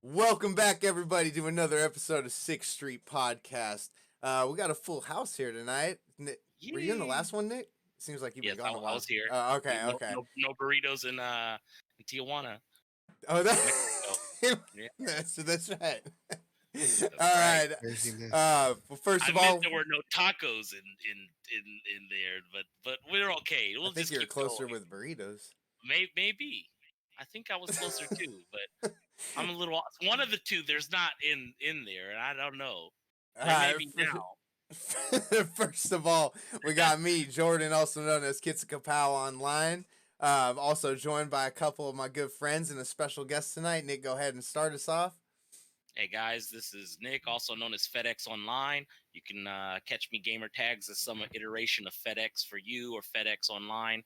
Welcome back, everybody, to another episode of Sixth Street Podcast. We got a full house here tonight. Were you in the Yay! last one, Nick? Seems like you've been Yes, gone a I while. was here. Okay, No, okay. no burritos in Tijuana, Oh, Mexico. Yeah, that's right. that's All right. right. Craziness. Well, first I of meant all, there were no tacos in there, but we're okay. I We'll think just you're keep closer going. with burritos. Maybe. I think I was closer too, but I'm a little one of the two. There's not in there, and I don't know. All There may right. be now. First of all, we got me, Jordan, also known as Kitsikapau online. Also joined by a couple of my good friends and a special guest tonight. Nick, go ahead and start us off. Hey guys, this is Nick, also known as FedEx Online. You can catch me gamer tags as some iteration of FedEx for you or FedEx Online.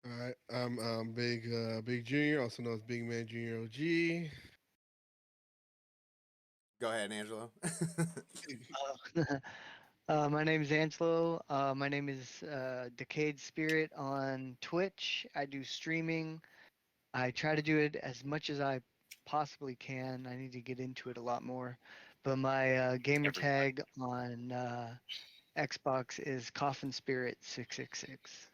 All right, I'm Big Junior, also known as Big Man Junior OG. Go ahead, Angelo. My name is Angelo. My name is Decayed Spirit on Twitch. I do streaming. I try to do it as much as I possibly can. I need to get into it a lot more. But my gamer Everybody. tag on Xbox is Coffin Spirit 666.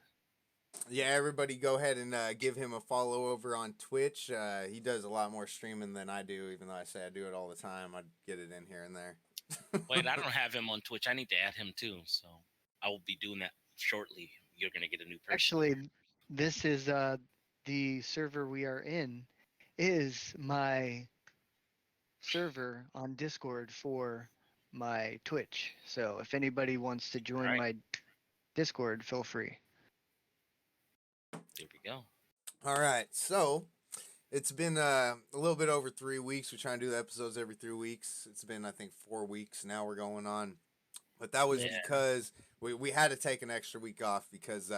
Yeah, everybody go ahead and give him a follow over on Twitch. He does a lot more streaming than I do, even though I say I do it all the time. I get it in here and there. Wait, I don't have him on Twitch. I need to add him too, so I will be doing that shortly. You're gonna get a new person. Actually, this is the server we are in is my server on Discord for my Twitch. So if anybody wants to join Alright. my Discord, feel free. There we go. All right, so it's been a little bit over 3 weeks. We try and do the episodes every 3 weeks. It's been, I think, 4 weeks now we're going on. But that was Yeah. because we had to take an extra week off because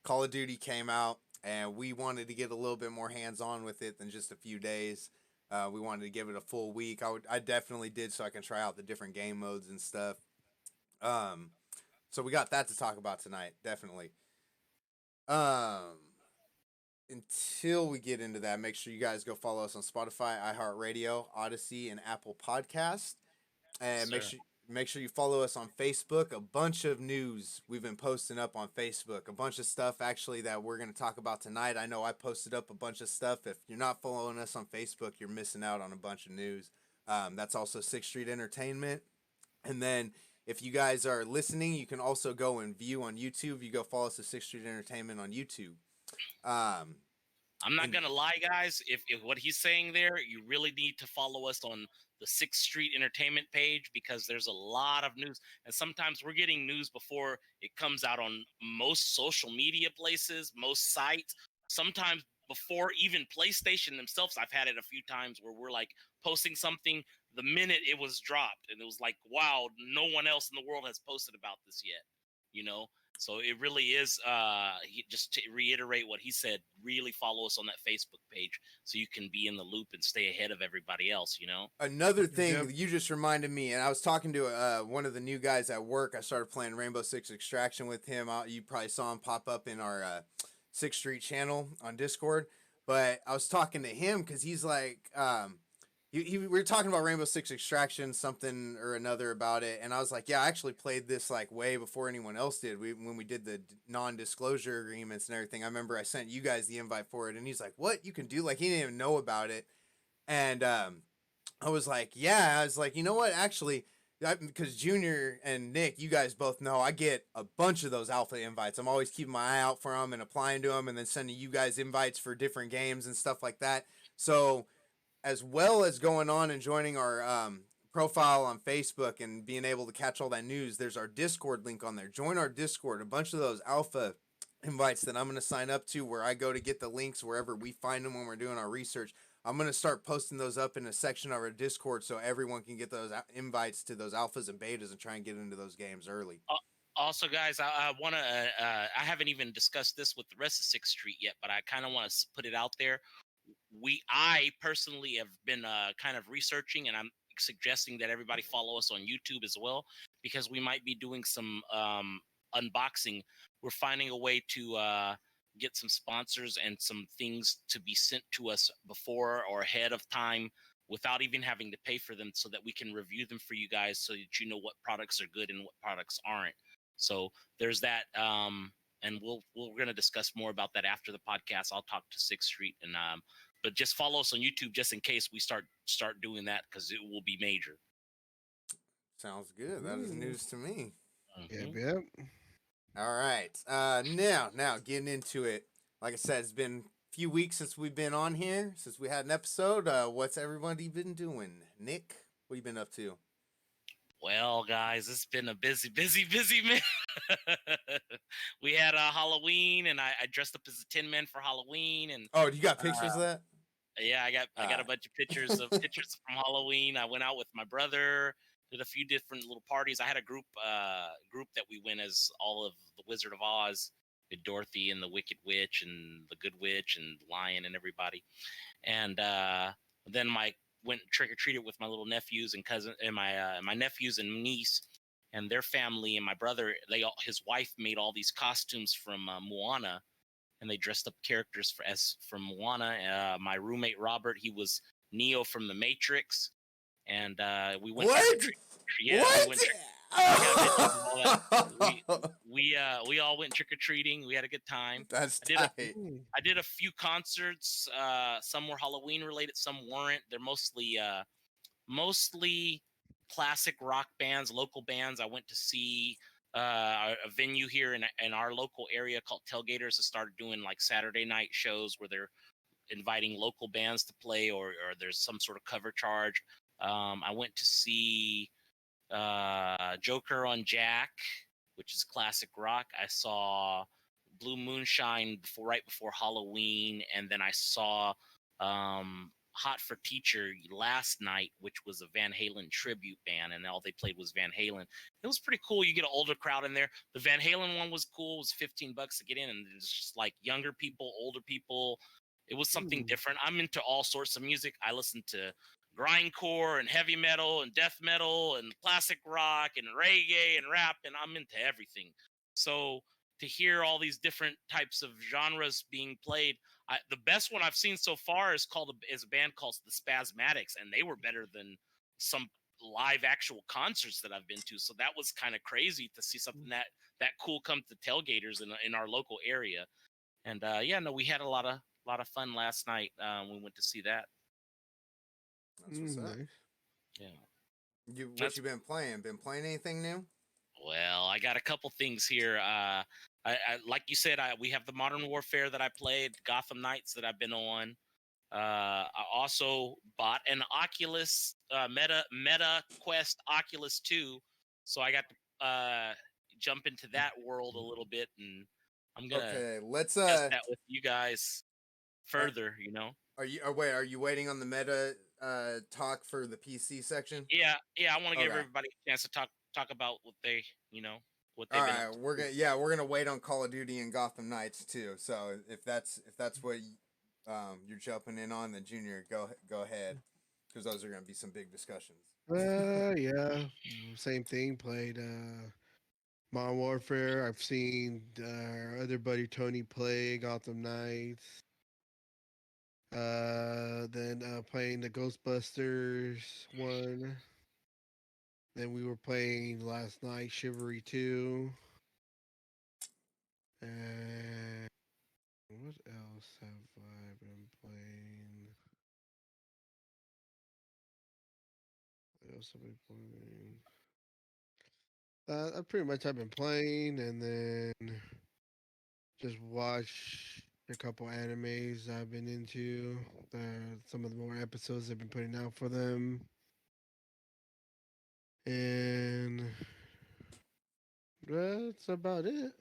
Call of Duty came out and we wanted to get a little bit more hands-on with it than just a few days. We wanted to give it a full week. I definitely did so I can try out the different game modes and stuff. So we got that to talk about tonight, definitely. Until we get into that, make sure you guys go follow us on Spotify, iHeartRadio, Odyssey, and Apple Podcast. And Yes, sir. make sure you follow us on Facebook. A bunch of news we've been posting up on Facebook. A bunch of stuff actually that we're going to talk about tonight. I know I posted up a bunch of stuff. If you're not following us on Facebook, you're missing out on a bunch of news. That's also Sixth Street Entertainment. And then if you guys are listening, you can also go and view on YouTube. You go follow us at Sixth Street Entertainment on YouTube. I'm not gonna lie, guys. If what he's saying there, you really need to follow us on the Sixth Street Entertainment page because there's a lot of news, and sometimes we're getting news before it comes out on most social media places, most sites. Sometimes before even PlayStation themselves. I've had it a few times where we're like posting something the minute it was dropped, and it was like, wow, no one else in the world has posted about this yet. You know, so it really is, just to reiterate what he said, really follow us on that Facebook page so you can be in the loop and stay ahead of everybody else, you know? Another thing Yep. you just reminded me, and I was talking to one of the new guys at work. I started playing Rainbow Six Extraction with him. You probably saw him pop up in our Sixth Street channel on Discord. But I was talking to him because he's like, we were talking about Rainbow Six Extraction, something or another about it, and I was like, yeah, I actually played this like way before anyone else did. When we did the non-disclosure agreements and everything, I remember I sent you guys the invite for it, and he's like, what, you can do? Like, he didn't even know about it. And I was like, yeah. I was like, you know what? Actually, because Junior and Nick, you guys both know, I get a bunch of those alpha invites. I'm always keeping my eye out for them and applying to them, and then sending you guys invites for different games and stuff like that. So, as well as going on and joining our profile on Facebook and being able to catch all that news, there's our Discord link on there. Join our Discord. A bunch of those alpha invites that I'm going to sign up to, where I go to get the links wherever we find them when we're doing our research. I'm going to start posting those up in a section of our Discord so everyone can get those invites to those alphas and betas and try and get into those games early. Also, guys, I want to, I haven't even discussed this with the rest of Sixth Street yet, but I kind of want to put it out there. I personally have been kind of researching, and I'm suggesting that everybody follow us on YouTube as well, because we might be doing some unboxing. We're finding a way to get some sponsors and some things to be sent to us before or ahead of time without even having to pay for them, so that we can review them for you guys, so that you know what products are good and what products aren't. So there's that. And we're going to discuss more about that after the podcast. I'll talk to Sixth Street, and but just follow us on YouTube just in case we start doing that, because it will be major. Sounds good. That is news to me. Yep, Mhm. yep. All right. Now getting into it. Like I said, it's been a few weeks since we've been on here, since we had an episode. What's everybody been doing? Nick, what you been up to? Well, guys, it's been a busy man. We had Halloween, and I dressed up as a Tin Man for Halloween, and Oh, you got pictures of that? yeah, I got a bunch of pictures from Halloween. I went out with my brother, did a few different little parties. I had a group that we went as all of the Wizard of Oz, with Dorothy and the Wicked Witch and the Good Witch and the Lion and everybody. And then my went trick or treated with my little nephews and cousin and my nephews and niece and their family, and my brother. His wife made all these costumes from Moana, and they dressed up characters from Moana. My roommate Robert, he was Neo from the Matrix, and we went. What? Yeah, what? we went. I got pictures of all that. We all went trick or treating. We had a good time. That's I did tight. I did a few concerts. Some were Halloween related, some weren't. They're mostly classic rock bands, local bands. I went to see a venue here in our local area called Tailgaters that started doing like Saturday night shows where they're inviting local bands to play, or there's some sort of cover charge. I went to see Joker on Jack, which is classic rock. I saw Blue Moonshine right before Halloween, and then I saw Hot for Teacher last night, which was a Van Halen tribute band, and all they played was Van Halen. It was pretty cool. You get an older crowd in there. The Van Halen one was cool. It was $15 to get in, and it's just like younger people, older people. It was something different. I'm into all sorts of music. I listen to grindcore and heavy metal and death metal and classic rock and reggae and rap, and I'm into everything. So to hear all these different types of genres being played, the best one I've seen so far is a band called the Spasmatics, and they were better than some live actual concerts that I've been to. So that was kind of crazy to see something that cool come to Tailgaters in our local area. And we had a lot of fun last night. We went to see that. That's what's up. Nice. Yeah. What you been playing? Been playing anything new? Well, I got a couple things here. I like you said, we have the Modern Warfare that I played, Gotham Knights that I've been on. I also bought an Oculus Meta Quest Oculus 2, so I got to jump into that world a little bit, and I'm gonna let's test that with you guys further. Are you waiting on the meta talk for the PC section? Yeah. I want to give Okay. everybody a chance to talk about what they what All they've been right, up to. we're gonna wait on Call of Duty and Gotham Knights too. So if that's what you're jumping in on, then Junior, go ahead, because those are gonna be some big discussions. Yeah, same thing. Played Modern Warfare. I've seen our other buddy Tony play Gotham Knights. Then playing the Ghostbusters one. Then we were playing last night Chivalry 2. And what else have I been playing? What else have I been playing? I pretty much have been playing, and then just watch a couple animes I've been into. Some of the more episodes they've been putting out for them. And that's about it.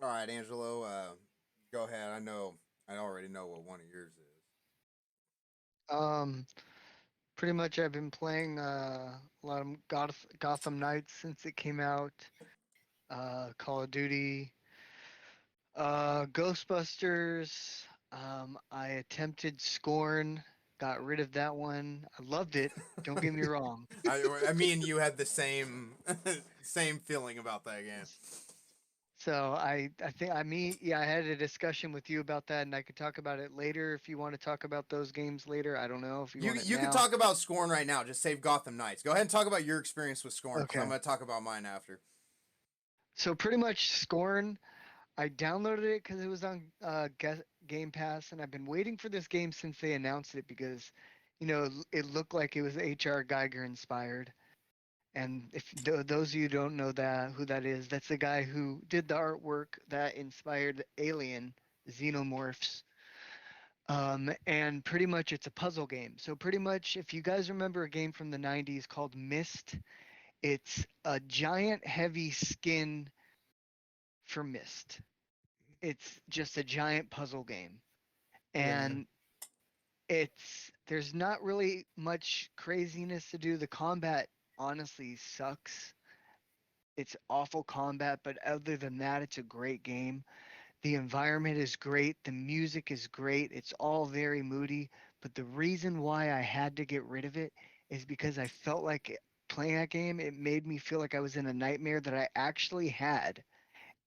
All right, Angelo, go ahead. I already know what one of yours is. Pretty much I've been playing a lot of Gotham Knights since it came out. Call of Duty, Ghostbusters. I attempted Scorn, got rid of that one. I loved it. Don't get me wrong. I mean, you had the same same feeling about that game. So I think I had a discussion with you about that, and I could talk about it later if you want to talk about those games later. I don't know if you want it You can now. talk about Scorn right now. Just save Gotham Knights. Go ahead and talk about your experience with Scorn because I'm Okay. going to talk about mine after. So pretty much Scorn, I downloaded it because it was on Game Pass, and I've been waiting for this game since they announced it because, it looked like it was H.R. Geiger inspired. And if those of you don't know who that is, that's the guy who did the artwork that inspired Alien, Xenomorphs. And pretty much it's a puzzle game. So pretty much, if you guys remember a game from the 90s called Myst, it's a giant heavy skin for Myst. It's just a giant puzzle game. And there's not really much craziness to do. The combat honestly sucks. It's awful combat, but other than that, it's a great game. The environment is great. The music is great. It's all very moody. But the reason why I had to get rid of it is because I felt like playing that game, it made me feel like I was in a nightmare that I actually had.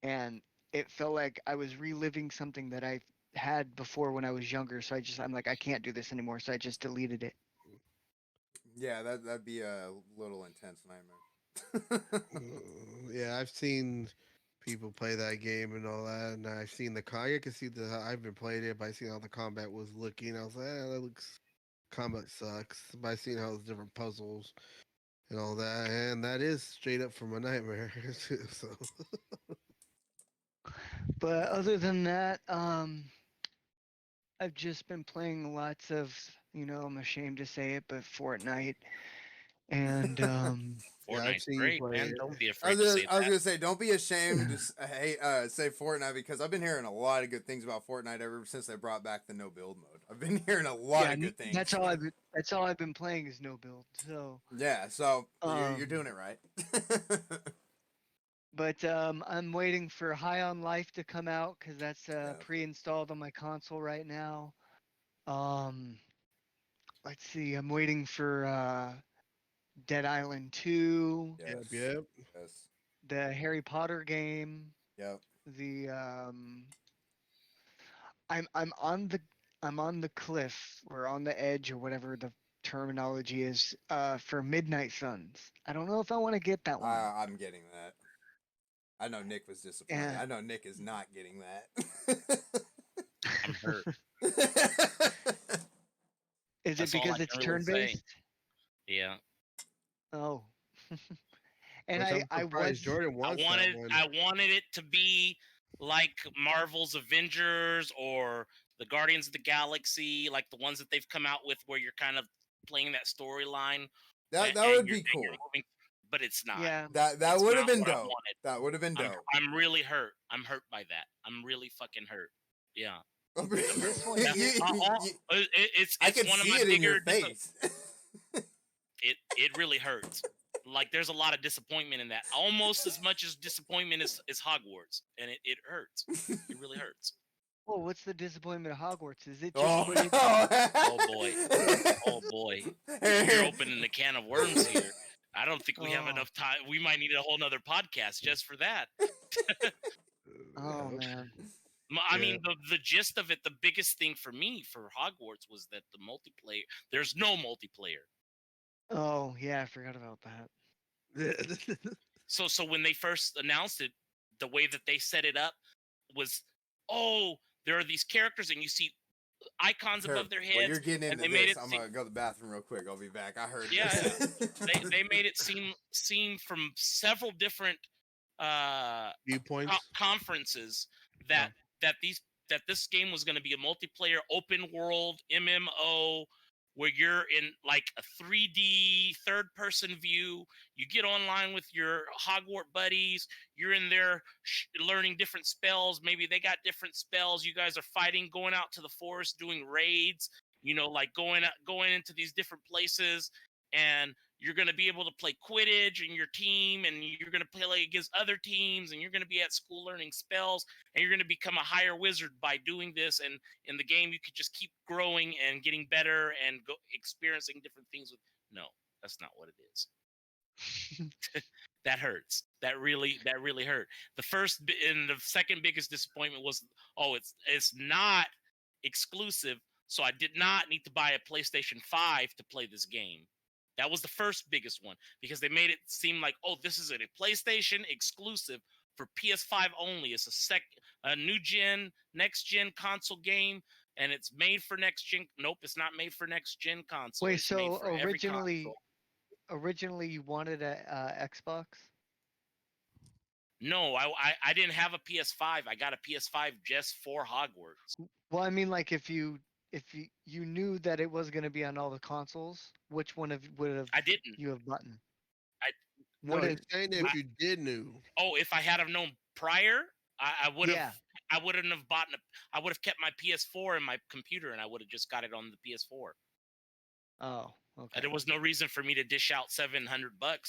And it felt like I was reliving something that I had before when I was younger. So I'm like, I can't do this anymore. So I just deleted it. Yeah, that'd be a little intense nightmare. Yeah, I've seen people play that game and all that, and I've seen I can see I haven't played it, but I seen how the combat was looking. I was like, that looks combat sucks. But I seen how it's different puzzles and all that, and that is straight up from a nightmare. So But other than that, I've just been playing lots of, I'm ashamed to say it, but Fortnite. And yeah, I've Fortnite's seen you great, play man. it. Don't be afraid to say I was that. gonna say, don't be ashamed to say Fortnite because I've been hearing a lot of good things about Fortnite ever since they brought back the no build mode. I've been hearing a lot of good things. that's all I've been playing is no build. So Yeah, so you're um, doing it right. but I'm waiting for High on Life to come out because that's Yeah. pre-installed on my console right now. Um, let's see, I'm waiting for Dead Island 2, Yes. Yep, yep. Yes. the Harry Potter game, Yep. the I'm on the cliff or on the edge or whatever the terminology is for Midnight Suns. I don't know if I want to get that one. I'm getting that. I know Nick was disappointed. Yeah. I know Nick is not getting that. I'm hurt. Is it That's all because I it's can really turn say. based? Yeah. Oh. And Which I'm I was surprised Jordan wants that one. I wanted it to be like Marvel's Avengers or the Guardians of the Galaxy, like the ones that they've come out with where you're kind of playing that storyline. that and would you're, be and cool. you're moving, but it's not. yeah. That It's would have not been what I dope. wanted. That would have been dope. I'm really hurt. I'm hurt by that. I'm really fucking hurt. Yeah. This one That's did. it's I can one of see my it in bigger your face. it really hurts. Like there's a lot of disappointment in that. Almost as much as disappointment is Hogwarts. And it hurts. It really hurts. Oh, what's the disappointment of Hogwarts? Is it just Oh, footage? Oh boy. Oh boy. You're opening a can of worms here. I don't think we have Oh. enough time. We might need a whole nother podcast just for that. Oh Yep. man. I mean, the gist of it, the biggest thing for me for Hogwarts was that the multiplayer, there's no multiplayer. Oh yeah, I forgot about that. So when they first announced it, the way that they set it up was, oh, there are these characters and you see icons above their heads. Well, you're getting and into they made this. it I'm seem, gonna go to the bathroom real quick. I'll be back. I heard. Yeah, this. they made it seem from several different Viewpoints. conferences that that this game was going to be a multiplayer open world MMO where you're in like a 3D third person view. You get online with your Hogwarts buddies. You're in there learning different spells. Maybe they got different spells. You guys are fighting, going out to the forest, doing raids. Like going into these different places, and you're going to be able to play Quidditch in your team, and you're going to play against other teams, and you're going to be at school learning spells, and you're going to become a higher wizard by doing this. And in the game, you could just keep growing and getting better and experiencing different things. No, that's not what it is. That hurts. That really hurt. And the second biggest disappointment was, it's not exclusive, so I did not need to buy a PlayStation 5 to play this game. That was the first biggest one, because they made it seem like, this is a PlayStation exclusive for PS5 only. It's a new gen, next gen console game, and it's made for next gen. Nope, it's not made for next gen console. Wait, It's made so for every console. originally you wanted a Xbox? No, I didn't have a PS5. I got a PS5 just for Hogwarts. Well, I mean, like if you knew that it was going to be on all the consoles, which one would have I didn't. you have button? I No, Would he's saying if you did knew. if I had have known prior, I would have. Yeah. I wouldn't have bought. I would have kept my PS4 in my computer, and I would have just got it on the PS4. Oh, okay. There was no reason for me to dish out $700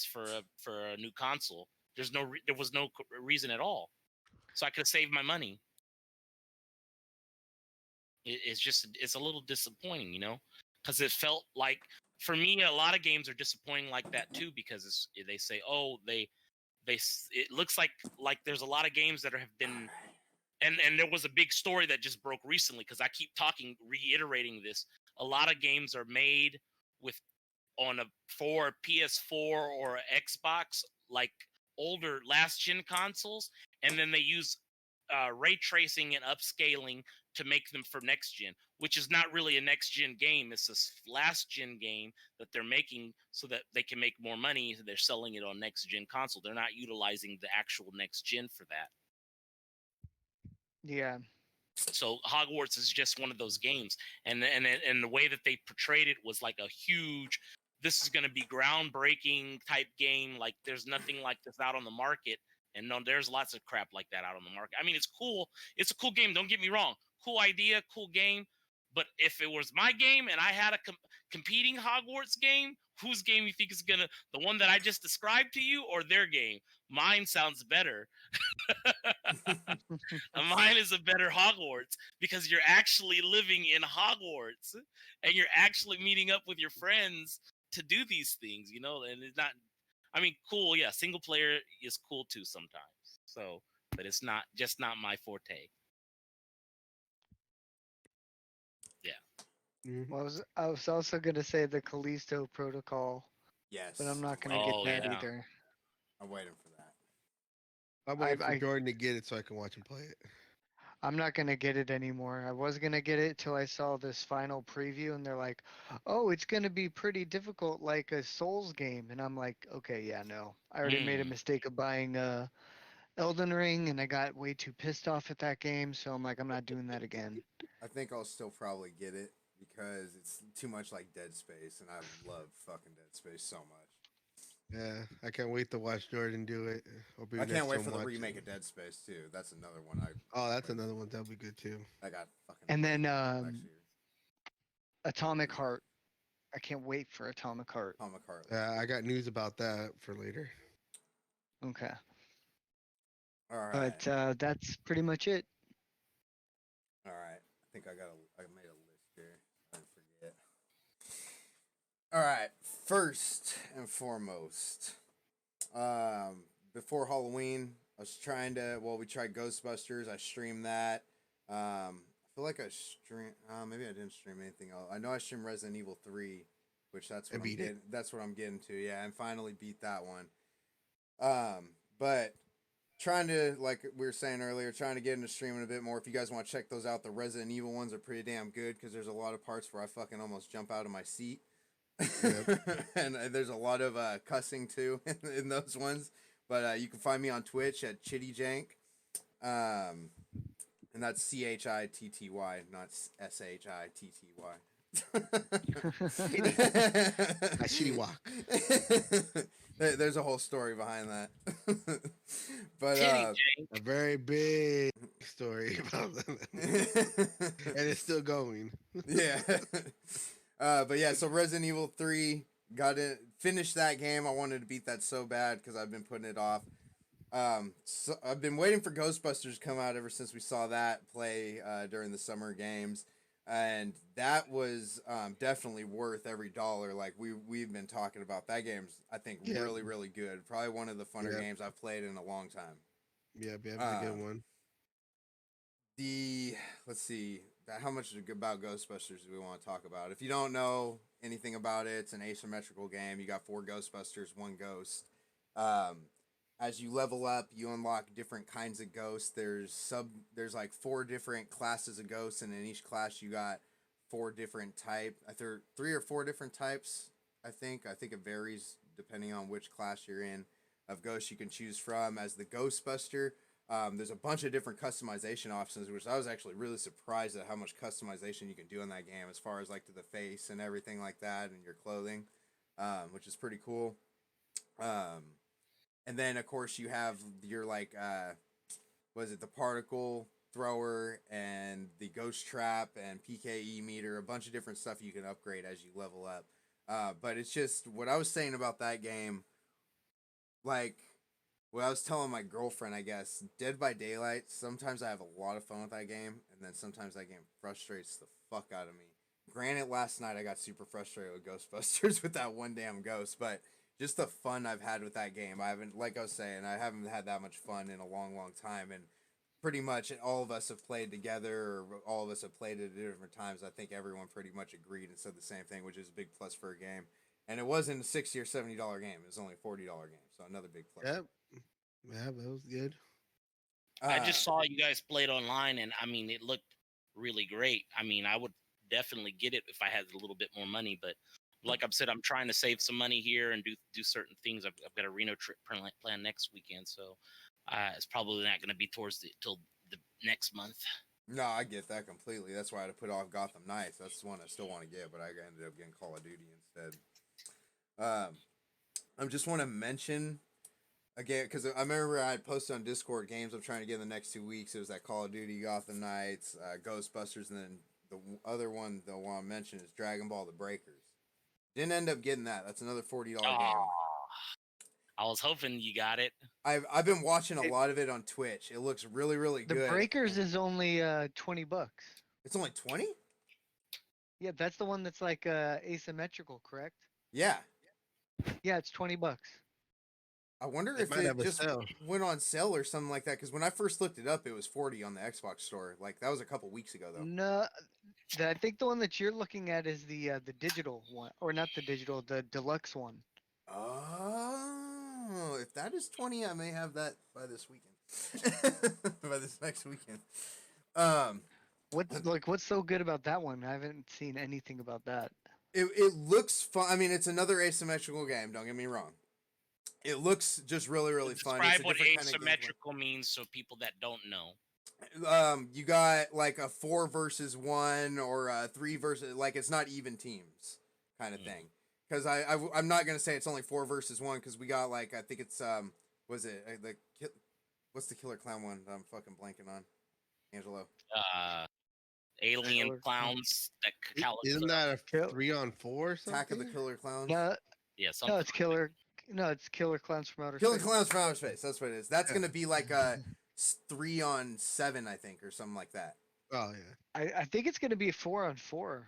for a new console. There was no reason at all, so I could have saved my money. It's a little disappointing, because it felt like, for me, a lot of games are disappointing like that too, because they say, it looks like there's a lot of games that have been, and there was a big story that just broke recently, because I keep reiterating this. A lot of games are made for PS4 or Xbox, like older last gen consoles, and then they use ray tracing and upscaling to make them for next gen, which is not really a next gen game. It's this last gen game that they're making so that they can make more money. They're selling it on next gen console. They're not utilizing the actual next gen for that. Yeah. So Hogwarts is just one of those games, and the way that they portrayed it was like a huge, this is going to be groundbreaking type game. Like there's nothing like this out on the market, and no, there's lots of crap like that out on the market. I mean, it's cool. It's a cool game. Don't get me wrong. Cool idea, cool game. But if it was my game and I had a competing Hogwarts game, whose game you think is the one that I just described to you, or their game? Mine sounds better. Mine is a better Hogwarts, because you're actually living in Hogwarts and you're actually meeting up with your friends to do these things, and it's not, I mean, cool. Yeah. Single player is cool too sometimes. So, but it's not my forte. Yeah. Mm-hmm. Well, I was also going to say the Callisto Protocol. Yes. But I'm not going to get that either. I'm waiting for that. I'm waiting for Jordan to get it so I can watch him play it. I'm not going to get it anymore. I was going to get it till I saw this final preview, and they're like, oh, it's going to be pretty difficult, like a Souls game. And I'm like, okay, yeah, no. I already made a mistake of buying Elden Ring, and I got way too pissed off at that game, so I'm like, I'm not doing that again. I think I'll still probably get it, because it's too much like Dead Space, and I love fucking Dead Space so much. Yeah, I can't wait to watch Jordan do it. I can't wait for the remake of Dead Space too. That's another one that's another one that'll be good too. I got fucking. And then Atomic Heart. I can't wait for Atomic Heart. Atomic Heart. Yeah, I got news about that for later. Okay. All right. But that's pretty much it. All right. I think I made a list here. I didn't forget. All right. First and foremost, before Halloween, I was trying to. Well, we tried Ghostbusters. I streamed that. I feel like I streamed. Maybe I didn't stream anything else. I know I streamed Resident Evil 3, which that's what that's what I'm getting to. Yeah, and finally beat that one. But trying to, like we were saying earlier, trying to get into streaming a bit more. If you guys want to check those out, the Resident Evil ones are pretty damn good, because there's a lot of parts where I fucking almost jump out of my seat. Yep. And there's a lot of cussing too in those ones. But you can find me on Twitch at ChittyJank. And that's CHITTY, not SHITTY. I shitty walk. There's a whole story behind that. But a very big story about them. And it's still going. Yeah. But yeah, so Resident Evil 3, finished that game. I wanted to beat that so bad because I've been putting it off. So I've been waiting for Ghostbusters to come out ever since we saw that play during the summer games. and that was definitely worth every dollar. Like we've been talking about that game's, I think, Yeah. really really good. Probably one of the funner Yeah. games I've played in a long time. Yeah, it's a good one. The let's see how much about Ghostbusters do we want to talk about? If you don't know anything about it, it's an asymmetrical game. You got 4 Ghostbusters, 1 ghost. Um, as you level up, you unlock different kinds of ghosts. There's like 4 different classes of ghosts, and in each class you got 4 different type. I think 3 or 4 different types. I think it varies depending on which class you're in of ghosts you can choose from. As the Ghostbuster, there's a bunch of different customization options, which I was actually really surprised at how much customization you can do in that game, as far as like to the face and everything like that, and your clothing, which is pretty cool. And then of course you have your like was it the particle thrower and the ghost trap and PKE meter, a bunch of different stuff you can upgrade as you level up. But it's just what I was saying about that game, like what I was telling my girlfriend, I guess, Dead by Daylight, sometimes I have a lot of fun with that game, and then sometimes that game frustrates the fuck out of me. Granted, last night I got super frustrated with Ghostbusters with that one damn ghost, but just the fun I've had with that game. I haven't, like I was saying, I haven't had that much fun in a long, long time, and pretty much all of us have played together, or all of us have played it at different times. I think everyone pretty much agreed and said the same thing, which is a big plus for a game. And it wasn't a $60 or $70 game; it was only a $40 game, so another big plus. Yep. Yeah, that was good. I just saw you guys played online, and I mean, it looked really great. I mean, I would definitely get it if I had a little bit more money, but like I've said, I'm trying to save some money here and do certain things. I've got a Reno trip planned next weekend, so it's probably not going to be till the next month. No, I get that completely. That's why I had to put off Gotham Knights. That's the one I still want to get, but I ended up getting Call of Duty instead. I just want to mention again, because I remember I posted on Discord games I'm trying to get in the next 2 weeks. It was that Call of Duty, Gotham Knights, Ghostbusters, and then the other one that I want to mention is Dragon Ball: The Breakers. Didn't end up getting that. That's another $40 game. I was hoping you got it. I've been watching a lot of it on Twitch. It looks really really good. The Breakers is only $20. It's only 20. Yeah, that's the one that's like asymmetrical, correct? Yeah. Yeah, it's $20. I wonder They if might it have a just sale. went on sale or something like that. Because when I first looked it up, it was 40 on the Xbox store. Like that was a couple weeks ago, though. No, I think the one that you're looking at is the digital one, or not the digital, the deluxe one. Oh, if that is 20, I may have that by this weekend. By this next weekend. What's so good about that one? I haven't seen anything about that. It looks fun. I mean, it's another asymmetrical game. Don't get me wrong. It looks just really really fun. It's Describe what different kind of asymmetrical means, so people that don't know. you got like a 4 versus 1 or a 3 versus, like it's not even teams kind of thing. Because I'm not gonna say it's only 4 versus 1, because we got like, I think it's was it what's the Killer Clown one that I'm fucking blanking on? Angelo. Alien clowns that Isn't that a 3-on-4 or something? Attack of the Killer Clowns. No, yeah, no, it's Killer. No, it's Killer Clowns from Outer Killer Space. Clowns from Outer Space. That's what it is. That's gonna be like a 3-on-7, I think, or something like that. Oh yeah. I think it's gonna be a 4-on-4.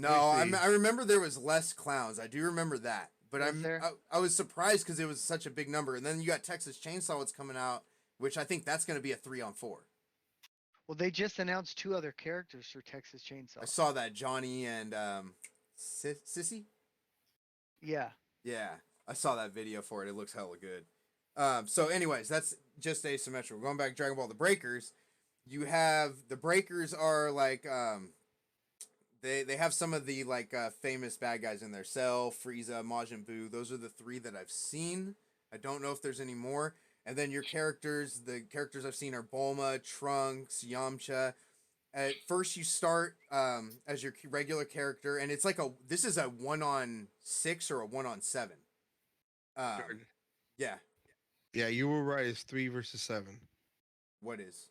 I remember there was less clowns. I do remember that, but there? I was surprised because it was such a big number. And then you got Texas Chainsaw that's coming out, which I think that's going to be a 3-on-4. Well, they just announced 2 other characters for Texas Chainsaw. I saw that, Johnny and Sissy. Yeah. Yeah, I saw that video for it. It looks hella good. So, anyways, that's just asymmetrical. Going back to Dragon Ball: The Breakers, you have the Breakers are like they have some of the like famous bad guys in there. Cell, Frieza, Majin Buu. Those are the 3 that I've seen. I don't know if there's any more. And then your characters, the characters I've seen are Bulma, Trunks, Yamcha. At first you start as your regular character, and it's like this is a 1-on-6 or a 1-on-7. Yeah. Yeah, you were right. It's 3 versus 7. What is?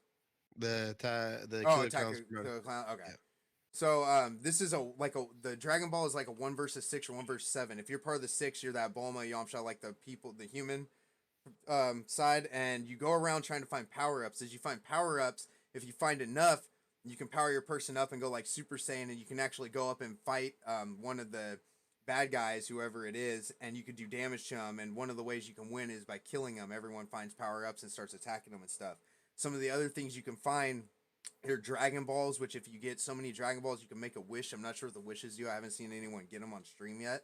The Killer Clowns. Killer Clown. Okay. Yeah. So this is the Dragon Ball is like a 1 versus 6 or 1 versus 7. If you're part of the 6, you're that Bulma, Yamcha, like the human side, and you go around trying to find power-ups. As you find power-ups, if you find enough, You can power your person up and go like Super Saiyan, and you can actually go up and fight one of the bad guys, whoever it is, and you can do damage to them. And one of the ways you can win is by killing them. Everyone finds power ups and starts attacking them and stuff. Some of the other things you can find are Dragon Balls, which if you get so many Dragon Balls, you can make a wish. I'm not sure what the wishes do. I haven't seen anyone get them on stream yet.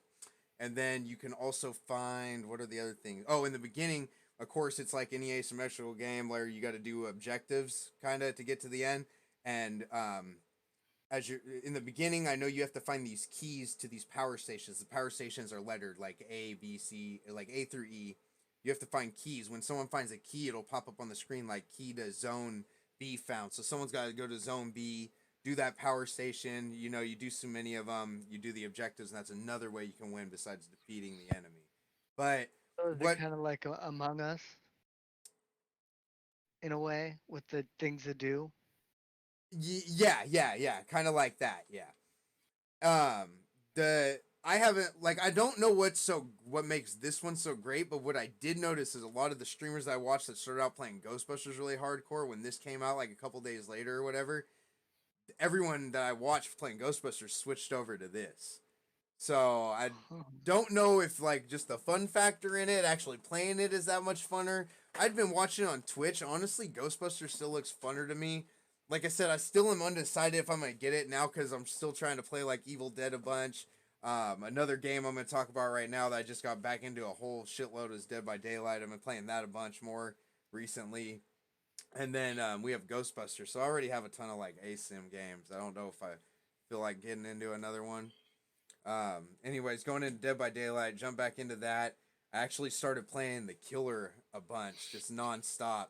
And then you can also find, what are the other things? Oh, in the beginning, of course, it's like any asymmetrical game where you got to do objectives kind of to get to the end. And as you're in the beginning, I know you have to find these keys to these power stations. The power stations are lettered like A, B, C, like A through E. You have to find keys. When someone finds a key, it'll pop up on the screen like key to zone B found. So someone's got to go to zone B, do that power station. You know, you do so many of them, you do the objectives, and that's another way you can win besides defeating the enemy. But So is it what kind of like Among Us in a way with the things to do? yeah, kind of like that, yeah. The I haven't like I don't know what makes this one so great, but what I did notice is a lot of the streamers that I watched that started out playing Ghostbusters really hardcore when this came out like a couple days later or whatever, everyone that I watched playing Ghostbusters switched over to this. So I Huh. don't know if like just the fun factor in it, actually playing it is that much funner. I'd been watching it on Twitch. Honestly, Ghostbusters still looks funner to me. Like I said, I still am undecided if I'm gonna get it now because I'm still trying to play like Evil Dead a bunch. Another game I'm gonna talk about right now that I just got back into a whole shitload is Dead by Daylight. I've been playing that a bunch more recently. And then we have Ghostbusters. So I already have a ton of like ASIM games. I don't know if I feel like getting into another one. Anyways, going into Dead by Daylight, jump back into that. I actually started playing the Killer a bunch, just nonstop,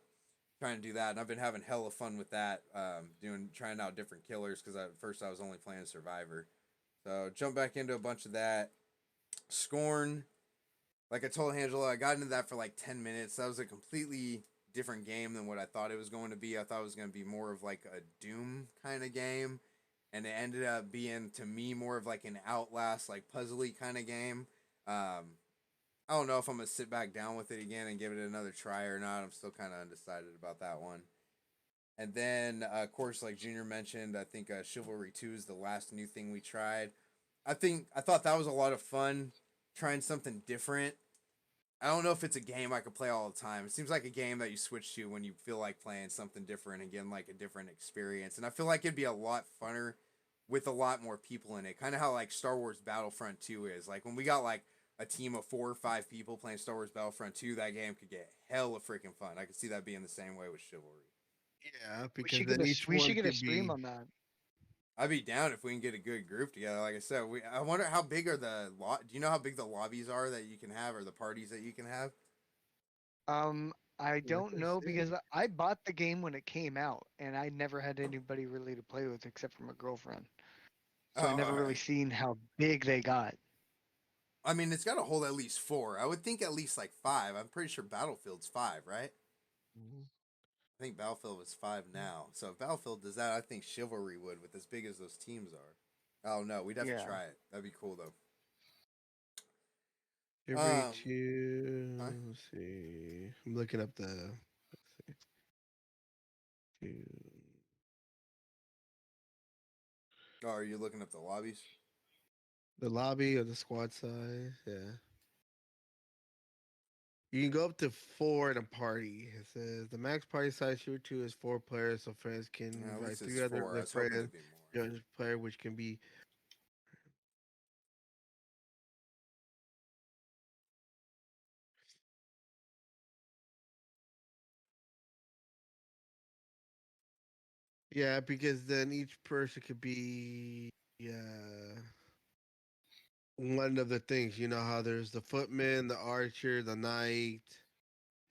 trying to do that, and I've been having hella fun with that. Trying out different killers because at first I was only playing Survivor. So jump back into a bunch of that. Scorn, like I told Angelo, I got into that for like 10 minutes. That was a completely different game than what I thought it was going to be. I thought it was going to be more of like a Doom kind of game, and it ended up being to me more of like an Outlast, like puzzly kind of game. I don't know if I'm gonna sit back down with it again and give it another try or not. I'm still kind of undecided about that one. And then, of course, like Junior mentioned, I think Chivalry 2 is the last new thing we tried. I thought that was a lot of fun, trying something different. I don't know if it's a game I could play all the time. It seems like a game that you switch to when you feel like playing something different and getting like a different experience. And I feel like it'd be a lot funner with a lot more people in it. Kind of how like Star Wars Battlefront 2 is. Like when we got like a team of 4 or 5 people playing Star Wars Battlefront 2, that game could get hella freaking fun. I could see that being the same way with Chivalry. Yeah, We because should get then a each we one should get a could stream be. on that. I'd be down if we can get a good group together. Like I said, I wonder how big are do you know how big the lobbies are that you can have or the parties that you can have? I Like don't I know said, because I bought the game when it came out, and I never had anybody really to play with except for my girlfriend. Oh, So I never all really right. seen how big they got. I mean, it's got to hold at least 4. I would think at least like 5. I'm pretty sure Battlefield's 5, right? Mhm. I think Battlefield was 5 now. So if Battlefield does that, I think Chivalry would with as big as those teams are. Oh no, we'd have to Yeah. try it. That'd be cool though. Every Um, huh? two. Let's see. I'm looking up the. Let's see. Oh, are you looking up the lobbies? The lobby or the squad size. Yeah. You can go up to 4 in a party. It says the max party size Shooter 2 is 4 players, so friends can Yeah, at invite least it's 3 other of 4. I their was hoping friends. it'd be more. Join the player, which can be. Yeah, because then each person could be. Yeah. One of the things, you know how there's the footman, the archer, the knight,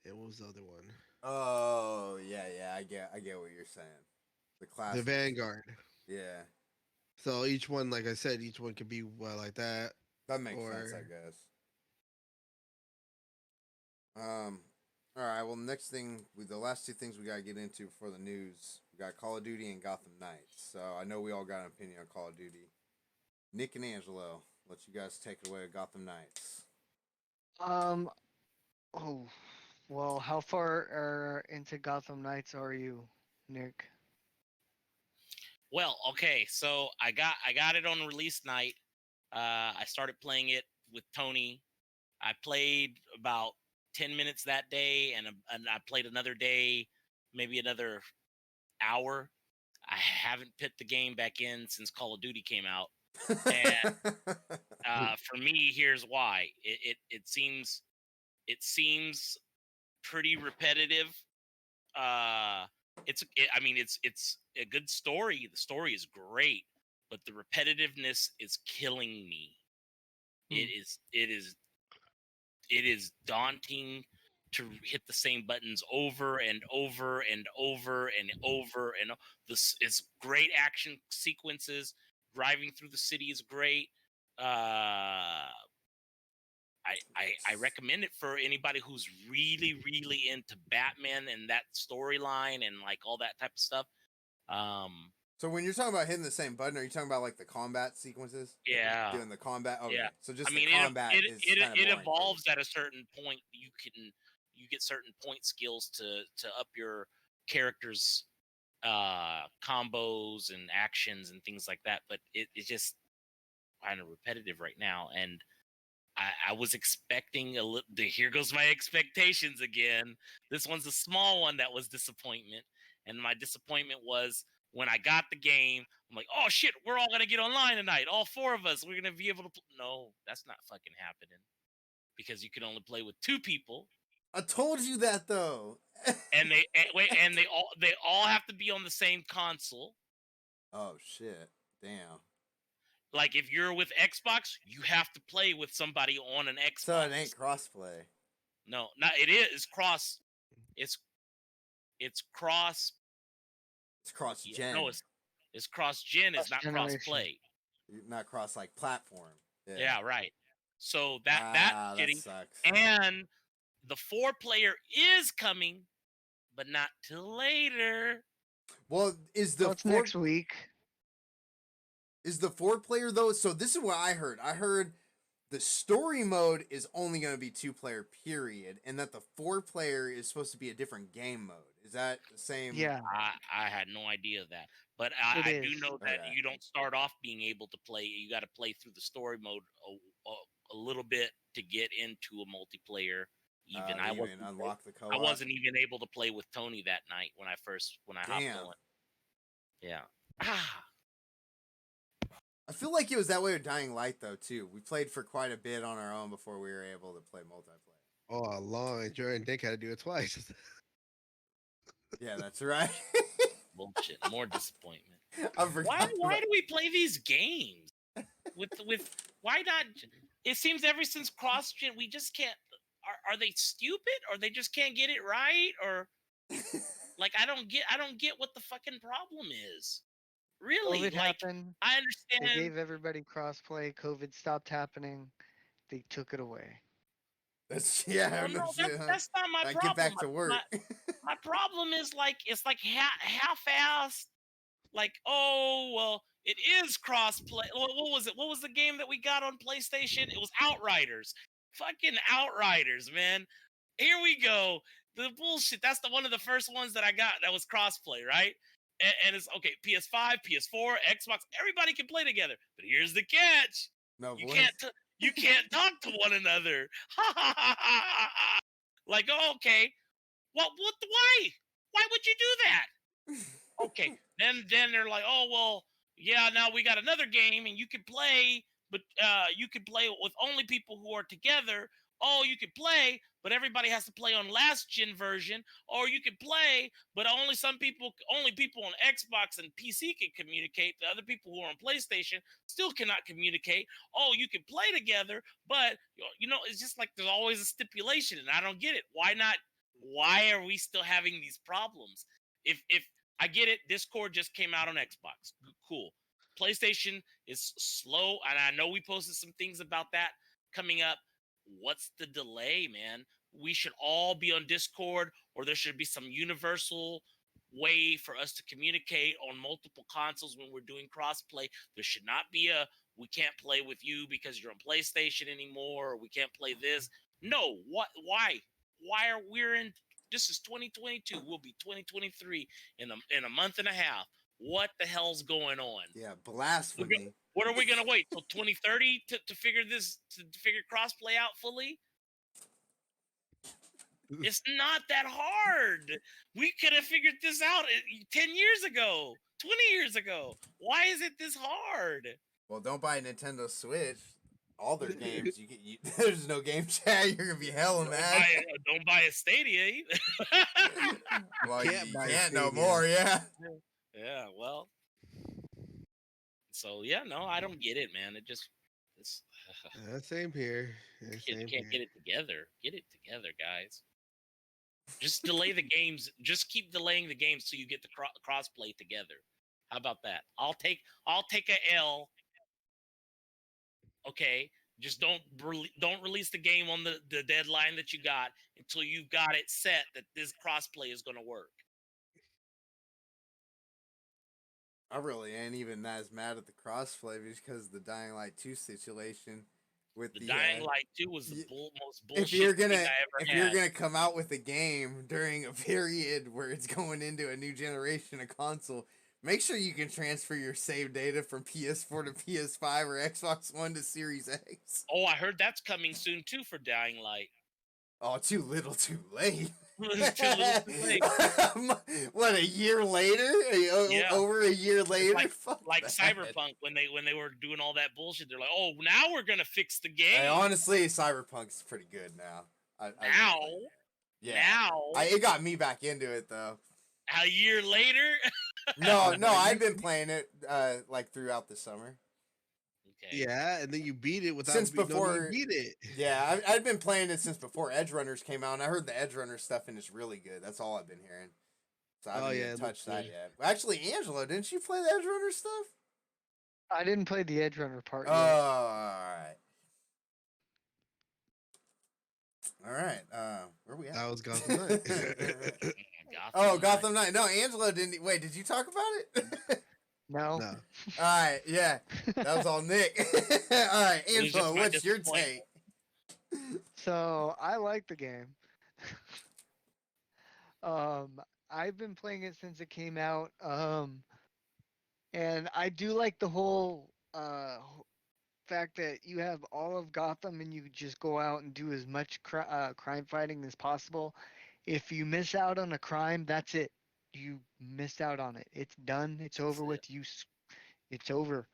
and what was the other one? Oh yeah, I get what you're saying. The The classes. vanguard. Yeah, So each one, like I said, each one could be like that, that makes sense, I or guess. Um, all right. Well, next thing, the last 2 things we gotta get into for the news, we got Call of Duty and Gotham Knights. So I know we all got an opinion on Call of Duty. Nick and Angelo, let you guys take it away with Gotham Knights. Um. Oh. Well, how far into Gotham Knights are you, Nick? Well, okay, so I got it on release night. I started playing it with Tony. I played about 10 minutes that day, and I played another day, maybe another hour. I haven't put the game back in since Call of Duty came out. And for me, here's why. It seems pretty repetitive. It's a good story. The story is great, but the repetitiveness is killing me. It is daunting to hit the same buttons over and over and over and over and this is great action sequences. Driving through the city is great. I recommend it for anybody who's really, really into Batman and that storyline and like all that type of stuff. So when you're talking about hitting the same button, are you talking about like the combat sequences? Yeah. Doing the combat? Okay. Yeah. So just I mean, the combat is kind of it evolves at a certain point. You get certain point skills to up your character's combos and actions and things like that. But it's just kind of repetitive right now. And I was expecting a little. Here goes my expectations again. This one's a small one that was disappointment, and my disappointment was when I got the game. I'm like, oh shit, we're all gonna get online tonight. All four of us, we're gonna be able to. No, that's not fucking happening because you can only play with two people. I told you that though. And they all have to be on the same console. Oh shit! Damn. Like if you're with Xbox, you have to play with somebody on an Xbox. So it ain't crossplay. No, not it is cross. It's cross. It's cross gen. No, it's cross gen. It's not cross play. Not cross like platform. Yeah, right. So that sucks. And the 4-player is coming, but not till later. Well, it's next week. Is the 4-player though? So this is what I heard. I heard the story mode is only going to be 2-player period, and that the 4-player is supposed to be a different game mode. Is that the same? Yeah. I had no idea of that, but I do know that you don't start off being able to play. You got to play through the story mode a little bit to get into a multiplayer. Even I wasn't unlock the co-op. I wasn't even able to play with Tony that night when I hopped on. Yeah. I feel like it was that way with Dying Light though too. We played for quite a bit on our own before we were able to play multiplayer. Oh, long. Jordan Dick had to do it twice. Yeah, that's right. Bullshit. More disappointment. Why do we play these games? With why not? It seems ever since CrossGen we just can't. Are they stupid or they just can't get it right or like I don't get what the fucking problem is. Really, COVID happened. I understand. They gave everybody crossplay. COVID stopped happening. They took it away. That's that's not my problem. Get back to work. My problem is like it's like half-assed. Like, oh well, it is crossplay. What was it? What was the game that we got on PlayStation? It was Outriders. Fucking Outriders, man. Here we go. The bullshit. That's one of the first ones that I got that was crossplay, right? And it's okay. PS5, PS4, Xbox. Everybody can play together. But here's the catch. No, you can't talk to one another. Like, oh, okay. Why would you do that? Okay. Then they're like, oh well, yeah. Now we got another game, and you can play, but you can play with only people who are together. Oh, you can play, but everybody has to play on last gen version. Or you can play, but only people on Xbox and PC can communicate. The other people who are on PlayStation still cannot communicate. Oh, you can play together, but it's just like there's always a stipulation, and I don't get it. Why not? Why are we still having these problems? If I get it, Discord just came out on Xbox. Cool. PlayStation is slow, and I know we posted some things about that coming up. What's the delay, man? We should all be on Discord, or there should be some universal way for us to communicate on multiple consoles when we're doing crossplay. There should not be we can't play with you because you're on PlayStation anymore, or we can't play this. No, what? Why? Why are we in? This is 2022. We'll be 2023 in a month and a half. What the hell's going on? Yeah, blasphemy. What are we gonna wait till 2030 to figure this to figure crossplay out fully? It's not that hard. We could have figured this out 10 years ago, 20 years ago. Why is it this hard? Well, don't buy a Nintendo Switch. All their games, there's no game chat. You're gonna be hella mad. Don't buy a Stadia either. Well, you Can't buy a can't no Stadia. more. Yeah. Yeah. Well. So yeah, no, I don't get it, man. It's Same here. can't get it together. Get it together, guys. Just delay the games. Just keep delaying the games so you get the crossplay together. How about that? I'll take a L. Okay, just don't release the game on the deadline that you got until you've got it set that this crossplay is going to work. I really ain't even as mad at the crossplay because of the Dying Light 2 situation. With the Dying Light 2 was the most bullshit if you're gonna thing I ever had. You're gonna come out with a game during a period where it's going into a new generation of console, make sure you can transfer your save data from PS4 to PS5 or Xbox One to Series X. Oh, I heard that's coming soon too for Dying Light. Oh, too little, too late. Too little, too late. What, a year later? Yeah. Over a year later? Like Cyberpunk when they were doing all that bullshit. They're like, oh, now we're gonna fix the game. Hey, honestly, Cyberpunk's pretty good now. It got me back into it though. A year later? No, I've been playing it like throughout the summer. Okay. Yeah, and then you beat it without since before you beat it. Yeah, I've been playing it since before Edge Runners came out, and I heard the Edge Runner stuff and it's really good. That's all I've been hearing. So I haven't even touched that yet. Actually, Angelo, didn't you play the Edge Runner stuff? I didn't play the Edge Runner part yet. All right. Where are we at? That was Gotham Knight. Gotham Knight. No, Angelo didn't. Wait, did you talk about it? No. All right, yeah. That was all Nick. All right, Angelo, what's your take? So, I like the game. I've been playing it since it came out. And I do like the whole fact that you have all of Gotham and you just go out and do as much crime fighting as possible. If you miss out on a crime, that's it. You missed out on it. It's done. It's over with. It's over.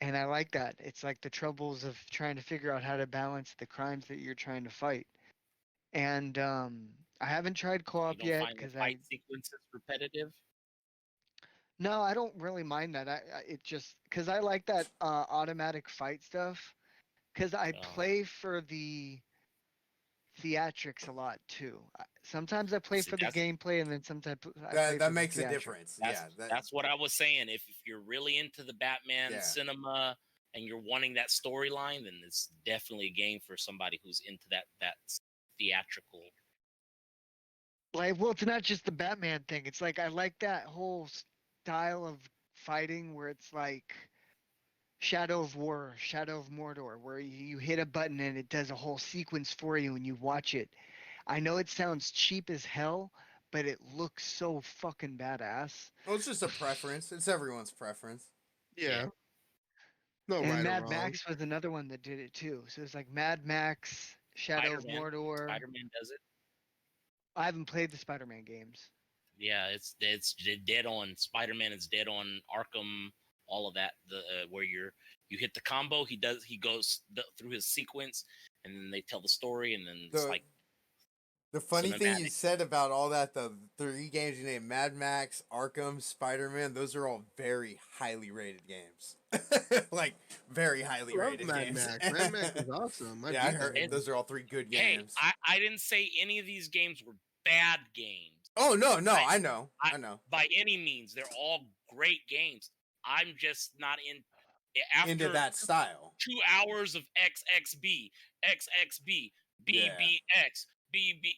And I like that. It's like the troubles of trying to figure out how to balance the crimes that you're trying to fight. And I haven't tried co-op yet because fight sequence is repetitive. No, I don't really mind that. It just because I like that automatic fight stuff. Because I play for the theatrics a lot too. Sometimes I play for the gameplay, and then sometimes that makes a difference. That's what I was saying. If you're really into the Batman cinema and you're wanting that storyline, then it's definitely a game for somebody who's into that theatrical. Like, well, it's not just the Batman thing. It's like I like that whole style of fighting where it's like Shadow of War, Shadow of Mordor, where you hit a button and it does a whole sequence for you and you watch it. I know it sounds cheap as hell, but it looks so fucking badass. Well, it's just a preference. It's everyone's preference. Yeah. No, and Mad Max was another one that did it too. So it's like Mad Max, Shadow of Mordor. Spider-Man does it. I haven't played the Spider-Man games. Yeah, it's dead on. Spider-Man is dead on. Arkham, all of that. Where you hit the combo, he goes through his sequence, and then they tell the story, and then it's like. The funny thing you said about all that, the 3 games you named, Mad Max, Arkham, Spider-Man, those are all very highly rated games. Like, very highly rated games. Mad Max is awesome. I heard those are all 3 good games. Hey, I didn't say any of these games were bad games. Oh, no, I know. By any means, they're all great games. I'm just not into that style. 2 hours of XXB, XXB, BBX, BB,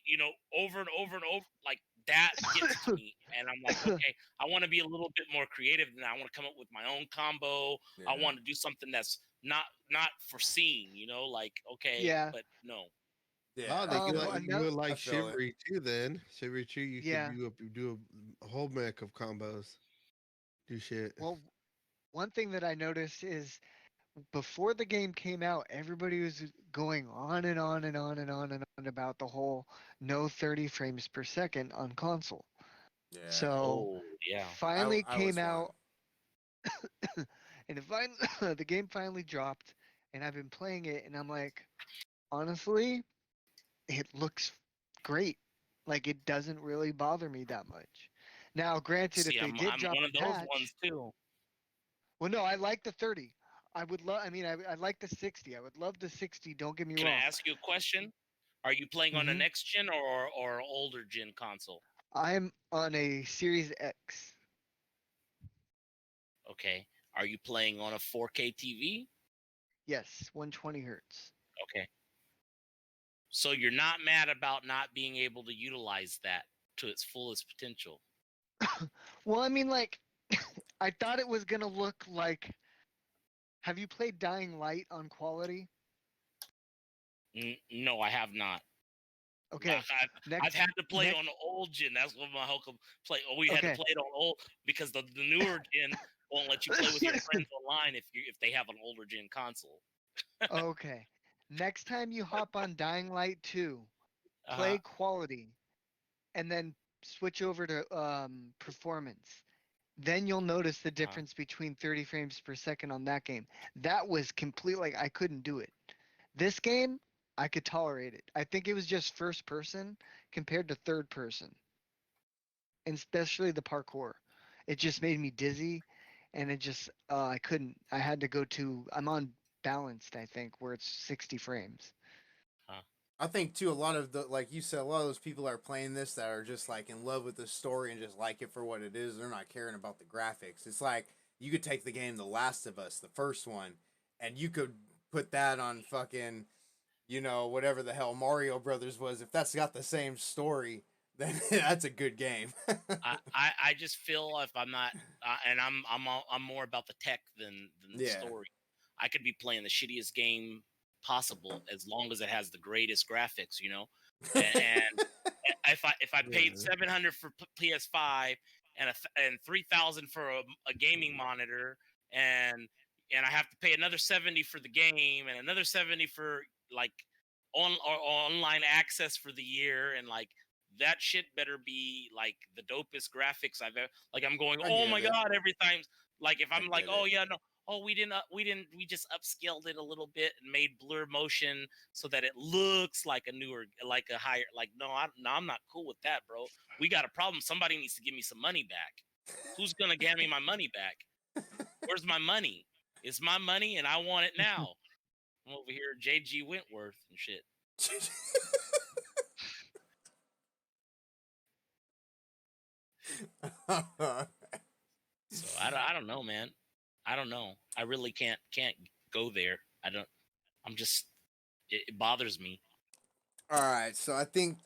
over and over and over, like that gets to me, and I'm like, okay, I want to be a little bit more creative than that. I want to come up with my own combo. I want to do something that's not foreseen, like but no. Yeah, you would like Chivalry too. Then Chivalry 2, you could do a whole mech of combos. do shit. Well, one thing that I noticed is before the game came out, everybody was going on and on and on and on and on about the whole no 30 frames per second on console. Yeah. So Oh, yeah. finally I came was one. out, and it finally, the game finally dropped, and I've been playing it, and I'm like, honestly, it looks great. Like it doesn't really bother me that much. Now, granted, if See, they I'm did drop one a of those ones patch, too. well, no, I like the 30. I would love. I mean, I like the 60. I would love the 60. Don't get me Can I wrong. ask you a question? Are you playing on a Hmm. next gen or older gen console? I'm on a Series X. Okay. Are you playing on a 4K TV? Yes, 120 hertz. Okay. So you're not mad about not being able to utilize that to its fullest potential. Well, I mean, like, I thought it was gonna look like. Have you played Dying Light on quality? No, I have not. Okay, I've had to play next. on old gen. That's what my whole play. Oh, we had to Okay. play it on old because the newer gen won't let you play with your friends online if they have an older gen console. Okay. Next time you hop on Dying Light 2, Uh-huh. play quality, and then switch over to performance. Then you'll notice the Uh-huh. difference between 30 frames per second on that game. That was completely, I couldn't do it. This game, I could tolerate it. I think it was just first person compared to third person, and especially the parkour. It just made me dizzy, and it just I couldn't. I had to go to. I'm on balanced, I think, where it's 60 frames. Huh. I think too, a lot of the, like you said, a lot of those people that are playing this that are just like in love with the story and just like it for what it is. They're not caring about the graphics. It's like you could take the game The Last of Us, the first one, and you could put that on fucking, whatever the hell Mario Brothers was. If that's got the same story, then that's a good game. I just feel if I'm not and I'm more about the tech than the Yeah. story. I could be playing the shittiest game possible as long as it has the greatest graphics, and if I paid Yeah. 700 for PS5 and 3,000 for a gaming monitor and I have to pay another 70 for the game and another 70 for like online access for the year and like that shit better be like the dopest graphics I've ever like I'm going, I oh get my it. god, every time like if I I'm like, get oh it. yeah, no, oh we just upscaled it a little bit and made blur motion so that it looks like a newer like a higher like no, I'm not cool with that, bro. We got a problem. Somebody needs to give me some money back. Who's gonna give me my money back? Where's my money? It's my money and I want it now. I'm over here JG Wentworth and shit. So I don't know, man. I don't know. I really can't go there. I'm just it bothers me. All right, so I think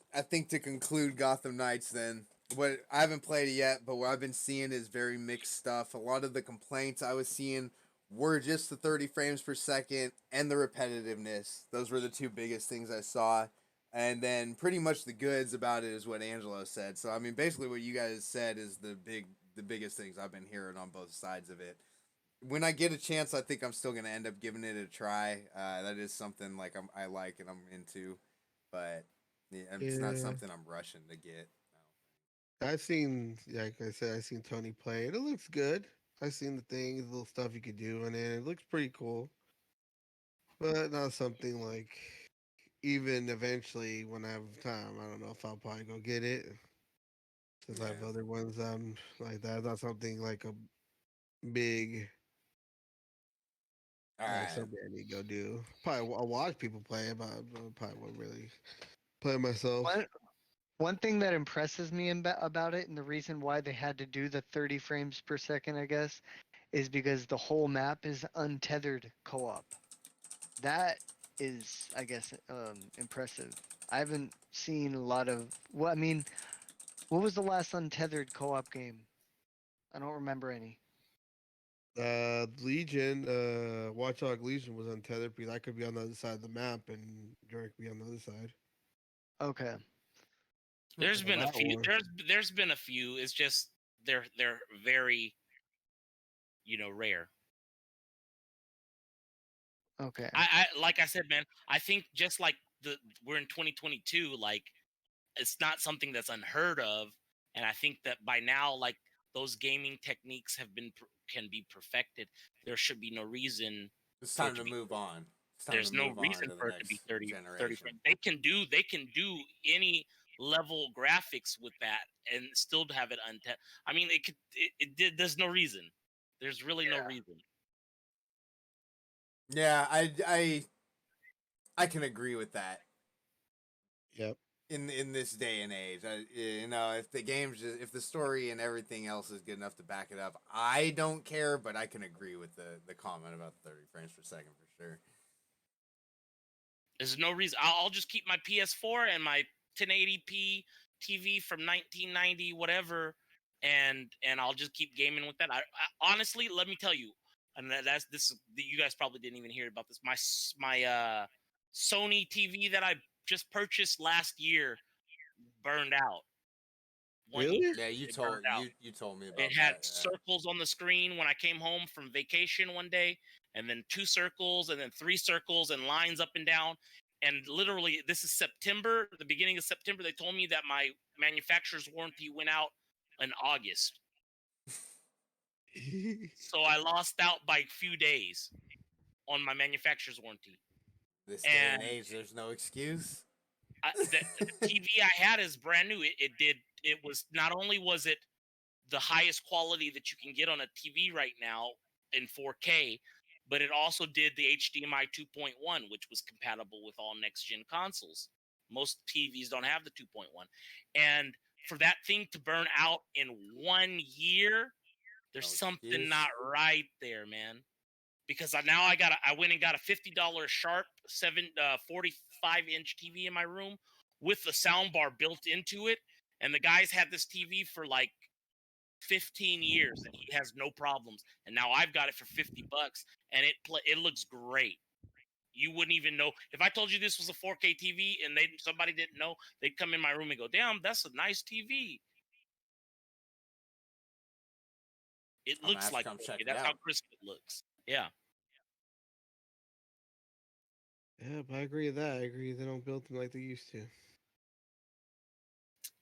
to conclude Gotham Knights, then what I haven't played it yet, but what I've been seeing is very mixed stuff. A lot of the complaints I was seeing were just the 30 frames per second and the repetitiveness. Those were the two biggest things I saw, and then pretty much the goods about it is what Angelo said. So I mean, basically what you guys said is the biggest things I've been hearing on both sides of it. When I get a chance, I think I'm still gonna end up giving it a try. That is something like I like and I'm into, but yeah, it's not Yeah. something I'm rushing to get. I've seen, like I said, I've seen Tony play it. It looks good. I've seen the things, the little stuff you could do in it. It looks pretty cool, but not something like even eventually when I have time. I don't know if I'll probably go get it since I have Yeah. other ones like that. Not something like a big All like right. something I need to go do. Probably I'll watch people play it, but I probably won't really play myself. One thing that impresses me about it, and the reason why they had to do the 30 frames per second, I guess, is because the whole map is untethered co-op. That is, I guess, impressive. I haven't seen a lot of. Well, I mean, what was the last untethered co-op game? I don't remember any. Legion, Watchdog Legion was untethered because I could be on the other side of the map and Derek be on the other side. Okay. There's Well, been a that few. one. There's been a few. It's just they're very rare. Okay. I like I said, man. I think just like we're in 2022, like it's not something that's unheard of, and I think that by now, like those gaming techniques can be perfected. There should be no reason It's for it time to to be. move on. It's time to There's no move on reason to the for it to be next 30 generation. frames. They can do any level graphics with that and still have it untapped. I mean, it could. It did. There's no reason. There's really no reason. Yeah, I can agree with that. Yep. In this day and age, if the games, if the story and everything else is good enough to back it up, I don't care. But I can agree with the comment about the 30 frames per second for sure. There's no reason. I'll just keep my PS4 and my 1080p TV from 1990, whatever, and I'll just keep gaming with that. I honestly, let me tell you, and that's this. You guys probably didn't even hear about this. My Sony TV that I just purchased last year burned out. 1 year, Really? Yeah, it burned out. you told me It about had that. circles on the screen when I came home from vacation one day, and then 2 circles, and then 3 circles, and lines up and down. And literally, this is September, the beginning of September. They told me that my manufacturer's warranty went out in August. So I lost out by a few days on my manufacturer's warranty. This day and And age, there's no excuse. the TV I had is brand new. It was not only was it the highest quality that you can get on a TV right now in 4K, but it also did the HDMI 2.1, which was compatible with all next gen consoles. Most TVs don't have the 2.1. And for that thing to burn out in 1 year, there's No something excuse. not right there, man. Because I went and got a $50 Sharp 45-inch TV in my room with the sound bar built into it, and the guys had this TV for like 15 years and he has no problems, and now I've got it for $50 and it looks great. You wouldn't even know if I told you this was a 4K TV and somebody didn't know. They'd come in my room and go, damn, that's a nice TV. It I'm gonna looks have to like come 4K. check it That's how out. crisp it looks. Yeah. Yep, I agree with that. I agree they don't build them like they used to.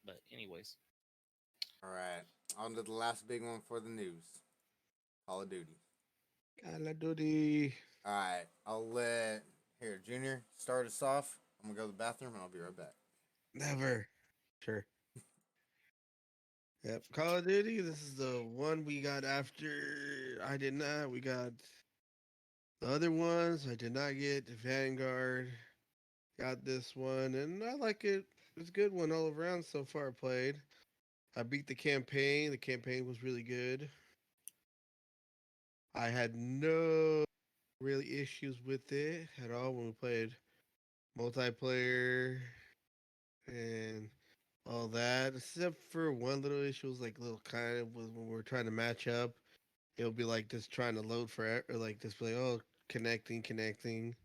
But anyways, All right, on to the last big one for the news. Call of Duty. Call of Duty. All right, I'll let Junior start us off. I'm gonna go to the bathroom and I'll be right back. Never. Sure. Yep. Call of Duty. This is the one we got after I did not. We got the other ones. I did not get Vanguard. Got this one, and I like it. It's a good one all around so far. Played. I beat the campaign. The campaign was really good. I had no really issues with it at all when we played multiplayer and all that, except for one little issue was like little kind of was when we are trying to match up. It'll be like just trying to load for or like just be like, oh, connecting.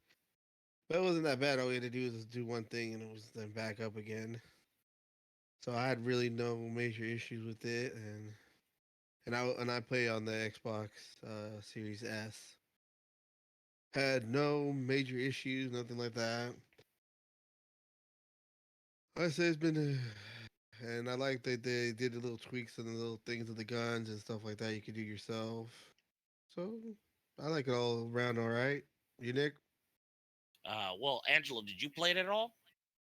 But it wasn't that bad. All we had to do was do one thing and it was then back up again. So I had really no major issues with it, and I play on the Xbox Series S. Had no major issues, nothing like that. I say it's been, and I like that they did the little tweaks and the little things with the guns and stuff like that you could do yourself. So I like it all around. All right, you Nick? well, Angelo, did you play it at all?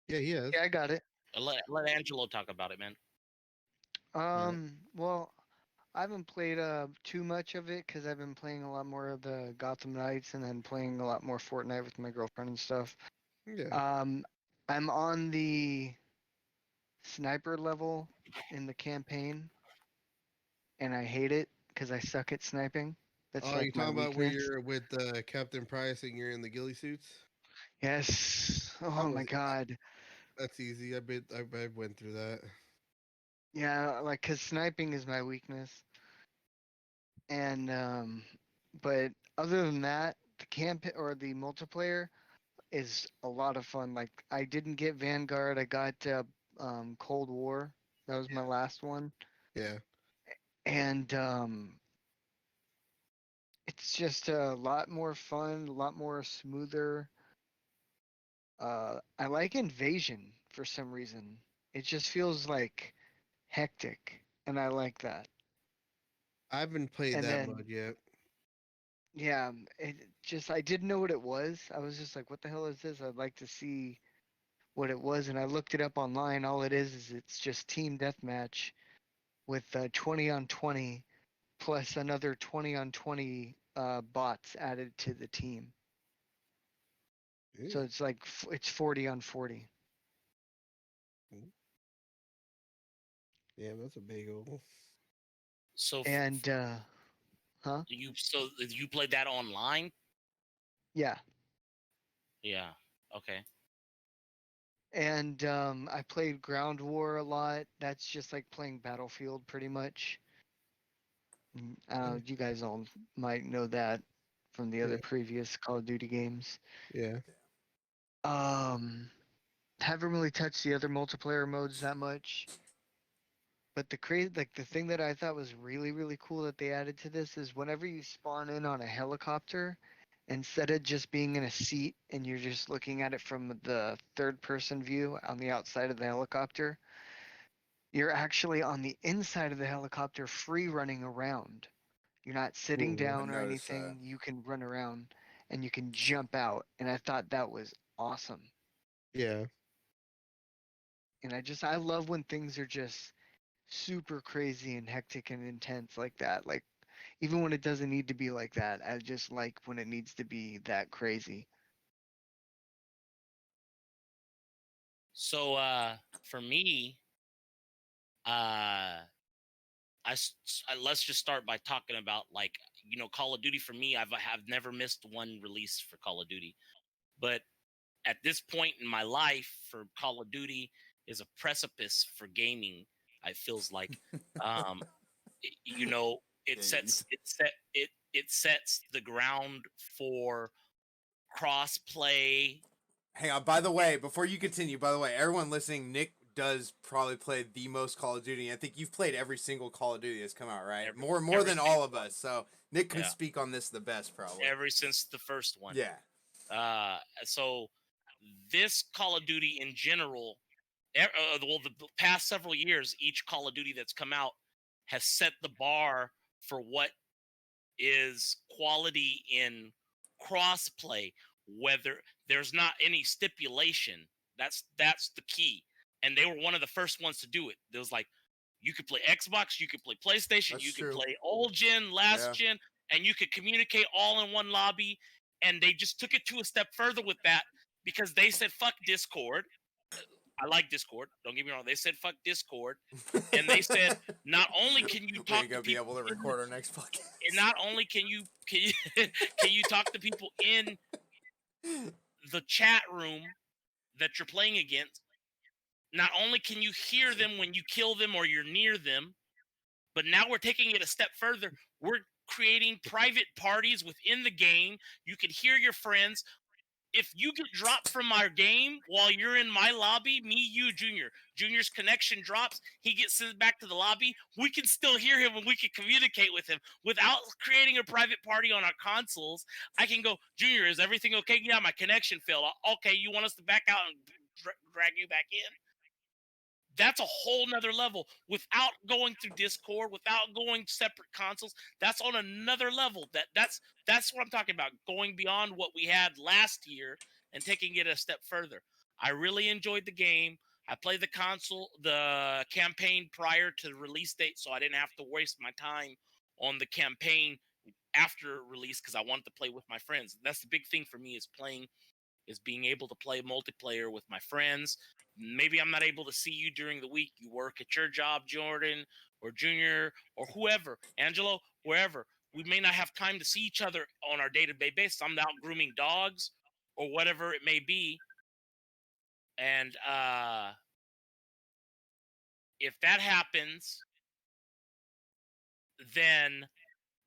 Yeah, he has. Yeah, I got it. Let Angelo talk about it, man. Yeah. Well, I haven't played too much of it because I've been playing a lot more of the Gotham Knights and then playing a lot more Fortnite with my girlfriend and stuff. Yeah. I'm on the sniper level in the campaign, and I hate it because I suck at sniping. That's Oh, you like my talking about where weakness. you're with Captain Price and you're in the ghillie suits? Yes. I Oh my was. God. That's easy. I went through that. Yeah, like because sniping is my weakness, and but other than that, the camp or the multiplayer is a lot of fun. Like I didn't get Vanguard, I got Cold War. That was my last one, Yeah. and It's just a lot more fun, a lot more smoother. I like Invasion for some reason. It just feels like hectic, and I like that. I haven't played And that then, mode yet. yeah, it just I didn't know what it was. I was just like, what the hell is this? I'd like to see what it was, and I looked it up online. All it is it's just team deathmatch with 20 on 20 plus another 20 on 20 bots added to the team. So Ooh. it's like it's 40 on 40. Yeah, that's a big old. So And huh? you played that online? Yeah. Yeah. Okay. And I played Ground War a lot. That's just like playing Battlefield pretty much. You guys all might know that from the other Yeah, previous Call of Duty games. yeah. Um, haven't really touched the other multiplayer modes that much. But the thing that I thought was really, really cool that they added to this is whenever you spawn in on a helicopter, instead of just being in a seat and you're just looking at it from the third person view on the outside of the helicopter, you're actually on the inside of the helicopter free running around. You're not sitting Cool. I down or noticed that. anything. You can run around and you can jump out. And I thought that was awesome. Yeah. And I love when things are just super crazy and hectic and intense like that. Like even when it doesn't need to be like that, I just like when it needs to be that crazy. So for me, uh let's just start by talking about like Call of Duty. For me, have never missed one release for Call of Duty, but at this point in my life, for Call of Duty is a precipice for gaming. It feels like, um, it Yeah, you, it sets the ground for cross play. hang on. By the way, before you continue, by the way, everyone listening, Nick does probably play the most Call of Duty. I think you've played every single Call of Duty that's come out, right? More Every than all single of one. us. So Nick can Yeah, speak on this the best, probably. ever since the first one. Yeah. So this Call of Duty in general, the past several years, each Call of Duty that's come out has set the bar for what is quality in crossplay. Whether there's not any stipulation, that's the key. And they were one of the first ones to do it. There was like, you could play Xbox, you could play PlayStation, That's you could true. play old gen, last Yeah. gen, and you could communicate all in one lobby. And they just took it to a step further with that because they said fuck Discord. I like Discord. Don't get me wrong. They said fuck Discord, and they said not only can you We talk ain't to gonna be people able to in the, record our next podcast. and not only can you can you talk to people in the chat room that you're playing against. Not only can you hear them when you kill them or you're near them, but now we're taking it a step further. We're creating private parties within the game. You can hear your friends. If you get dropped from our game while you're in my lobby, me, you, Junior's connection drops, he gets sent back to the lobby, we can still hear him and we can communicate with him without creating a private party on our consoles. I can go, Junior, is everything okay? Yeah, my connection failed. Okay, you want us to back out and drag you back in? That's a whole nother level without going through Discord, without going separate consoles. That's on another level. That's what I'm talking about. Going beyond what we had last year and taking it a step further. I really enjoyed the game. I played the campaign prior to the release date, so I didn't have to waste my time on the campaign after release because I wanted to play with my friends. That's the big thing for me is being able to play multiplayer with my friends. Maybe I'm not able to see you during the week. You work at your job, Jordan, or Junior, or whoever, Angelo, wherever. We may not have time to see each other on our day-to-day basis. I'm out grooming dogs or whatever it may be. And if that happens, then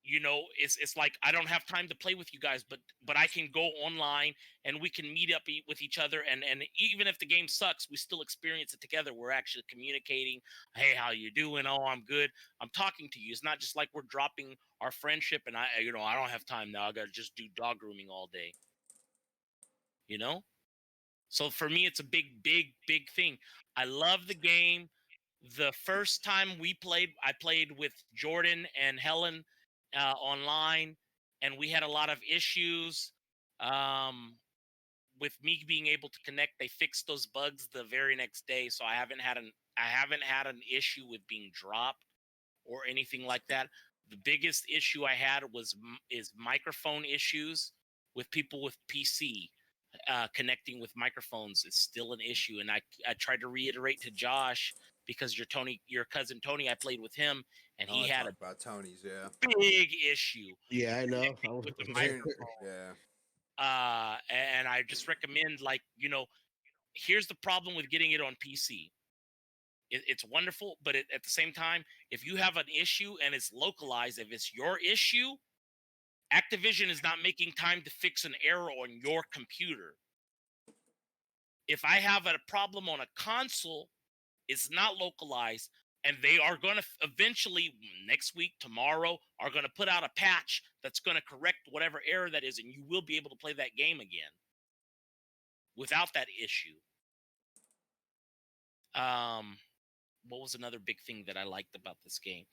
it's like I don't have time to play with you guys, but I can go online and we can meet up with each other, and even if the game sucks, we still experience it together. We're actually communicating. Hey, how you doing? Oh, I'm good. I'm talking to you. It's not just like we're dropping our friendship and I don't have time now. I gotta just do dog grooming all day. So for me, it's a big thing. I love the game. The first time I played with Jordan and Helen online, and we had a lot of issues um, with me being able to connect. They fixed those bugs the very next day, so I haven't had an issue with being dropped or anything like that. The biggest issue I had is microphone issues with people with PC. Connecting with microphones is still an issue, and I tried to reiterate to Josh, because your cousin Tony, I played with him, and I he want to had talk a about Tony's, yeah. big issue Yeah, I know. with the June, microphone. yeah. And I just recommend, here's the problem with getting it on PC. It's wonderful, but at the same time, if you have an issue and it's localized, if it's your issue, Activision is not making time to fix an error on your computer. If I have a problem on a console, it's not localized, and they are going to eventually, next week, tomorrow, are going to put out a patch that's going to correct whatever error that is, and you will be able to play that game again without that issue. What was another big thing that I liked about this game?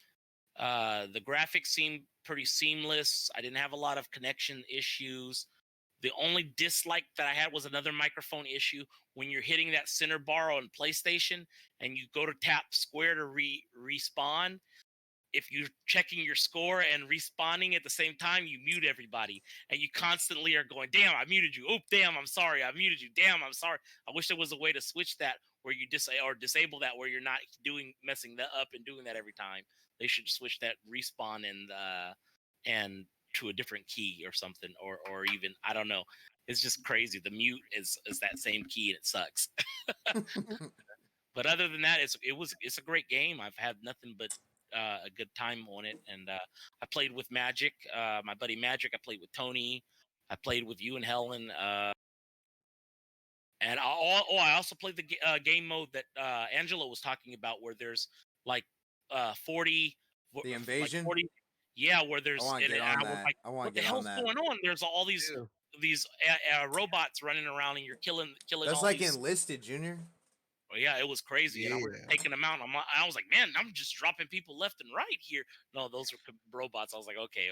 The graphics seemed pretty seamless. I didn't have a lot of connection issues. The only dislike that I had was another microphone issue. When you're hitting that center bar on PlayStation and you go to tap square to respawn, if you're checking your score and respawning at the same time, you mute everybody, and you constantly are going, damn, I muted you. Oh, damn, I'm sorry, I muted you. Damn, I'm sorry. I wish there was a way to switch that where you disable that, where you're not messing that up and doing that every time. They should switch that respawn and to a different key or something, or even, I don't know. It's just crazy. The mute is that same key, and it sucks. But other than that, it's a great game. I've had nothing but a good time on it, and I played with Magic, my buddy Magic. I played with Tony. I played with you and Helen, and I also played the game mode that Angelo was talking about, where there's like 40, The like invasion? 40, yeah, where I there's, want to and get I on was that. like, I want what to the get on hell's that. going on? There's all these robots running around, and you're killing That's all like these. Enlisted, Junior. Well, yeah, it was crazy, and I was Yeah. taking them out. I was like, man, I'm just dropping people left and right here. No, those are robots. I was like, okay,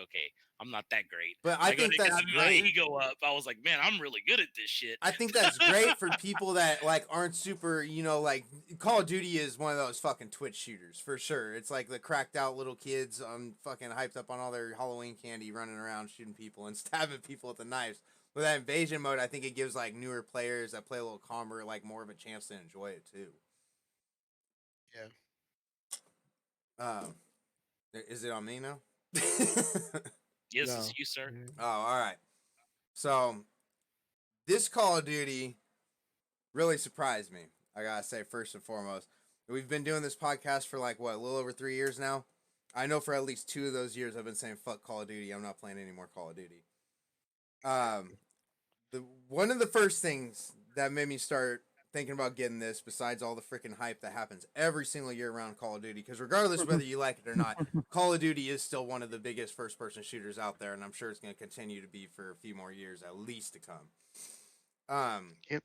I'm not that great. But I Like, when think they that's got my great. ego up, I was like, man, I'm really good at this shit. I think that's great for people that like aren't super, like Call of Duty is one of those fucking Twitch shooters for sure. It's like the cracked out little kids fucking hyped up on all their Halloween candy, running around shooting people and stabbing people with the knives. With that invasion mode, I think it gives like newer players that play a little calmer like more of a chance to enjoy it too. Yeah. Is it on me now? Yes, No. it's you, sir. Oh, all right. So this Call of Duty really surprised me. I gotta say, first and foremost, we've been doing this podcast for like what, a little over 3 years now. I know for at least 2 of those years I've been saying fuck Call of Duty. I'm not playing any more Call of Duty. One of the first things that made me start thinking about getting this, besides all the freaking hype that happens every single year around Call of Duty, because regardless whether you like it or not, Call of Duty is still one of the biggest first-person shooters out there, and I'm sure it's going to continue to be for a few more years at least to come. Yep.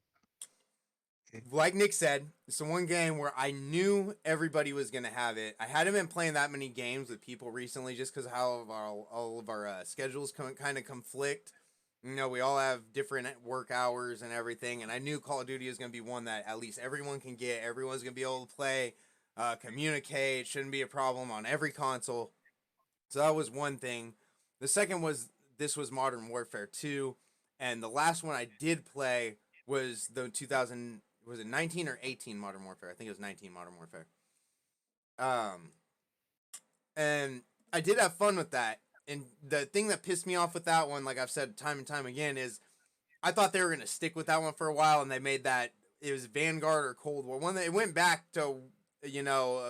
Like Nick said, it's the one game where I knew everybody was going to have it. I hadn't been playing that many games with people recently just because how all of our schedules kind of conflict. We all have different work hours and everything, and I knew Call of Duty was going to be one that at least everyone can get. Everyone's going to be able to play, communicate. Shouldn't be a problem on every console. So that was one thing. The second was this was Modern Warfare 2, and the last one I did play was the 2000, was it 19 or 18 Modern Warfare? I think it was 19 Modern Warfare. And I did have fun with that. And the thing that pissed me off with that one, like I've said time and time again, is I thought they were going to stick with that one for a while, and they made that, it was Vanguard or Cold War. One that it went back to,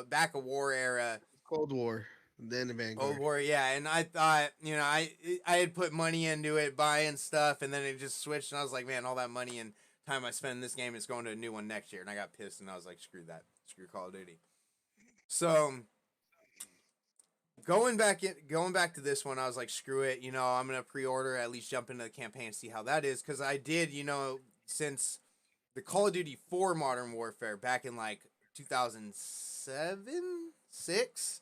back a war era. Cold War. then the Vanguard. Old War, yeah. And I thought, I had put money into it, buying stuff, and then it just switched, and I was like, man, all that money and time I spend in this game is going to a new one next year, and I got pissed, and I was like, screw that, screw Call of Duty. So going back to this one, I was like, screw it, I'm gonna pre-order, at least jump into the campaign and see how that is, because I did, since the Call of Duty 4 Modern Warfare back in like 2007, 6.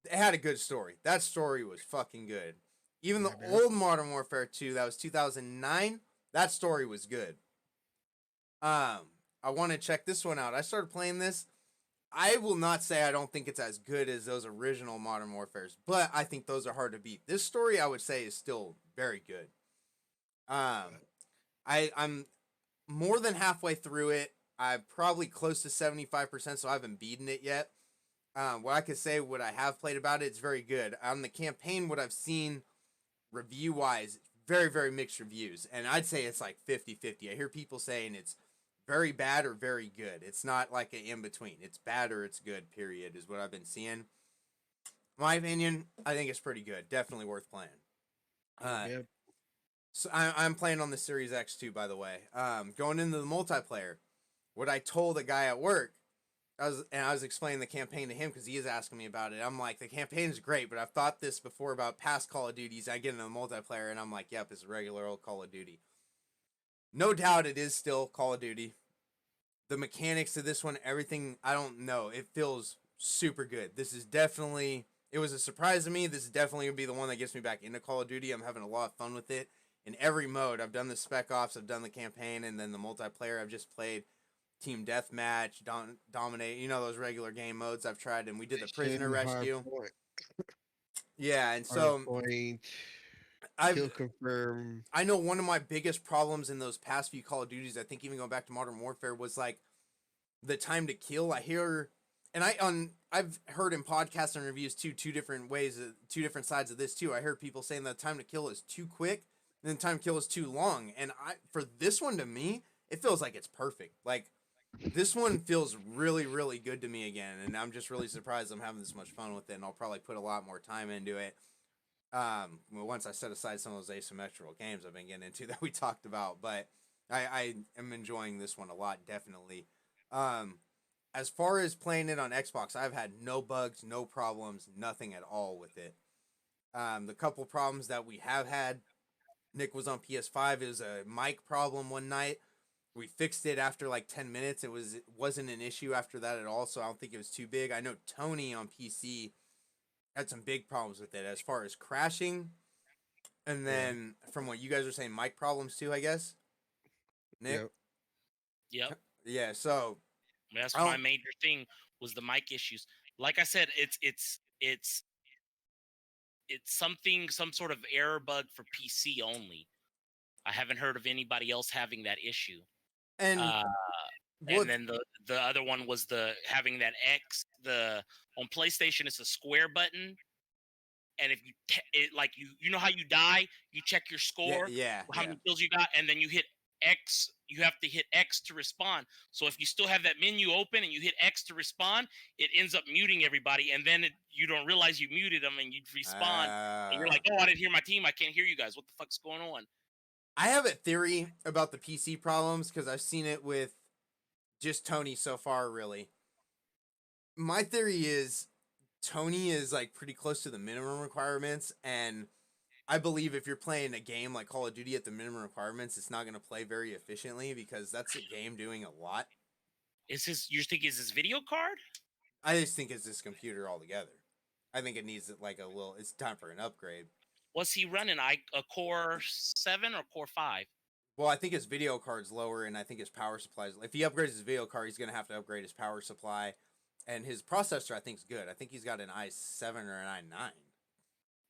It had a good story. That story was fucking good. Even the old Modern Warfare 2, that was 2009, that story was good. I want to check this one out. I started playing this. I will not say I don't think it's as good as those original Modern Warfares, but I think those are hard to beat. This story, I would say, is still very good. I'm more than halfway through it. I'm probably close to 75%, so I haven't beaten it yet. What I could say, what I have played about it, it's very good. On the campaign, what I've seen review-wise, very, very mixed reviews. And I'd say it's like 50-50. I hear people saying it's very bad or very good. It's not like an in-between. It's bad or it's good, period, is what I've been seeing. My opinion, I think it's pretty good. Definitely worth playing. Yep. So I'm playing on the Series X too, by the way. Going into the multiplayer, what I told a guy at work, I was explaining the campaign to him because he is asking me about it. I'm like, the campaign is great, but I've thought this before about past Call of Duties. I get into the multiplayer, and I'm like, yep, it's a regular old Call of Duty. No doubt it is still Call of Duty. The mechanics of this one, everything, I don't know. It feels super good. This is definitely, it was a surprise to me. This is definitely going to be the one that gets me back into Call of Duty. I'm having a lot of fun with it. In every mode, I've done the Spec Ops, I've done the campaign, and then the multiplayer, I've just played Team Deathmatch, Dominate, those regular game modes I've tried, and we did the Prisoner Rescue. Yeah, and so Kill confirm. I know one of my biggest problems in those past few Call of Duties, I think even going back to Modern Warfare, was like the time to kill. I hear, and I've heard in podcasts and reviews too, two different sides of this too. I heard people saying that time to kill is too quick, and then time to kill is too long. And for this one, to me, it feels like it's perfect. Like, this one feels really, really good to me again, and I'm just really surprised I'm having this much fun with it, and I'll probably put a lot more time into it. Once I set aside some of those asymmetrical games I've been getting into that we talked about, but I am enjoying this one a lot, definitely. As far as playing it on Xbox, I've had no bugs, no problems, nothing at all with it. The couple problems that we have had, Nick was on PS5, it was a mic problem one night. We fixed it after like 10 minutes. It wasn't an issue after that at all, so I don't think it was too big. I know Tony on PC had some big problems with it as far as crashing. And then from what you guys are saying, mic problems too, I guess. Nick? Yep. Yeah, so that's my major thing was the mic issues. Like I said, it's some sort of error bug for PC only. I haven't heard of anybody else having that issue. And then the other one was having that X. On PlayStation, it's a square button, and if you know how you die, you check your score, how many kills you got, and then you hit X. You have to hit X to respawn. So if you still have that menu open and you hit X to respawn, it ends up muting everybody, and then you don't realize you muted them, and you respawn, and you're like, oh, I didn't hear my team. I can't hear you guys. What the fuck's going on? I have a theory about the PC problems because I've seen it with just Tony so far, really. My theory is Tony is like pretty close to the minimum requirements, and I believe if you're playing a game like Call of Duty at the minimum requirements, it's not going to play very efficiently because that's a game doing a lot. You think it's his video card? I just think it's this computer altogether. I think it needs it's time for an upgrade. Was he running a Core 7 or Core 5? Well, I think his video card's lower, and I think his power supply. If he upgrades his video card, he's going to have to upgrade his power supply. And his processor, I think, is good. I think he's got an i7 or an i9.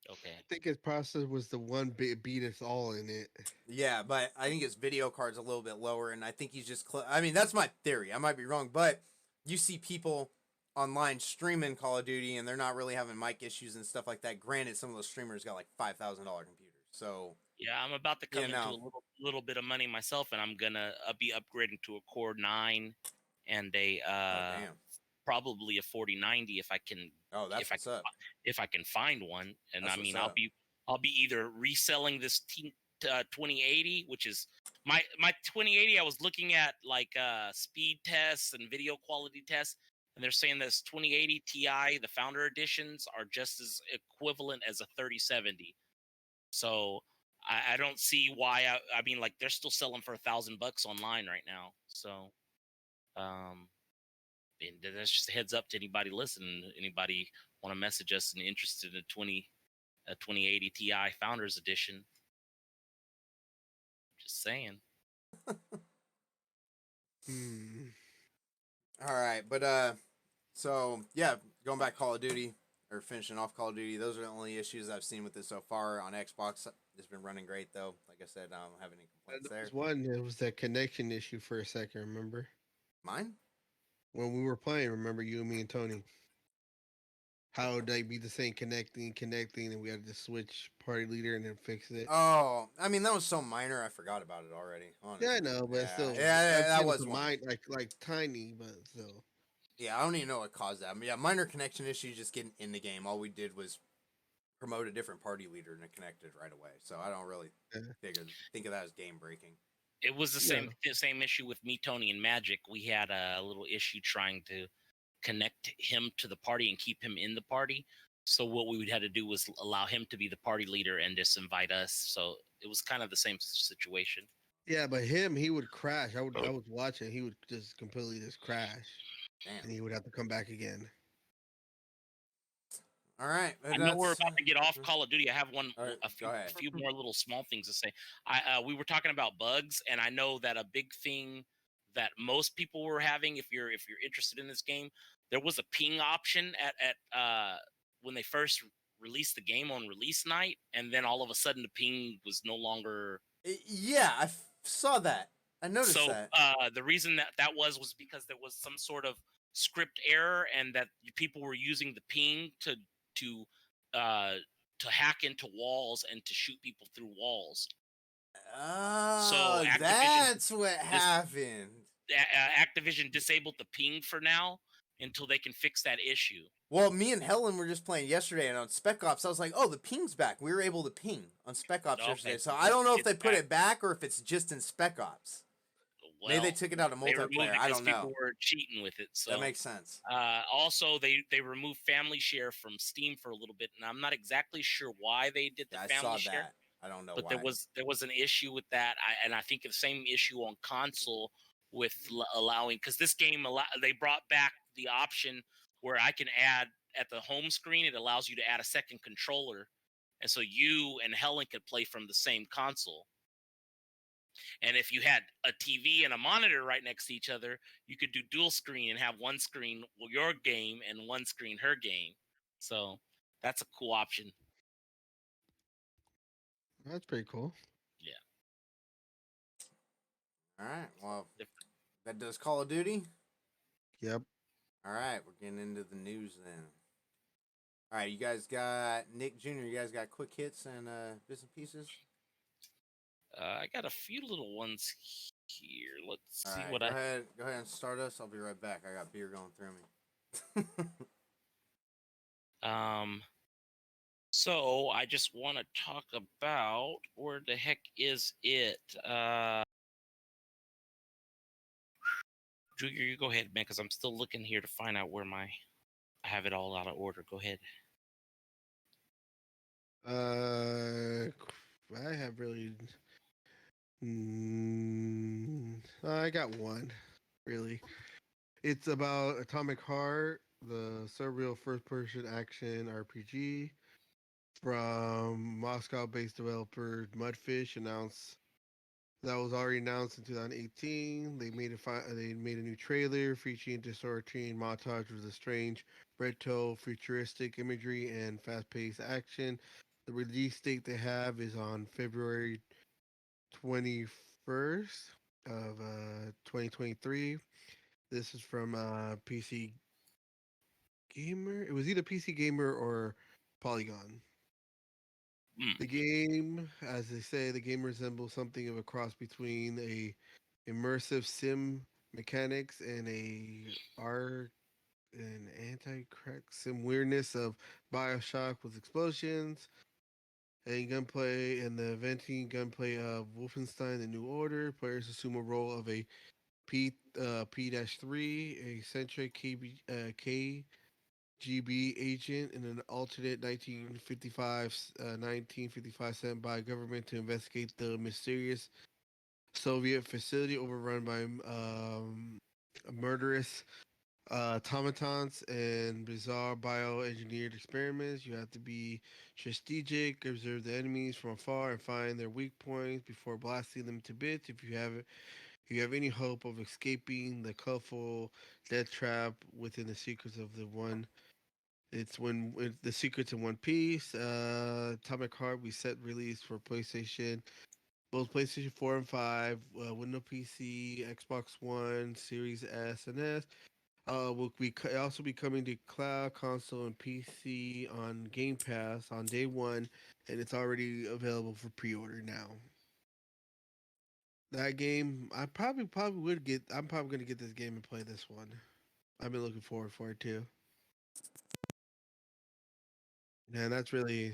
Okay. I think his processor was the one beat us all in it. Yeah, but I think his video card's a little bit lower, and I think he's just... that's my theory. I might be wrong, but you see people online streaming Call of Duty, and they're not really having mic issues and stuff like that. Granted, some of those streamers got like $5,000 computers, so... Yeah, I'm about to come into a little bit of money myself, and I'm gonna be upgrading to a Core 9 and a probably a 4090 if I can. Oh, that's what's up. if I can find one. And That's I mean, what's up. I'll be either reselling this 2080, which is my 2080. I was looking at like speed tests and video quality tests, and they're saying this 2080 Ti, the Founder editions, are just as equivalent as a 3070. So I don't see why. I mean, like they're still selling for $1,000 online right now. So, and that's just a heads up to anybody listening. Anybody want to message us and interested in a 2080 Ti Founders Edition? Just saying. All right, but so yeah, going back Call of Duty or finishing off Call of Duty, those are the only issues I've seen with it so far on Xbox. It's been running great though. Like I said, I don't have any complaints There there. was one. It was that connection issue for a second. Remember Mine? when we were playing? Remember you, me, and Tony? How would they be the same connecting, and we had to switch party leader and then fix it? Oh, I mean that was so minor, I forgot about it already. Honestly. Yeah, I know, but still, that was one. like tiny, but still. Yeah, I don't even know what caused that. Yeah, minor connection issues just getting in the game. All we did was promote a different party leader and it connected right away. So I don't really think of that as game breaking. It was the same issue with me, Tony, and Magic. We had a little issue trying to connect him to the party and keep him in the party. So what we would have to do was allow him to be the party leader and just invite us. So it was kind of the same situation. Yeah, but he would crash. I was watching. He would just completely crash. Damn. And he would have to come back again. All right. I know we're about to get off Call of Duty. I have a few more little small things to say. We were talking about bugs, and I know that a big thing that most people were having, if you're interested in this game, there was a ping option at when they first released the game on release night, and then all of a sudden the ping was no longer. Yeah, I saw that. I noticed that. So the reason that was because there was some sort of script error, and that people were using the ping to hack into walls and to shoot people through walls. Oh, so that's what happened. Activision disabled the ping for now until they can fix that issue. Well, me and Helen were just playing yesterday, and on Spec Ops, I was like, "Oh, the ping's back." We were able to ping on Spec Ops yesterday, so I don't know if they put it back or if it's just in Spec Ops. Well, maybe they took it out of multiplayer. I don't know. People were cheating with it, so that makes sense. Also, they removed family share from Steam for a little bit, and I'm not exactly sure why they did the family share. That. I don't know but why. there was an issue with that, and I think the same issue on console with allowing, because this game they brought back the option where I can add at the home screen. It allows you to add a second controller, and so you and Helen could play from the same console. And if you had a TV and a monitor right next to each other, you could do dual screen and have one screen your game and one screen her game. So that's a cool option. That's pretty cool. Yeah. All right. Well, that does Call of Duty. Yep. All right. We're getting into the news then. All right. You guys got Nick Jr. You guys got quick hits and bits and pieces? I got a few little ones here. Let's see what go ahead and start us. I'll be right back. I got beer going through me. So I just want to talk about where the heck is it? Drew, you go ahead, man, because I'm still looking here to find out where I have it all out of order. Go ahead. I have really. I got one, really. It's about Atomic Heart, the surreal first-person action RPG from Moscow-based developer Mudfish. That was already announced in 2018. They made a new trailer featuring a disorienting montage with a strange retro futuristic imagery and fast-paced action. The release date they have is on February 21st of 2023. This is from PC Gamer. It was either PC Gamer or Polygon. The game, as they say, the game resembles something of a cross between a immersive sim mechanics and a an anti-crack sim weirdness of Bioshock with explosions and gunplay and the eventing gunplay of Wolfenstein: The New Order. Players assume a role of a P-3, a centric KGB agent in an alternate 1955 sent by government to investigate the mysterious Soviet facility overrun by murderous automatons and bizarre bioengineered experiments. You have to be strategic, observe the enemies from afar, and find their weak points before blasting them to bits. If you have any hope of escaping the colorful death trap within the secrets of the one. The secrets in One Piece. Atomic Heart we set release for PlayStation, both PlayStation 4 and 5, Windows PC, Xbox One, Series S and S. Also be coming to cloud, console, and PC on Game Pass on day one, and it's already available for pre-order now. That game, probably would get. I'm probably gonna get this game and play this one. I've been looking forward for it too. And that's really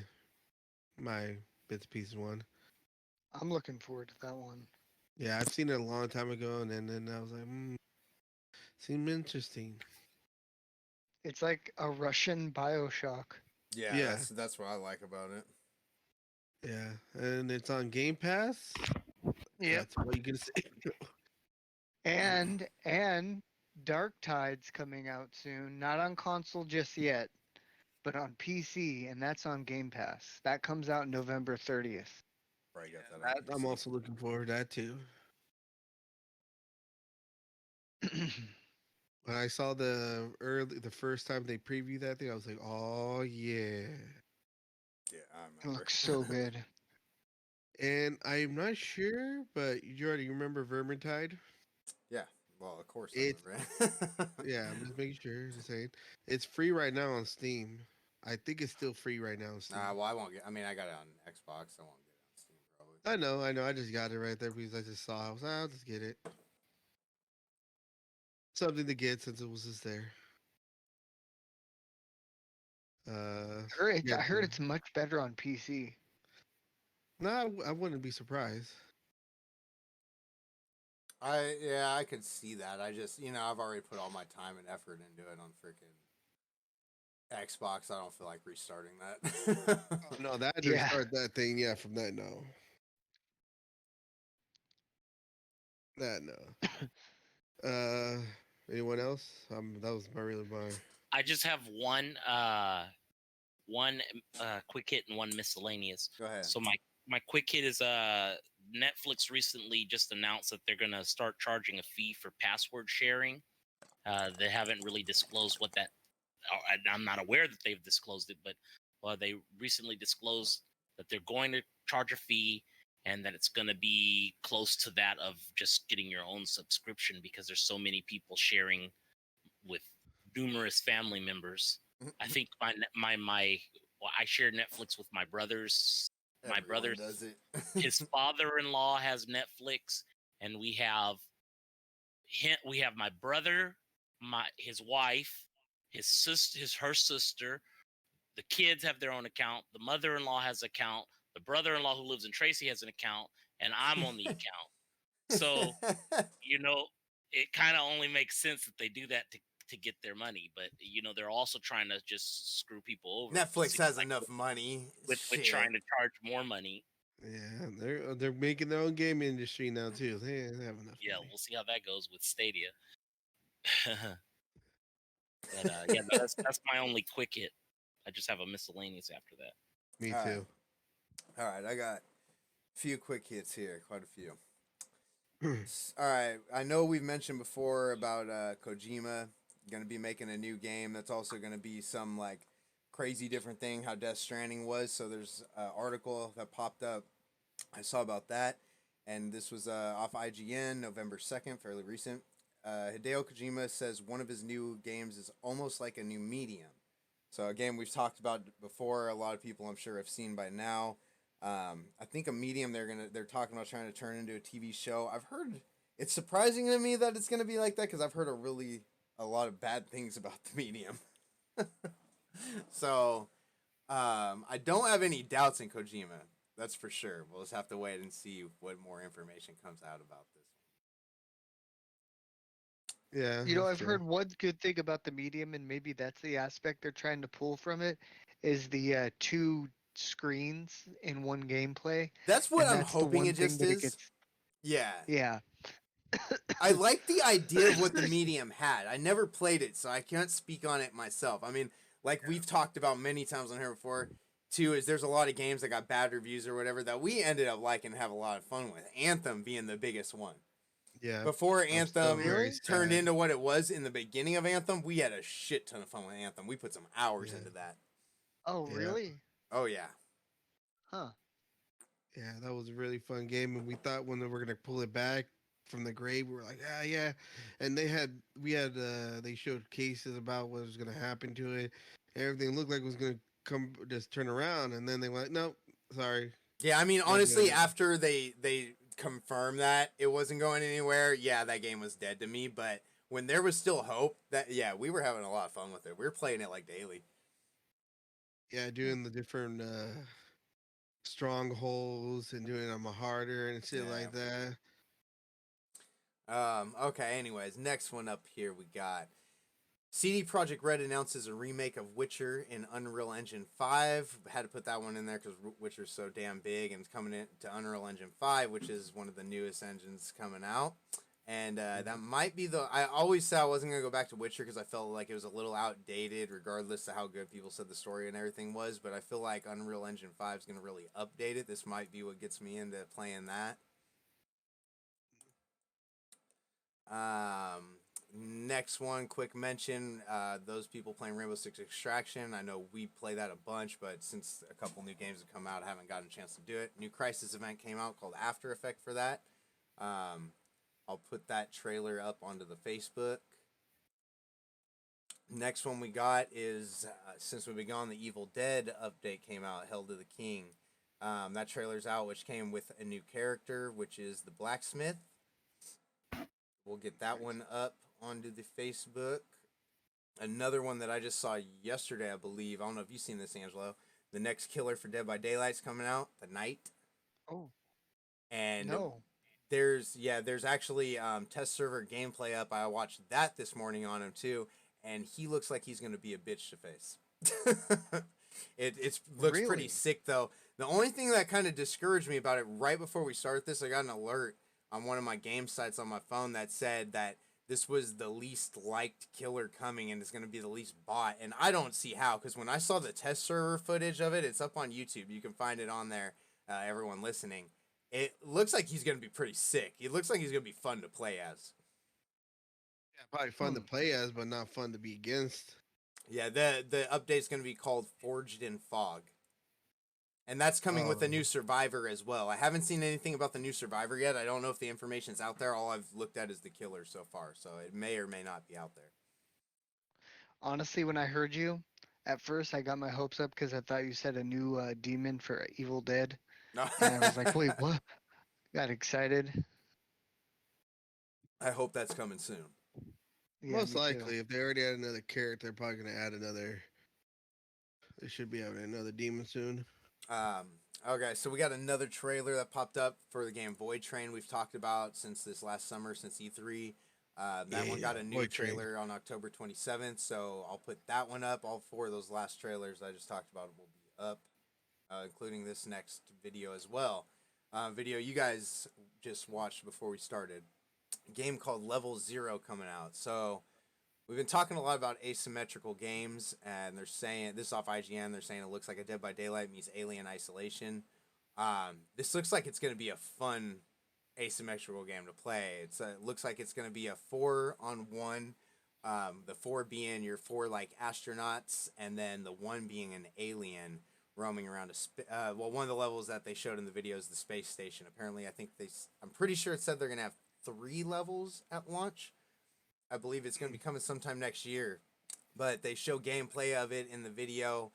my bits pieces one. I'm looking forward to that one. Yeah, I've seen it a long time ago, and then I was like, seemed interesting. It's like a Russian Bioshock. Yeah, Yeah. that's what I like about it. Yeah, and it's on Game Pass. Yep. That's what you can say. And Dark Tide's coming out soon. Not on console just yet, but on PC, and that's on Game Pass. That comes out November 30th. Probably got Yeah, that on I'm PC. also looking forward to that too. When I saw the first time they previewed that thing, I was like, "Oh yeah!" Yeah, I It remember. looks so good. And I'm not sure, but you already remember Vermintide? Yeah, well, of course I It's remember. yeah. I'm just making sure. Just saying, it's free right now on Steam. I think it's still free right now on Steam. Well, I won't get. I mean, I got it on Xbox. I won't get it on Steam probably. I know. I just got it right there because I just saw. I was like, I'll just get it. Something to get since it was just there. I heard it's much better on PC. No, I wouldn't be surprised. I could see that. I just I've already put all my time and effort into it on freaking Xbox. I don't feel like restarting that. Oh, no, that Yeah. restart that thing. Yeah, from that no. That no. Anyone else? That was my. I just have one quick hit and one miscellaneous. Go ahead. So my quick hit is Netflix recently just announced that they're gonna start charging a fee for password sharing. They haven't really disclosed what that. I'm not aware that they've disclosed it, but they recently disclosed that they're going to charge a fee and that it's going to be close to that of just getting your own subscription because there's so many people sharing with numerous family members. I think I share Netflix with my brothers. My Everyone brother's does it. his father-in-law has Netflix, and we have my brother, his wife, her sister. The kids have their own account. The mother-in-law has an account. The brother-in-law who lives in Tracy has an account, and I'm on the account. So it kind of only makes sense that they do that to get their money, but they're also trying to just screw people over. Netflix has enough money with trying to charge more money. Yeah, they're making their own game industry now too. They have enough. Yeah, money. we'll see how that goes with Stadia. But yeah, that's my only quick hit. I just have a miscellaneous after that. Me All too. All right, I got a few quick hits here, quite a few. All right, I know we've mentioned before about Kojima going to be making a new game that's also going to be some like crazy different thing how Death Stranding was. So there's an article that popped up. I saw about that, and this was off IGN, November 2nd, fairly recent. Hideo Kojima says one of his new games is almost like a new medium. So again, we've talked about before. A lot of people, I'm sure, have seen by now. I think a medium they're talking about trying to turn into a TV show. I've heard it's surprising to me that it's gonna be like that because I've heard a really a lot of bad things about the medium. So I don't have any doubts in Kojima. That's for sure. We'll just have to wait and see what more information comes out about this. Yeah, You know, that's I've true. heard one good thing about the medium, and maybe that's the aspect they're trying to pull from it, is the two screens in one gameplay, That's what and I'm that's the hoping one it thing just that it is. gets. Yeah. Yeah. I like the idea of what the medium had. I never played it, so I can't speak on it myself. I mean, like we've talked about many times on here before, too, is there's a lot of games that got bad reviews or whatever that we ended up liking and have a lot of fun with. Anthem being the biggest one. Yeah, Before I'm still Anthem very Really? turned sad. into what it was in the beginning of Anthem, we had a shit ton of fun with Anthem. We put some hours Yeah, into that. Oh, yeah, really? Oh yeah. Huh. yeah. That was a really fun game, and we thought when they were gonna pull it back from the grave, we were like, ah, yeah. And they showed cases about what was gonna happen to it. Everything looked like it was gonna come just turn around, and then they went, nope, sorry, Yeah, I mean not doing honestly, it. after they confirmed that it wasn't going anywhere, yeah, that game was dead to me. But when there was still hope, that yeah, we were having a lot of fun with it. We were playing it like daily. Yeah, doing the different strongholds and doing them harder and shit Yeah. like that. Okay, anyways, next one up here we got CD Projekt Red announces a remake of Witcher in Unreal Engine 5. Had to put that one in there because Witcher's so damn big and it's coming into Unreal Engine 5, which is one of the newest engines coming out. And that might be the. I always said I wasn't going to go back to Witcher because I felt like it was a little outdated, regardless of how good people said the story and everything was. But I feel like Unreal Engine 5 is going to really update it. This might be what gets me into playing that. Next one, quick mention. Those people playing Rainbow Six Extraction. I know we play that a bunch, but since a couple new games have come out, I haven't gotten a chance to do it. New Crisis event came out called After Effect for that. I'll put that trailer up onto the Facebook. Next one we got is since we've been gone, the Evil Dead update came out, Hell to the King. That trailer's out, which came with a new character, which is the blacksmith. We'll get that one up onto the Facebook. Another one that I just saw yesterday, I believe. I don't know if you've seen this, Angelo. The next killer for Dead by Daylight's coming out, The Night. Oh, And no. there's actually test server gameplay up. I watched that this morning on him too, and he looks like he's gonna be a bitch to face. It looks pretty Really? sick though. The only thing that kind of discouraged me about it right before we started this, I got an alert on one of my game sites on my phone that said that this was the least liked killer coming and it's going to be the least bought. And I don't see how, because when I saw the test server footage of it, it's up on YouTube. You can find it on there, everyone listening. It looks like he's going to be pretty sick. It looks like he's going to be fun to play as. Yeah, probably fun to Hmm. play as, but not fun to be against. Yeah, the update's going to be called Forged in Fog. And that's coming with a new Survivor as well. I haven't seen anything about the new Survivor yet. I don't know if the information's out there. All I've looked at is the killer so far. So it may or may not be out there. Honestly, when I heard you, at first I got my hopes up because I thought you said a new demon for Evil Dead. No. And I was like, wait, what? Got excited. I hope that's coming soon. Yeah, Most me too. likely, if they already had another character, they're probably going to add another. They should be having another demon soon. Okay, so we got another trailer that popped up for the game Void Train we've talked about since this last summer, since E3. That one got a new Void Train. trailer on October 27th, so I'll put that one up. All four of those last trailers I just talked about will be up, including this next video as well. Video you guys just watched before we started. A game called Level Zero coming out. So we've been talking a lot about asymmetrical games, and they're saying this is off IGN. They're saying it looks like a Dead by Daylight meets Alien Isolation. This looks like it's going to be a fun asymmetrical game to play. It looks like it's going to be a 4-on-1. The 4 being your 4 like astronauts, and then the 1 being an alien roaming around one of the levels that they showed in the video is the space station. Apparently, I'm pretty sure it said they're going to have 3 levels at launch. I believe it's going to be coming sometime next year, but they show gameplay of it in the video,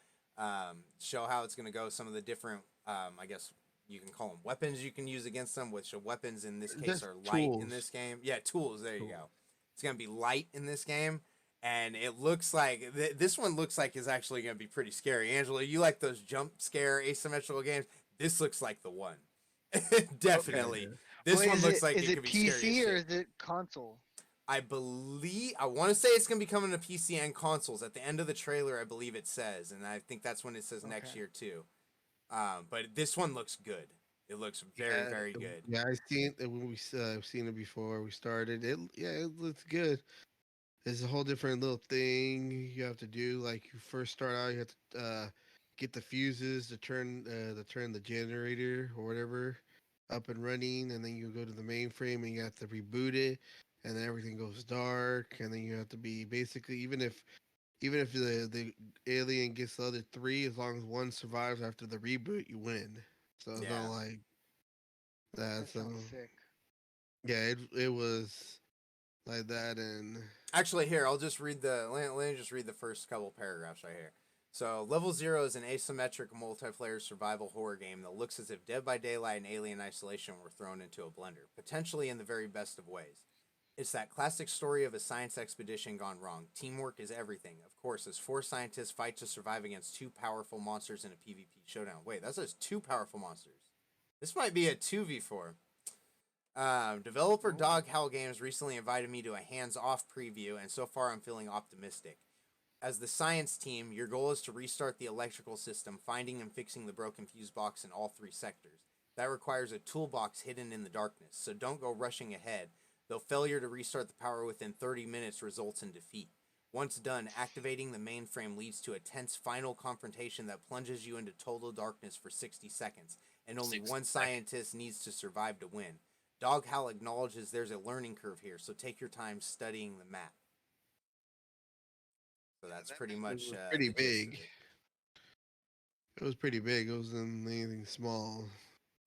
show how it's going to go, some of the different, I guess you can call them weapons you can use against them, which weapons in this case Just are light in tools. this game. Yeah, tools, there you Tools. go. It's going to be light in this game. and it looks like this one looks like is actually going to be pretty scary. Angelo, you like those jump scare asymmetrical games? This looks like the one. Definitely. Okay. This Well, one looks like is it it could be scary as PC or shit. is it console? I want to say it's going to be coming to PC and consoles. At the end of the trailer, I believe it says, and I think that's when it says next Okay. year too. But this one looks good. It looks very, very good. Yeah, I seen it when I've seen it before we started. It looks good. It's a whole different little thing you have to do. Like you first start out, you have to get the fuses to turn the generator or whatever up and running, and then you go to the mainframe and you have to reboot it, and then everything goes dark, and then you have to be basically even if the alien gets the other three, as long as one survives after the reboot, you win. So it's Yeah. not like that. That So sounds sick. yeah, it was like that, and Actually, here I'll just read let me just read the first couple paragraphs right here. So, Level Zero is an asymmetric multiplayer survival horror game that looks as if Dead by Daylight and Alien Isolation were thrown into a blender, potentially in the very best of ways. It's that classic story of a science expedition gone wrong. Teamwork is everything. Of course, as four scientists fight to survive against two powerful monsters in a PvP showdown. Wait, that says two powerful monsters. This might be a 2v4. Developer Ooh. Dog Howl Games recently invited me to a hands-off preview, and so far I'm feeling optimistic. As the science team, your goal is to restart the electrical system, finding and fixing the broken fuse box in all three sectors. That requires a toolbox hidden in the darkness, so don't go rushing ahead, though failure to restart the power within 30 minutes results in defeat. Once done, activating the mainframe leads to a tense final confrontation that plunges you into total darkness for 60 seconds, and only 60 one scientist needs to survive to win. Dog Howl acknowledges there's a learning curve here, so take your time studying the map. So that's pretty it much was pretty the gist of big. it. It was pretty big. It wasn't anything small.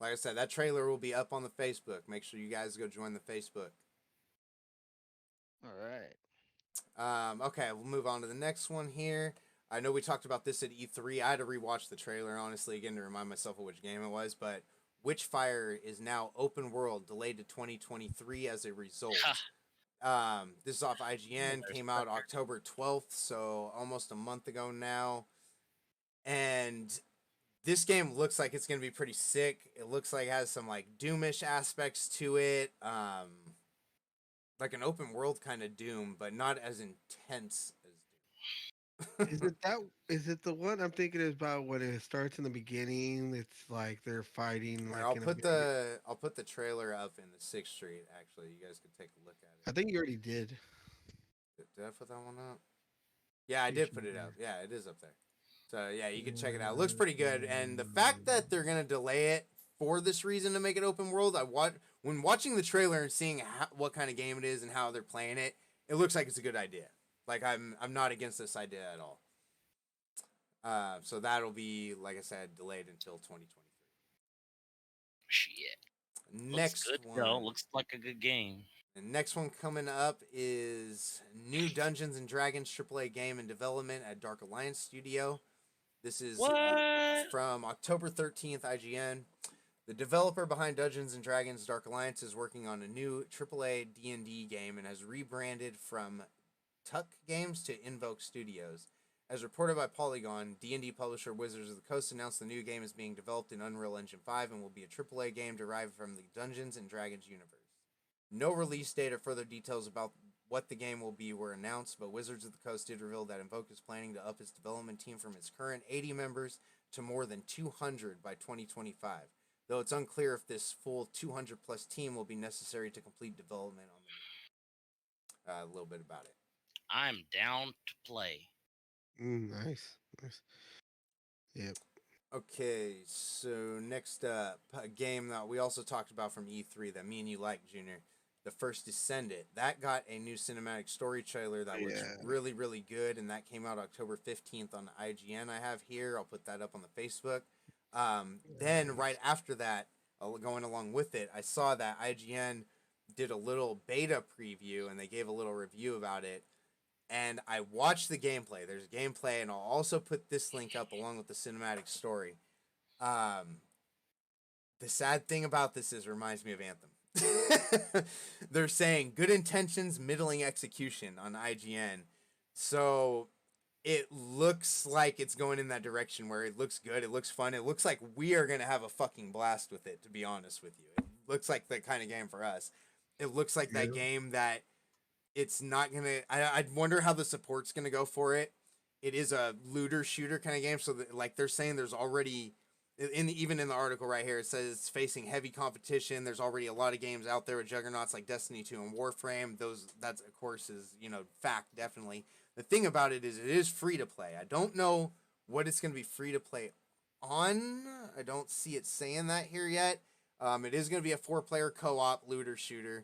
Like I said, that trailer will be up on the Facebook. Make sure you guys go join the Facebook. All right. Okay, we'll move on to the next one here. I know we talked about this at E3. I had to rewatch the trailer, honestly, again, to remind myself of which game it was. But Witchfire is now open world, delayed to 2023 as a result. This is off IGN, came out October 12th, so almost a month ago now. And this game looks like it's going to be pretty sick. It looks like it has some like Doomish aspects to it. Like an open world kind of Doom, but not as intense as Is Doom. it that? Is it the one I'm thinking about when it starts in the beginning? It's like they're fighting Here, like in a very. I'll put the trailer up in the 6th Street. Actually, you guys can take a look at I it. think you already did. Did I put that one up? Yeah, I You did should put it do. up. Yeah, it is up there. So yeah, you can check it out. It looks pretty good, and the fact that they're gonna delay it for this reason to make it open world, when watching the trailer and seeing what kind of game it is and how they're playing it, it looks like it's a good idea. Like I'm not against this idea at all. So that'll be, like I said, delayed until 2023. Shit. Next Looks good, one. though. Looks like a good game. The next one coming up is new Dungeons and Dragons AAA game in development at Dark Alliance Studio. This is What? from October 13th, IGN. The developer behind Dungeons and Dragons Dark Alliance is working on a new AAA D&D game and has rebranded from Tuck Games to Invoke Studios. As reported by Polygon, D&D publisher Wizards of the Coast announced the new game is being developed in Unreal Engine 5 and will be a AAA game derived from the Dungeons and Dragons universe. No release date or further details about what the game will be were announced, but Wizards of the Coast did reveal that Invoke is planning to up its development team from its current 80 members to more than 200 by 2025, though it's unclear if this full 200-plus team will be necessary to complete development on the game. A little bit about it. I'm down to play. Nice. Yep. Okay, so next up, a game that we also talked about from E3 that me and you like, Junior. The First Descendant. That got a new cinematic story trailer that looks really, really good, and that came out October 15th on IGN I have here. I'll put that up on the Facebook. Then right after that, going along with it, I saw that IGN did a little beta preview, and they gave a little review about it. And I watched the gameplay. There's gameplay, and I'll also put this link up along with the cinematic story. The sad thing about this is it reminds me of Anthem. They're saying good intentions, middling execution on IGN. So it looks like it's going in that direction where it looks good. It looks fun. It looks like we are going to have a fucking blast with it, to be honest with you. It looks like the kind of game for us. It looks like that Yeah. game that it's not going to. I wonder how the support's going to go for it. It is a looter shooter kind of game. So, that, like they're saying, there's already. Even in the article right here, it says it's facing heavy competition. There's already a lot of games out there with juggernauts like Destiny 2 and Warframe. That's of course is fact definitely. The thing about it is free to play. I don't know what it's going to be free to play on. I don't see it saying that here yet. It is going to be a 4-player co-op looter shooter.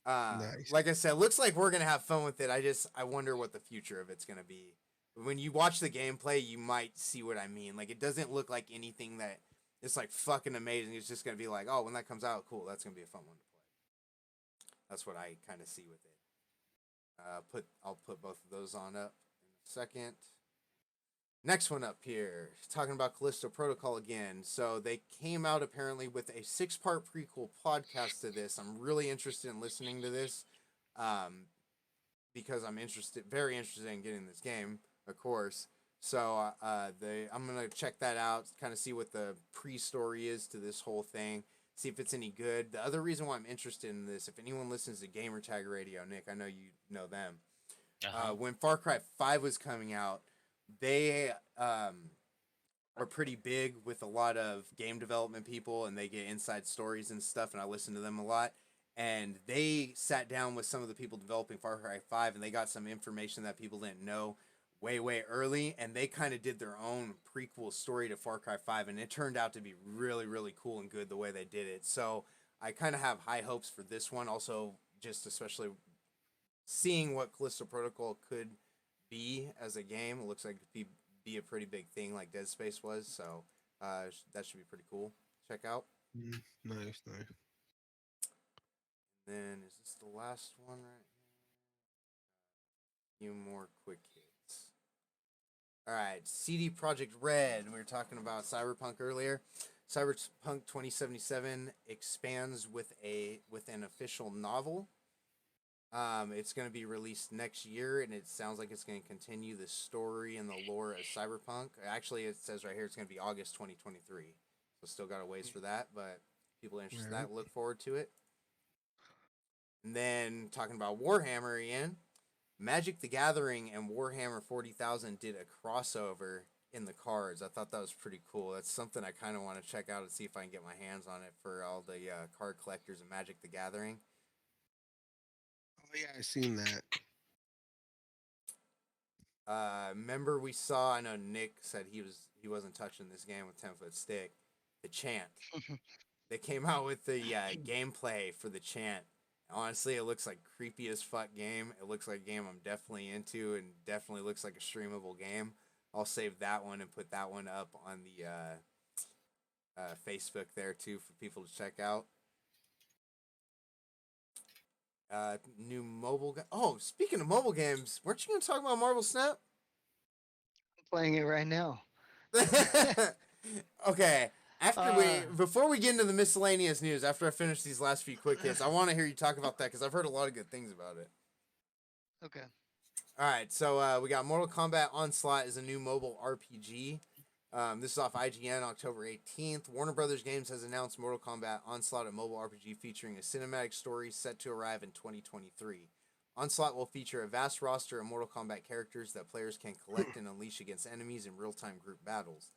Nice. Like I said, it looks like we're going to have fun with it. I wonder what the future of it's going to be. When you watch the gameplay, you might see what I mean. Like, it doesn't look like anything that is like fucking amazing. It's just going to be like, oh, when that comes out, cool. That's going to be a fun one to play. That's what I kind of see with it. I'll put both of those on up in a second. Next one up here, talking about Callisto Protocol again. So they came out apparently with a 6-part prequel podcast to this. I'm really interested in listening to this, because I'm very interested in getting this game, of course. So I'm gonna check that out, kind of see what the pre-story is to this whole thing, see if it's any good. The other reason why I'm interested in this, if anyone listens to Gamertag Radio, Nick, I know you know them. When Far Cry 5 was coming out, they are pretty big with a lot of game development people, and they get inside stories and stuff, and I listen to them a lot. And they sat down with some of the people developing Far Cry 5, and they got some information that people didn't know way early, and they kind of did their own prequel story to Far Cry 5, and it turned out to be really cool and good the way they did it. So I kind of have high hopes for this one. Also, just especially seeing what Callisto Protocol could be as a game. It looks like it'd be a pretty big thing like Dead Space was, so that should be pretty cool. Check out. Nice. Then is this the last one right here? A few more quick hits. All right, CD Projekt Red. We were talking about Cyberpunk earlier. Cyberpunk 2077 expands with an official novel. It's going to be released next year, and it sounds like it's going to continue the story and the lore of Cyberpunk. Actually, it says right here it's going to be August 2023. So still got a ways for that, but people interested in that, look forward to it. And then talking about Warhammer again, Magic the Gathering and Warhammer 40,000 did a crossover in the cards. I thought that was pretty cool. That's something I kind of want to check out and see if I can get my hands on it for all the card collectors of Magic the Gathering. Oh yeah, I seen that. Remember we saw, I know Nick said he wasn't touching this game with 10-foot stick, the Chant. They came out with the gameplay for the Chant. Honestly, it looks like creepy as fuck game. It looks like a game I'm definitely into, and definitely looks like a streamable game. I'll save that one and put that one up on the Facebook there too for people to check out. New mobile oh, speaking of mobile games, weren't you going to talk about Marvel Snap? I'm playing it right now. Okay. Before we get into the miscellaneous news, after I finish these last few quick hits, I want to hear you talk about that because I've heard a lot of good things about it. Okay. All right, so we got Mortal Kombat Onslaught is a new mobile RPG. This is off IGN October 18th. Warner Brothers Games has announced Mortal Kombat Onslaught, a mobile RPG featuring a cinematic story set to arrive in 2023. Onslaught will feature a vast roster of Mortal Kombat characters that players can collect and unleash against enemies in real-time group battles.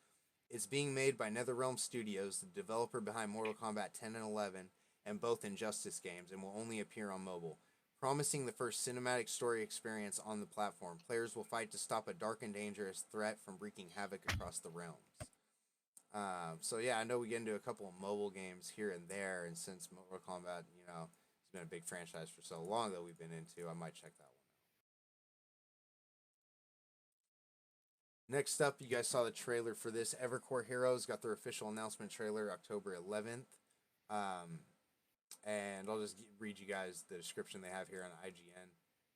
It's being made by NetherRealm Studios, the developer behind Mortal Kombat 10 and 11, and both Injustice games, and will only appear on mobile. Promising the first cinematic story experience on the platform, players will fight to stop a dark and dangerous threat from wreaking havoc across the realms. So yeah, I know we get into a couple of mobile games here and there, and since Mortal Kombat, it's been a big franchise for so long that we've been into, I might check that one out. Next up, you guys saw the trailer for this. Evercore Heroes got their official announcement trailer October 11th. And I'll just read you guys the description they have here on IGN.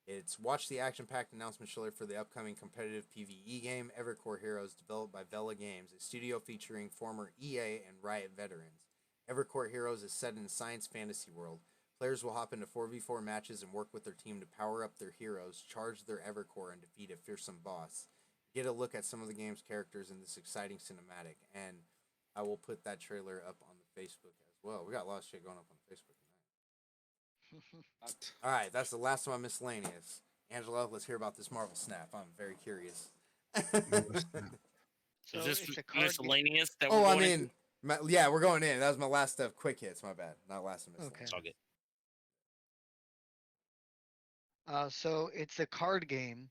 It's watch the action-packed announcement trailer for the upcoming competitive PvE game Evercore Heroes, developed by Vela Games, a studio featuring former EA and Riot veterans. Evercore Heroes is set in a science fantasy world. Players will hop into 4v4 matches and work with their team to power up their heroes, charge their Evercore, and defeat a fearsome boss. Get a look at some of the game's characters in this exciting cinematic, and I will put that trailer up on the Facebook as well. We got a lot of shit going up on the Facebook tonight. All right, that's the last of my miscellaneous. Angelo, let's hear about this Marvel Snap. I'm very curious. So Is this it's a card game. miscellaneous that Oh, we're I going mean, yeah, we're going in. That was my last of quick hits. My bad. Not last of miscellaneous. Okay. It's all good. So it's a card game.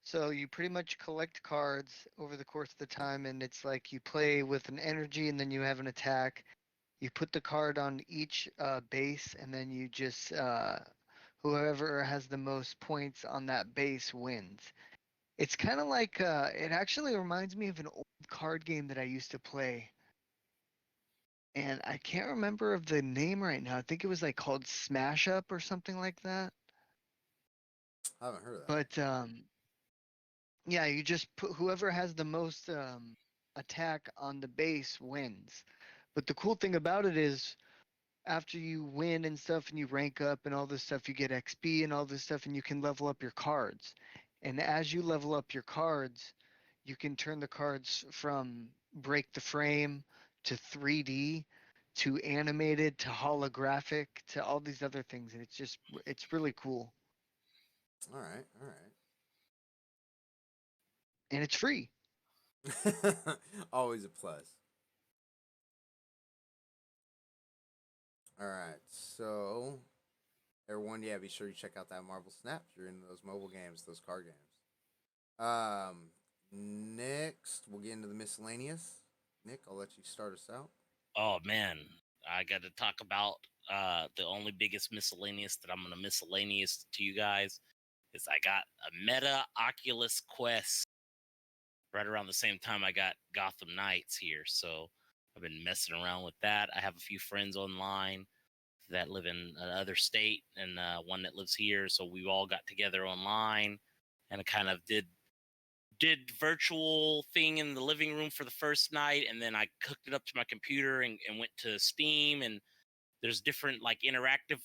So you pretty much collect cards over the course of the time, and it's like you play with an energy, and then you have an attack. You put the card on each base, and then you just whoever has the most points on that base wins. It's kind of like it actually reminds me of an old card game that I used to play, and I can't remember of the name right now. I think it was like called Smash Up or something like that. I haven't heard of that. But yeah, you just put whoever has the most attack on the base wins. But the cool thing about it is after you win and stuff and you rank up and all this stuff, you get XP and all this stuff and you can level up your cards. And as you level up your cards, you can turn the cards from break the frame to 3D to animated to holographic to all these other things. And it's really cool. All right. And it's free. Always a plus. All right. So, everyone, yeah, be sure you check out that Marvel Snap if you're into those mobile games, those card games. Next, we'll get into the miscellaneous. Nick, I'll let you start us out. Oh man, I got to talk about the only biggest miscellaneous that I'm gonna miscellaneous to you guys is I got a Meta Oculus Quest right around the same time I got Gotham Knights here, so I've been messing around with that. I have a few friends online that live in another state and one that lives here, so we all got together online and kind of did virtual thing in the living room for the first night, and then I hooked it up to my computer and went to Steam, and there's different like interactive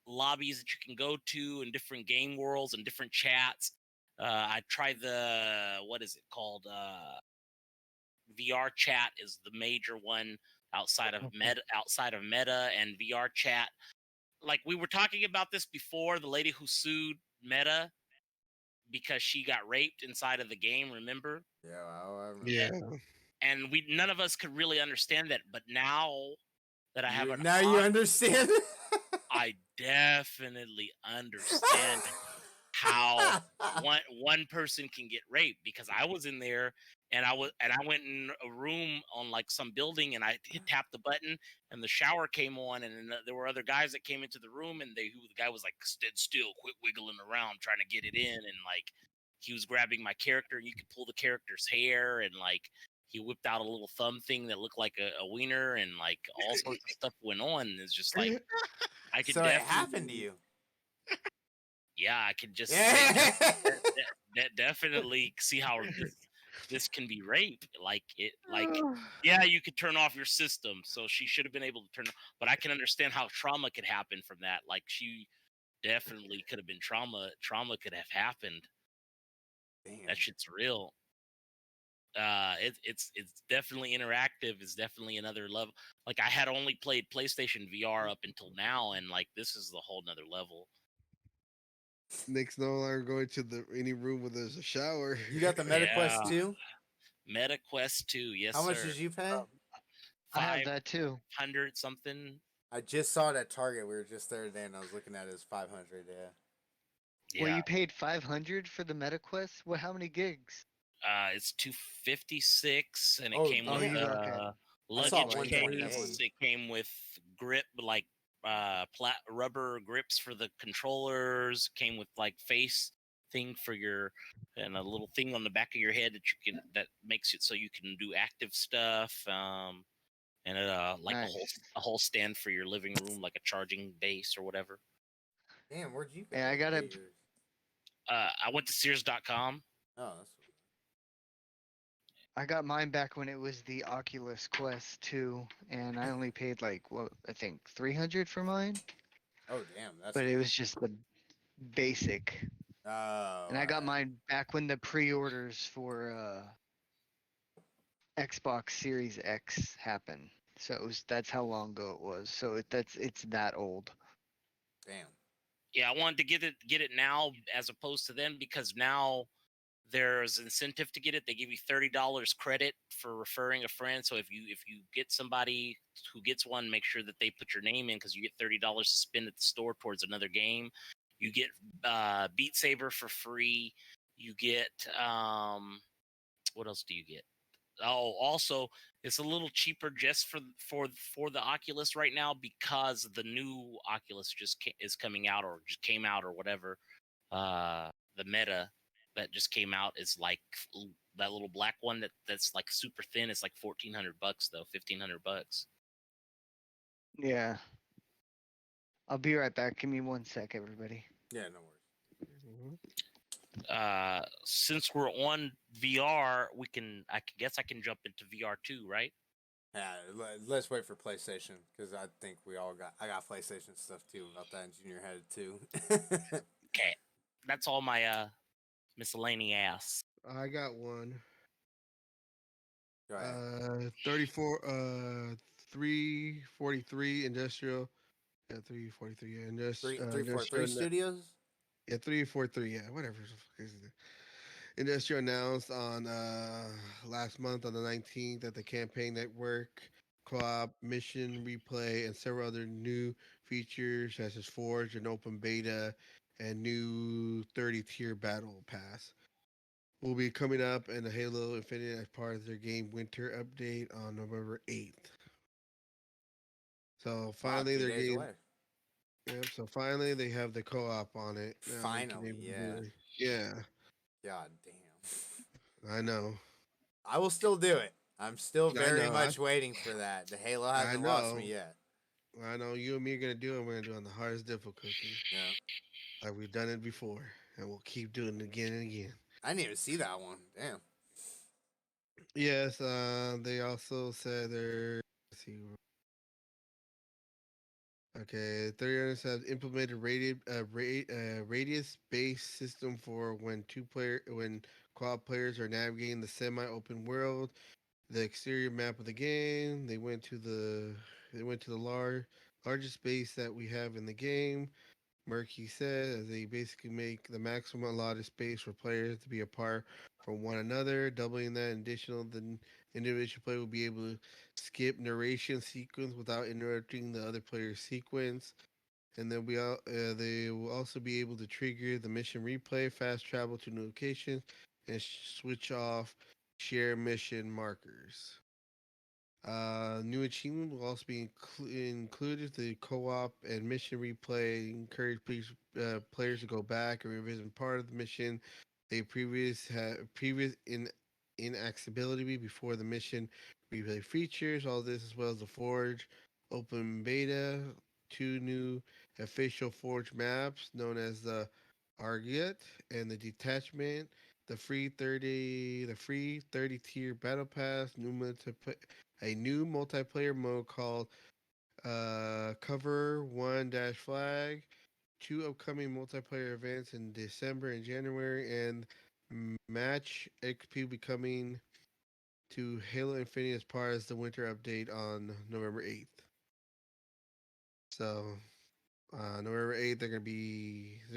lobbies that you can go to and different game worlds and different chats. I tried the what is it called? VR chat is the major one outside of Meta and VR chat. Like we were talking about this before, the lady who sued Meta because she got raped inside of the game, remember? Yeah, I remember. Yeah. And we none of us could really understand that, but now that I have Now you understand. I definitely understand how one person can get raped, because I was in there and I went in a room on like some building and I tapped the button and the shower came on, and then there were other guys that came into the room, and the guy was like, stood still, quit wiggling around trying to get it in, and like he was grabbing my character and you could pull the character's hair, and like he whipped out a little thumb thing that looked like a wiener, and like all sorts of stuff went on. It's just like I could So it happened to you. Yeah, I could just Yeah. definitely see how this can be rape. Like yeah, you could turn off your system, so she should have been able to turn. But I can understand how trauma could happen from that. Like she definitely could have been trauma. Trauma could have happened. Damn. That shit's real. It's definitely interactive. It's definitely another level. Like I had only played PlayStation VR up until now, and like this is the whole nother level. Nick's no longer going to any room where there's a shower. You got the MetaQuest Yeah. too? MetaQuest 2, yes, How much sir. did you pay? I have that too. 500 something. I just saw it at Target. We were just there today, and I was looking at it as 500. Yeah. Yeah. Well, you paid 500 for the MetaQuest. What? How many gigs? It's 256, and it Oh, came oh, with you got- okay. I saw luggage case. 128. It came with grip, like rubber grips for the controllers. Came with like face thing for your, and a little thing on the back of your head that makes it so you can do active stuff. And like Nice. a whole stand for your living room, like a charging base or whatever. Damn, where'd you go? Yeah, I got it. I went to Sears.com. Oh, that's I got mine back when it was the Oculus Quest 2, and I only paid like what I think 300 for mine. Oh damn, that's but cool. it was just the basic. Oh, And I got alright. mine back when the pre-orders for Xbox Series X happened. So that's how long ago it was. So it's that old. Damn. Yeah, I wanted to get it now as opposed to then because now there's incentive to get it. They give you $30 credit for referring a friend. So if you get somebody who gets one, make sure that they put your name in because you get $30 to spend at the store towards another game. You get Beat Saber for free. You get what else do you get? Oh, also, it's a little cheaper just for the Oculus right now because the new Oculus is coming out or just came out or whatever. The Meta that just came out is like that little black one that's like super thin. It's like $1,400 though, $1,500. Yeah. I'll be right back. Give me 1 sec, everybody. Yeah, no worries. Since we're on VR, I guess I can jump into VR too, right? Yeah, let's wait for PlayStation because I think I got PlayStation stuff too about that in junior head too. Okay, that's all my miscellaneous. I got one. Go ahead. 34, 343 industrial. Yeah, 343. Yeah, Three four three industrial. studios. Yeah, 343. Yeah, whatever. Industrial announced on last month on the 19th that the campaign network, co-op, mission replay, and several other new features such as Forge and open beta and new 30-tier battle pass will be coming up in the Halo Infinite as part of their game winter update on November 8th. So Wow, finally 2 they're days getting away. yep, so finally they have the co-op on it. Now they can Finally, able to yeah. do it. Yeah, God damn. I know. I will still do it. I'm still I very know. much waiting for that. The Halo I hasn't lost know. me yet. I know you and me are gonna do it. We're gonna do it on the hardest difficulty, Yeah. like we've done it before, and we'll keep doing it again and again. I didn't even see that one. Damn. Yes, they also said they're. Let's see. Okay, 30 have implemented radius-based system for when quad players are navigating the semi-open world, the exterior map of the game. They went to the largest space that we have in the game. Murky said, as they basically make the maximum allotted space for players to be apart from one another, doubling that. In addition, the individual player will be able to skip narration sequence without interrupting the other player's sequence. And then they will also be able to trigger the mission replay, fast travel to new locations, and switch off share mission markers. New achievement will also be included the co-op and mission replay. Encourage players to go back and revisit part of the mission they previous inaccessibility before the mission replay features. All this as well as the Forge open beta, 2 new official Forge maps known as the Argot and the Detachment. The free 30 tier battle pass, a new multiplayer mode called Cover One Dash Flag, 2 upcoming multiplayer events in December and January, and Match XP will be coming to Halo Infinite as part of the winter update on November 8th. So November 8th, there's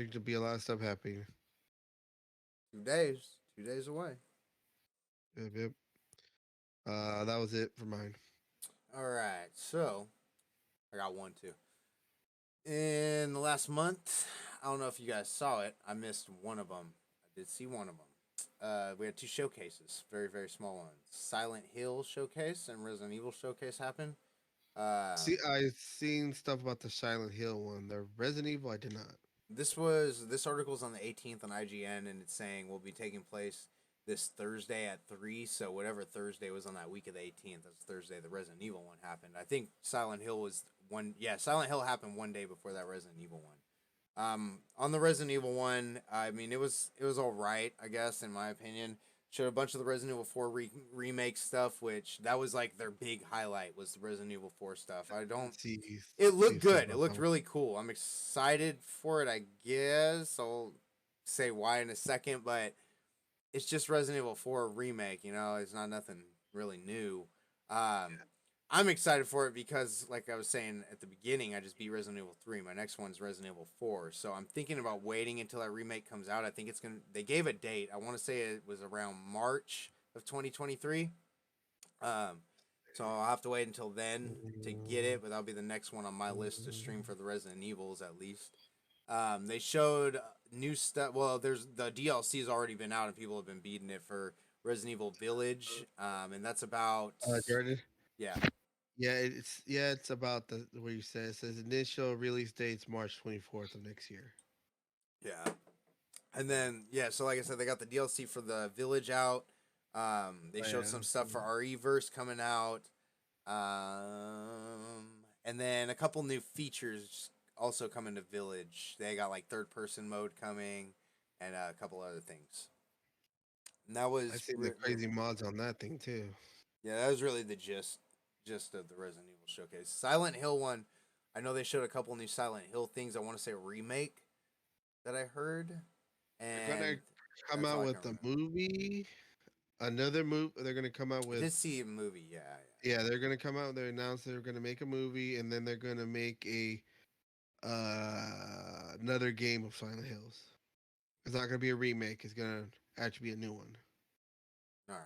gonna be a lot of stuff happening. 2 days. 2 days away. Yep, yep. That was it for mine. All right. So I got one too. In the last month, I don't know if you guys saw it. I missed one of them. I did see one of them. We had 2 showcases, very very small ones. Silent Hill showcase and Resident Evil showcase happened. See, I've seen stuff about the Silent Hill one. The Resident Evil, I did not. This article's on the 18th on IGN, and it's saying will be taking place this Thursday at 3. So whatever Thursday was on that week of the 18th, that's Thursday the Resident Evil one happened. I think Silent Hill was one. Yeah, Silent Hill happened one day before that Resident Evil one. On the Resident Evil one, I mean it was all right, I guess, in my opinion. Showed a bunch of the Resident Evil 4 remake stuff, which that was like their big highlight was the Resident Evil 4 stuff. I don't. It looked good. It looked really cool. I'm excited for it. I guess I'll say why in a second, but it's just Resident Evil 4 remake. You know, it's not nothing really new. I'm excited for it because, like I was saying at the beginning, I just beat Resident Evil 3. My next one's Resident Evil 4. So I'm thinking about waiting until that remake comes out. I think it's going to. They gave a date. I want to say it was around March of 2023. So I'll have to wait until then to get it, but that'll be the next one on my list to stream for the Resident Evils at least. They showed new stuff. Well, there's the DLC has already been out and people have been beating it for Resident Evil Village, and that's about Jordan. yeah. It's about the what you said. It says initial release date's March 24th of next year. Yeah. And then so like I said, they got the DLC for the Village out. They showed some stuff for RE-verse coming out. And then a couple new features also coming to Village. They got like third person mode coming and a couple other things. And that was I see the crazy mods on that thing too. Yeah, that was really the gist of the Resident Evil showcase. Silent Hill one, I know they showed a couple new Silent Hill things. I want to say a remake that I heard. And they're gonna come out with the movie. Another movie. They're gonna come out with. I did see a movie, yeah. Yeah, they're gonna come out. They announced they're gonna make a movie, and then they're gonna make a another game of Silent Hills. It's not gonna be a remake. It's gonna actually be a new one. All right.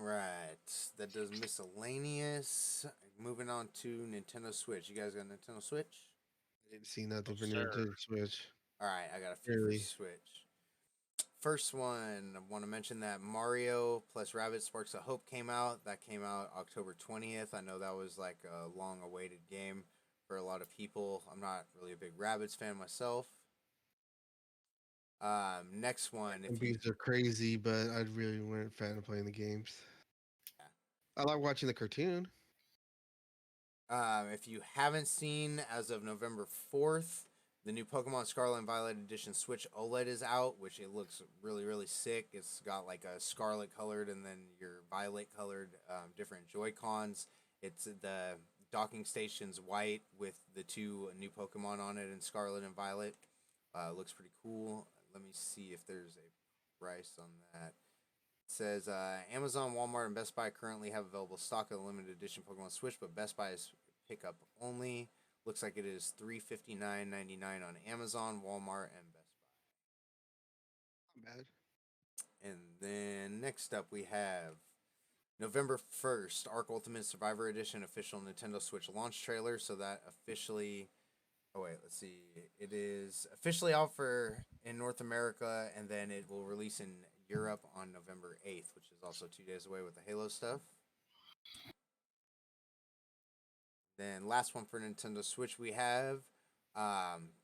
Right. That does miscellaneous. Moving on to Nintendo Switch. You guys got Nintendo Switch? I didn't see nothing for Nintendo Switch. All right, I got a few for Switch. First one, I want to mention that Mario plus Rabbids Sparks of Hope came out. That came out October 20th. I know that was like a long-awaited game for a lot of people. I'm not really a big Rabbids fan myself. Next one. Beats are crazy, but I really weren't a fan of playing the games. Yeah. I like watching the cartoon. If you haven't seen, as of November 4th, the new Pokemon Scarlet and Violet Edition Switch OLED is out, which it looks really, really sick. It's got like a scarlet colored and then your violet colored different Joy-Cons. It's the docking station's white with the two new Pokemon on it in Scarlet and Violet. Looks pretty cool. Let me see if there's a price on that. It says Amazon, Walmart, and Best Buy currently have available stock of the limited edition Pokemon Switch, but Best Buy is pickup only. Looks like it is $359.99 on Amazon, Walmart, and Best Buy. Not bad. And then next up we have November 1st, Ark Ultimate Survivor Edition official Nintendo Switch launch trailer. So that officially... Oh, wait, let's see. It is officially out in North America, and then it will release in Europe on November 8th, which is also 2 days away with the Halo stuff. Then last one for Nintendo Switch we have.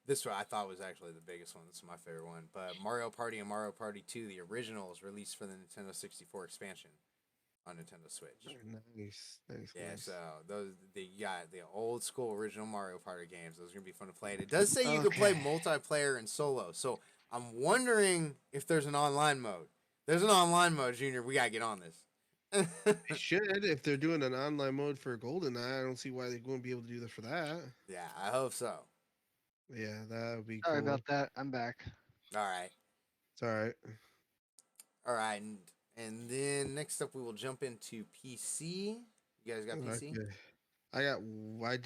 This one I thought was actually the biggest one. This is my favorite one. But Mario Party and Mario Party 2, the originals, released for the Nintendo 64 expansion on Nintendo Switch. Nice. Yeah, so you got the old school original Mario Party games. Those are gonna be fun to play. And it does say you can play multiplayer and solo. So I'm wondering if there's an online mode. There's an online mode, Junior. We gotta get on this. They should. If they're doing an online mode for GoldenEye, I don't see why they wouldn't be able to do that for that. Yeah, I hope so. Yeah, that would be Sorry cool. about that. I'm back. All right. It's all right. All right. And then next up, we will jump into PC. You guys got PC? Okay. I got one.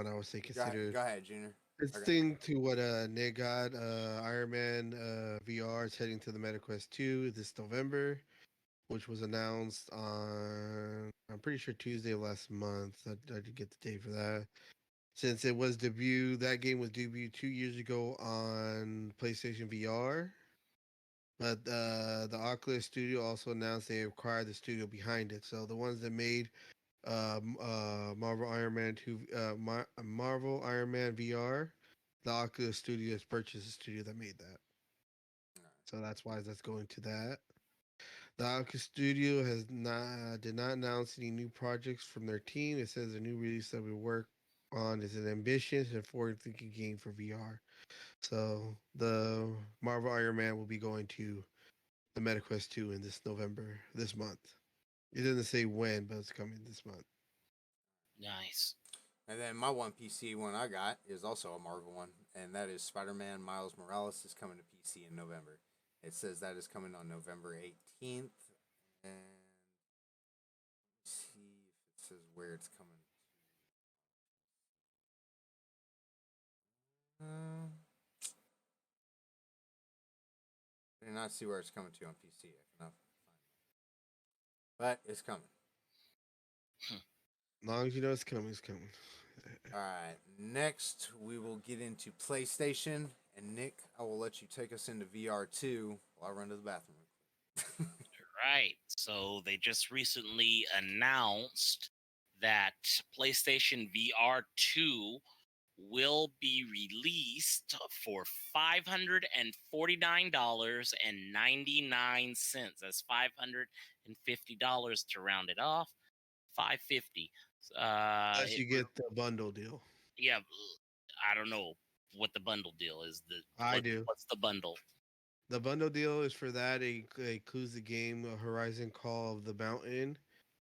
I would say consider. Go ahead, Junior. It's thing to what Nick got. Iron Man VR is heading to the MetaQuest 2 this November, which was announced on, I'm pretty sure, Tuesday of last month. I did get the date for that. Since it was that game was debuted 2 years ago on PlayStation VR. But the Oculus studio also announced they acquired the studio behind it. So the ones that made Marvel Iron Man 2, Marvel Iron Man VR, the Oculus studio has purchased the studio that made that. So that's why that's going to that. The Oculus studio did not announce any new projects from their team. It says a new release that will work on is an ambitious and forward-thinking game for VR. So the Marvel Iron Man will be going to the MetaQuest 2 in this month. It doesn't say when, but it's coming this month. Nice. And then my one PC one I got is also a Marvel one, and that is Spider-Man Miles Morales is coming to PC in November. It says that is coming on November 18th, and let's see if it says where it's coming. I did not see where it's coming to on PC. I cannot find it, but it's coming. As long as you know it's coming, it's coming. All right. Next, we will get into PlayStation, and Nick, I will let you take us into VR2 while I run to the bathroom. Right. So they just recently announced that PlayStation VR 2 will be released for $549.99. That's $550 to round it off. 550. Unless It you get the bundle deal. Yeah, I don't know what the bundle deal is. I do. What's the bundle? The bundle deal is for that. It includes the game Horizon Call of the Mountain,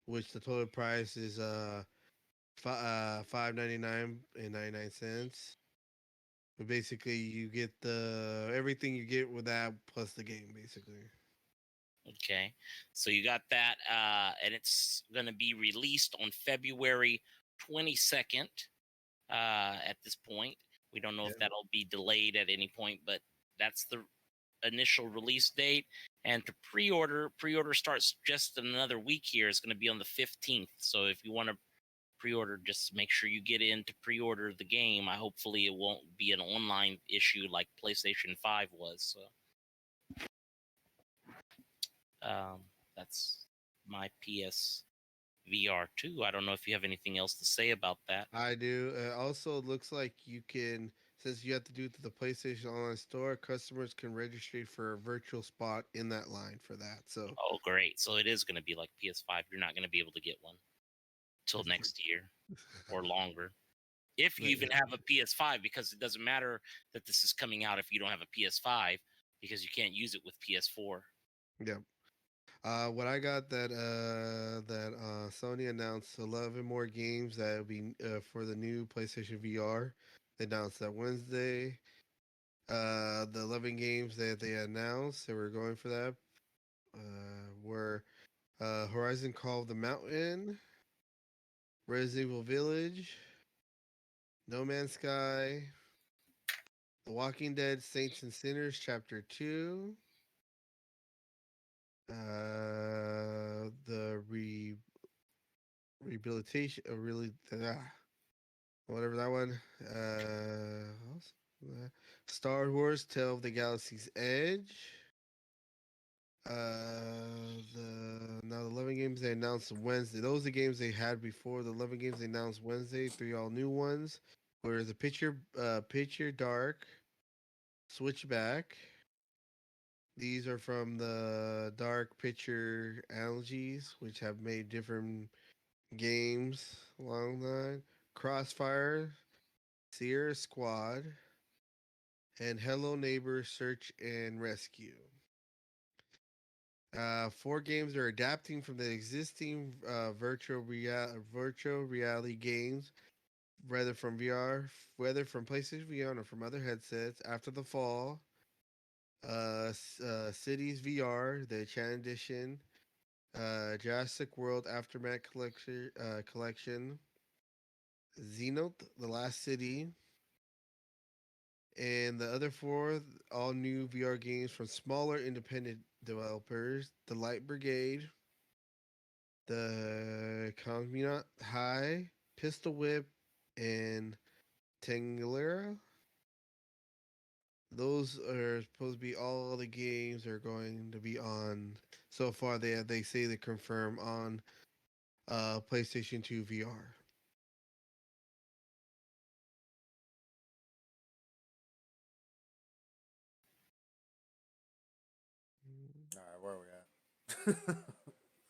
which the total price is $5.99. But basically, you get the everything you get with that plus the game, basically. Okay, so you got that, and it's going to be released on February 22nd. At this point, we don't know if that'll be delayed at any point, but that's the initial release date. And to pre-order starts just in another week here. It's going to be on the 15th. So if you want to pre-order, just make sure you get in to pre-order the game. Hopefully it won't be an online issue like PlayStation 5 was. So that's my PS VR 2. I don't know if you have anything else to say about that. I do. Also, it looks like you can, since you have to do it to the PlayStation Online Store, customers can register for a virtual spot in that line for that. So, oh, great. So it is going to be like PS5. You're not going to be able to get one till next year or longer. If you even have a PS5, because it doesn't matter that this is coming out if you don't have a PS5, because you can't use it with PS4. Yeah. What I got that Sony announced 11 more games that will be for the new PlayStation VR. They announced that Wednesday. The 11 games that they announced they were going for that were Horizon Call of the Mountain, Resident Evil Village, No Man's Sky, The Walking Dead: Saints and Sinners Chapter 2, the rehabilitation, really, whatever that one. Star Wars: Tale of the Galaxy's Edge. The 11 games they announced Wednesday. Those are the games they had before. The 11 games they announced Wednesday. 3 all new ones. Whereas the Picture Dark, Switchback. These are from the Dark Picture Analogies, which have made different games along the line. Crossfire, Sierra Squad, and Hello Neighbor Search and Rescue. 4 games are adapting from the existing virtual reality games, whether from PlayStation VR or from other headsets. After the Fall, Cities VR, the Chan Edition, Jurassic World Aftermath Collection, Xenoth, The Last City, and the other 4 all new VR games from smaller independent developers: The Light Brigade, the Cognite High, Pistol Whip, and Tanglera. Those are supposed to be all the games are going to be on. So far, they say they confirm on PlayStation 2 VR. All right, where are we at?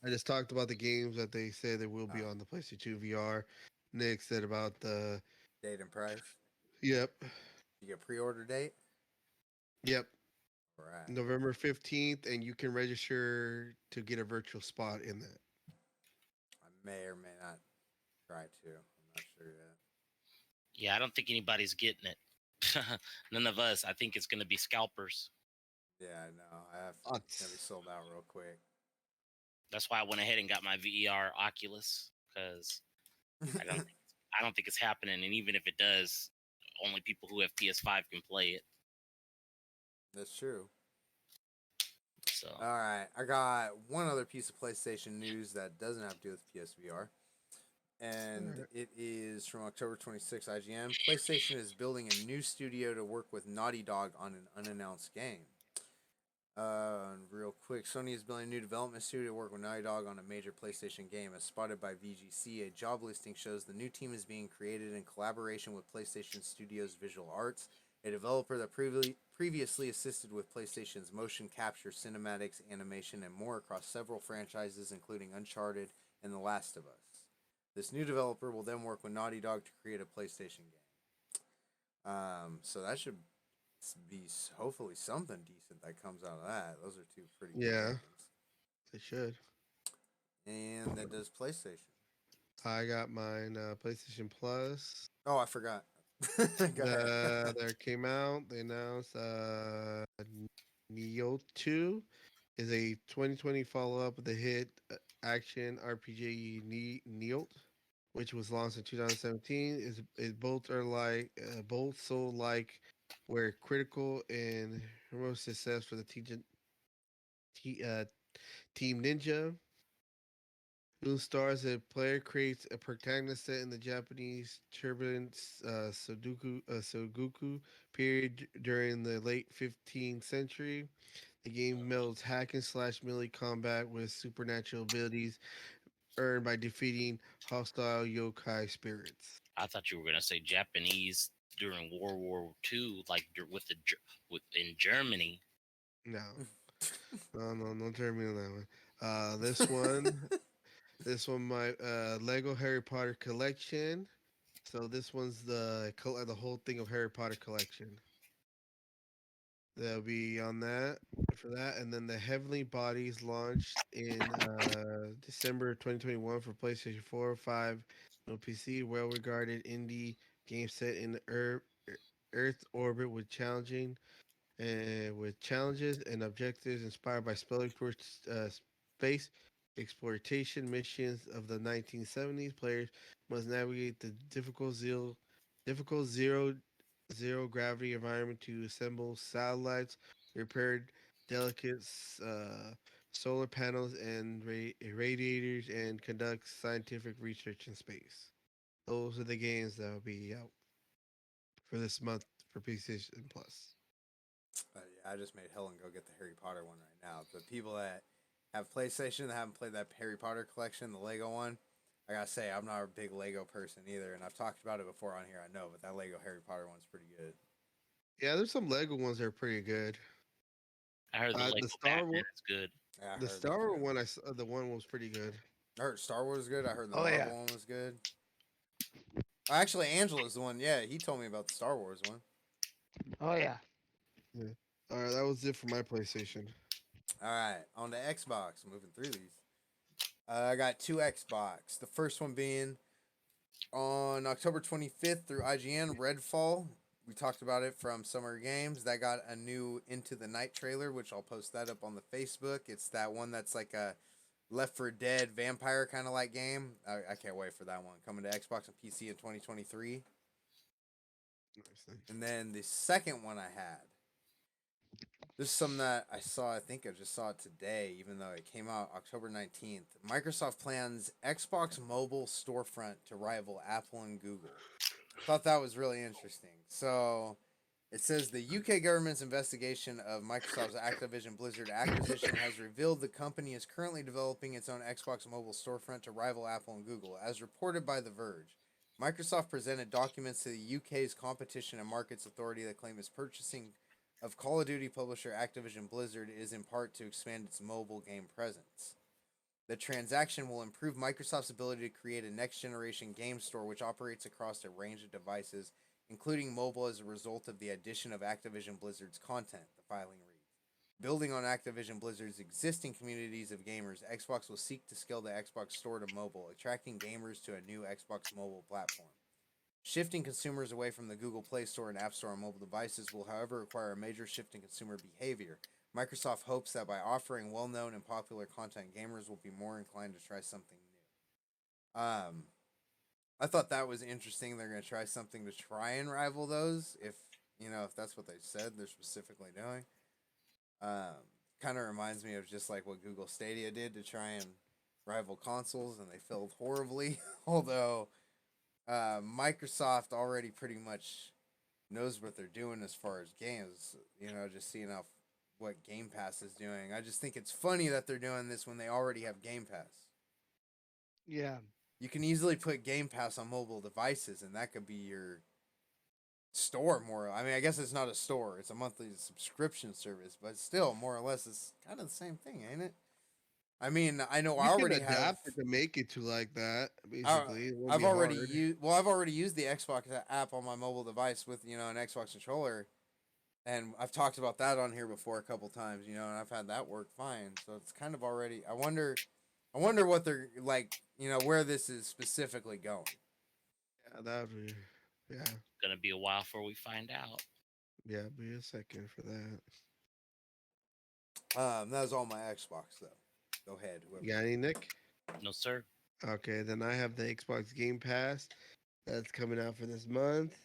I just talked about the games that they say they will be on the PlayStation 2 VR. Nick said about the. Date and price. Yep. You get pre-order date. Yep. All right. November 15th, and you can register to get a virtual spot in that. I may or may not try to. I'm not sure yet. Yeah, I don't think anybody's getting it. None of us. I think it's going to be scalpers. Yeah, I know. It's gonna be sold out real quick. That's why I went ahead and got my VER Oculus because I don't I don't think it's happening. And even if it does, only people who have PS5 can play it. That's true. So All right, I got one other piece of PlayStation news that doesn't have to do with PSVR, and it is from October 26th. IGN. PlayStation is building a new studio to work with Naughty Dog on an unannounced game. Real quick, Sony is building a new development studio to work with Naughty Dog on a major PlayStation game. As spotted by VGC, a job listing shows the new team is being created in collaboration with PlayStation Studios Visual Arts, a developer that previously assisted with PlayStation's motion capture, cinematics, animation, and more across several franchises, including Uncharted and The Last of Us. This new developer will then work with Naughty Dog to create a PlayStation game. So that should be hopefully something decent that comes out of that. Those are two pretty good games. They should. And that does PlayStation. I got mine PlayStation Plus. Oh, I forgot. That came out. They announced Neo 2 is a 2020 follow-up of the hit action RPG Neo, which was launched in 2017. Is both are like both so like where critical and heroic success for the Team Ninja, who stars a player creates a protagonist set in the Japanese turbulent Sogoku period during the late 15th century. The game melds hack and slash melee combat with supernatural abilities earned by defeating hostile yokai spirits. I thought you were going to say Japanese during World War II, like in Germany. No, no Germany on that one. This one, my Lego Harry Potter collection. So this one's the whole thing of Harry Potter collection. They'll be on that for that, and then the Heavenly Bodies launched in December 2021 for PlayStation 4, 5, no PC. Well-regarded indie game set in Earth orbit with challenges and objectives inspired by space exploitation missions of the 1970s. Players must navigate the difficult zero gravity environment to assemble satellites, repair delicate solar panels and radiators, and conduct scientific research in space. Those are the games that will be out for this month for PlayStation Plus. I just made Helen go get the Harry Potter one right now. The people that have PlayStation that haven't played that Harry Potter collection, the Lego one, I gotta say, I'm not a big Lego person either, and I've talked about it before on here, I know, but that Lego Harry Potter one's pretty good. Yeah, there's some Lego ones that are pretty good. I heard the Lego Batman is good. Yeah, the Star Wars one, the one was pretty good. I heard Star Wars was good. I heard the Marvel one was good. Actually, Angelo's the one. Yeah, he told me about the Star Wars one. Oh yeah. Yeah. All right, that was it for my PlayStation. All right, on to Xbox. Moving through these. I got two Xbox. The first one being on October 25th through IGN, Redfall. We talked about it from Summer Games. That got a new Into the Night trailer, which I'll post that up on the Facebook. It's that one that's like a Left 4 Dead vampire kind of like game. I can't wait for that one. Coming to Xbox and PC in 2023. Nice. And then the second one I had. This is something that I saw. I think I just saw it today, even though it came out October 19th. Microsoft plans Xbox mobile storefront to rival Apple and Google. Thought that was really interesting. So it says the UK government's investigation of Microsoft's Activision Blizzard acquisition has revealed the company is currently developing its own Xbox mobile storefront to rival Apple and Google. As reported by The Verge, Microsoft presented documents to the UK's Competition and Markets Authority that claim its purchasing of Call of Duty publisher Activision Blizzard is in part to expand its mobile game presence. The transaction will improve Microsoft's ability to create a next-generation game store which operates across a range of devices, including mobile, as a result of the addition of Activision Blizzard's content, the filing reads. Building on Activision Blizzard's existing communities of gamers, Xbox will seek to scale the Xbox Store to mobile, attracting gamers to a new Xbox mobile platform. Shifting consumers away from the Google Play Store and App Store on mobile devices will, however, require a major shift in consumer behavior. Microsoft hopes that by offering well-known and popular content, gamers will be more inclined to try something new. I thought that was interesting. They're going to try something to try and rival those, if that's what they said they're specifically doing. Kind of reminds me of just like what Google Stadia did to try and rival consoles, and they failed horribly. Although Microsoft already pretty much knows what they're doing as far as games. Just seeing what Game Pass is doing. I just think it's funny that they're doing this when they already have Game Pass. Yeah. You can easily put Game Pass on mobile devices, and that could be your store more. I mean, I guess it's not a store. It's a monthly subscription service, but still, more or less, it's kind of the same thing, ain't it? I mean, I know I already can adapt have it to make it to like that. Basically, I've already used the Xbox app on my mobile device with an Xbox controller, and I've talked about that on here before a couple times, and I've had that work fine. So it's kind of already. I wonder what they're like, where this is specifically going. Yeah, that would be. Yeah. Gonna be a while before we find out. Yeah, be a second for that. That was all my Xbox though. Go ahead. Whoever. You got any, Nick? No, sir. Okay, then I have the Xbox Game Pass that's coming out for this month.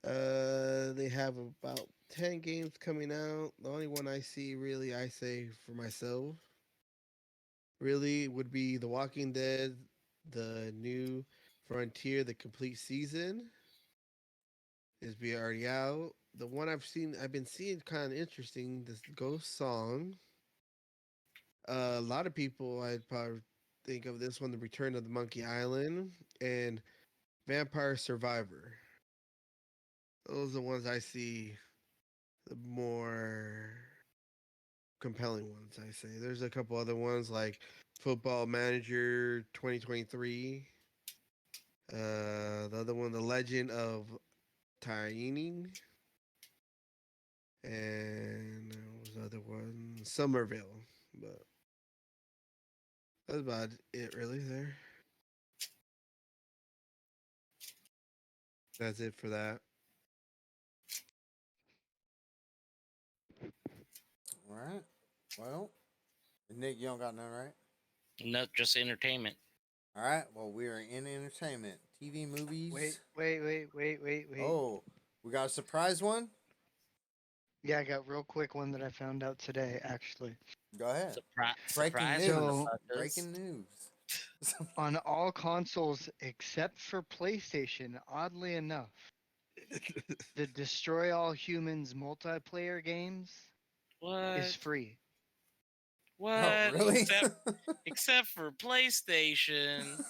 They have about 10 games coming out. The only one I see really, I say for myself, really would be The Walking Dead, the new Frontier, the complete season is already out. The one I've been seeing kind of interesting, this Ghost Song. A lot of people, I'd probably think of this one, The Return of the Monkey Island, and Vampire Survivor. Those are the ones I see the more compelling ones, I say. There's a couple other ones like Football Manager 2023. The other one, The Legend of Taining. And what was the other one? Somerville. But that's about it really there. That's it for that. All right. Well, Nick, you don't got none, right? No, just entertainment. All right. Well, we are in entertainment, TV, movies. Wait. Oh, we got a surprise one. Yeah, I got real quick one that I found out today, actually. Go ahead. Surprise, news. So- Breaking news. On all consoles except for PlayStation, oddly enough, the Destroy All Humans multiplayer games What? is free. What? Oh, really? Except for PlayStation.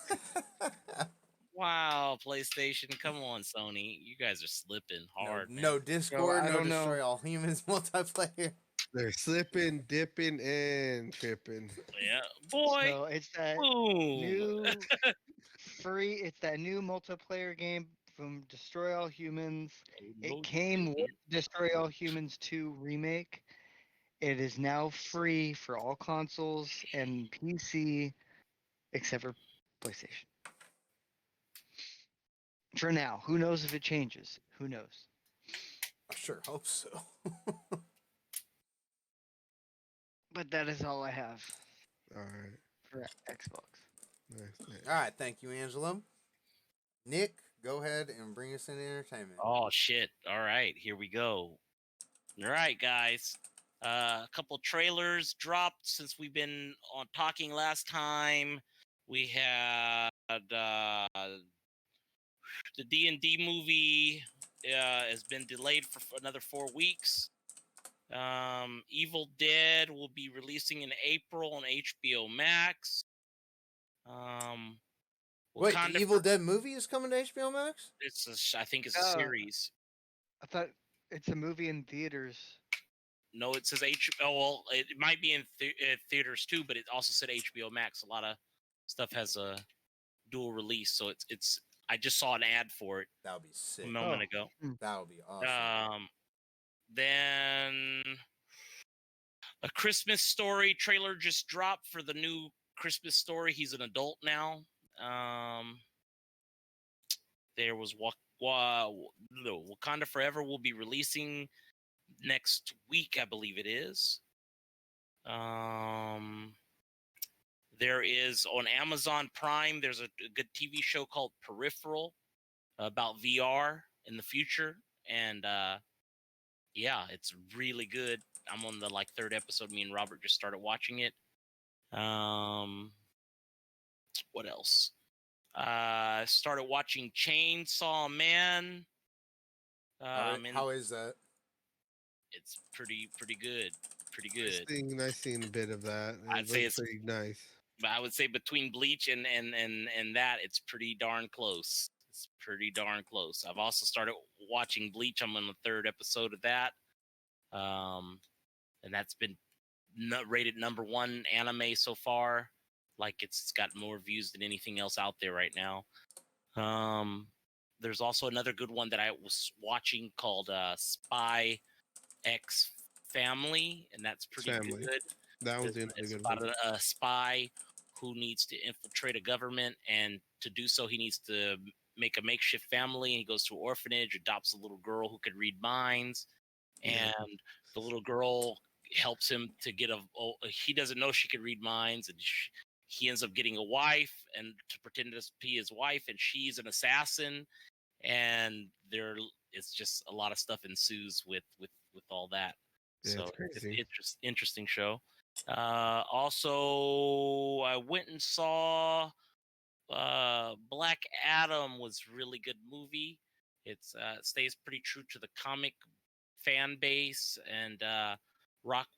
Wow, PlayStation. Come on, Sony. You guys are slipping hard, man. No Discord, I no don't know. Destroy All Humans multiplayer. They're slipping, dipping, and tripping. Yeah, boy. So it's that Boom. new free. It's that new multiplayer game from Destroy All Humans. It came with Destroy All Humans 2 remake. It is now free for all consoles and PC except for PlayStation. For now, who knows if it changes? Who knows? I sure hope so. But that is all I have All right. for Xbox. Nice. All right, thank you, Angelo. Nick, go ahead and bring us into entertainment. Oh shit! All right, here we go. All right, guys. A couple trailers dropped since we've been on talking last time. We had the D&D movie has been delayed for another 4 weeks. Evil Dead will be releasing in April on HBO Max. Wait, the Evil Dead movie is coming to HBO Max? I think it's a series. I thought it's a movie in theaters. No, it says HBO. Well, it might be in theaters too, but it also said HBO Max. A lot of stuff has a dual release, so it's. I just saw an ad for it That would be sick. a moment ago. That would be awesome. Then A Christmas Story trailer just dropped for the new Christmas Story. He's an adult now. There was Wakanda Forever will be releasing next week, I believe it is. There is on Amazon Prime. There's a good TV show called Peripheral about VR in the future, and yeah, it's really good. I'm on the third episode. Me and Robert just started watching it. What else? Started watching Chainsaw Man. How is that? It's pretty good. Pretty good. I've seen a bit of that. I'd say it's pretty nice. I would say between Bleach and that, it's pretty darn close. It's pretty darn close. I've also started watching Bleach. I'm on the third episode of that, and that's been rated #1 anime so far. It's got more views than anything else out there right now. There's also another good one that I was watching called Spy X Family, and that's pretty good. That was It's about a spy who needs to infiltrate a government, and to do so, he needs to make a makeshift family. And he goes to an orphanage, adopts a little girl who could read minds, and the little girl helps him to get he doesn't know she could read minds, and he ends up getting a wife and to pretend to be his wife, and she's an assassin, and it's just a lot of stuff ensues with all that. Yeah, so it's crazy. Interesting show. Also, I went and saw Black Adam. Was really good movie. It stays pretty true to the comic fan base, and Rocky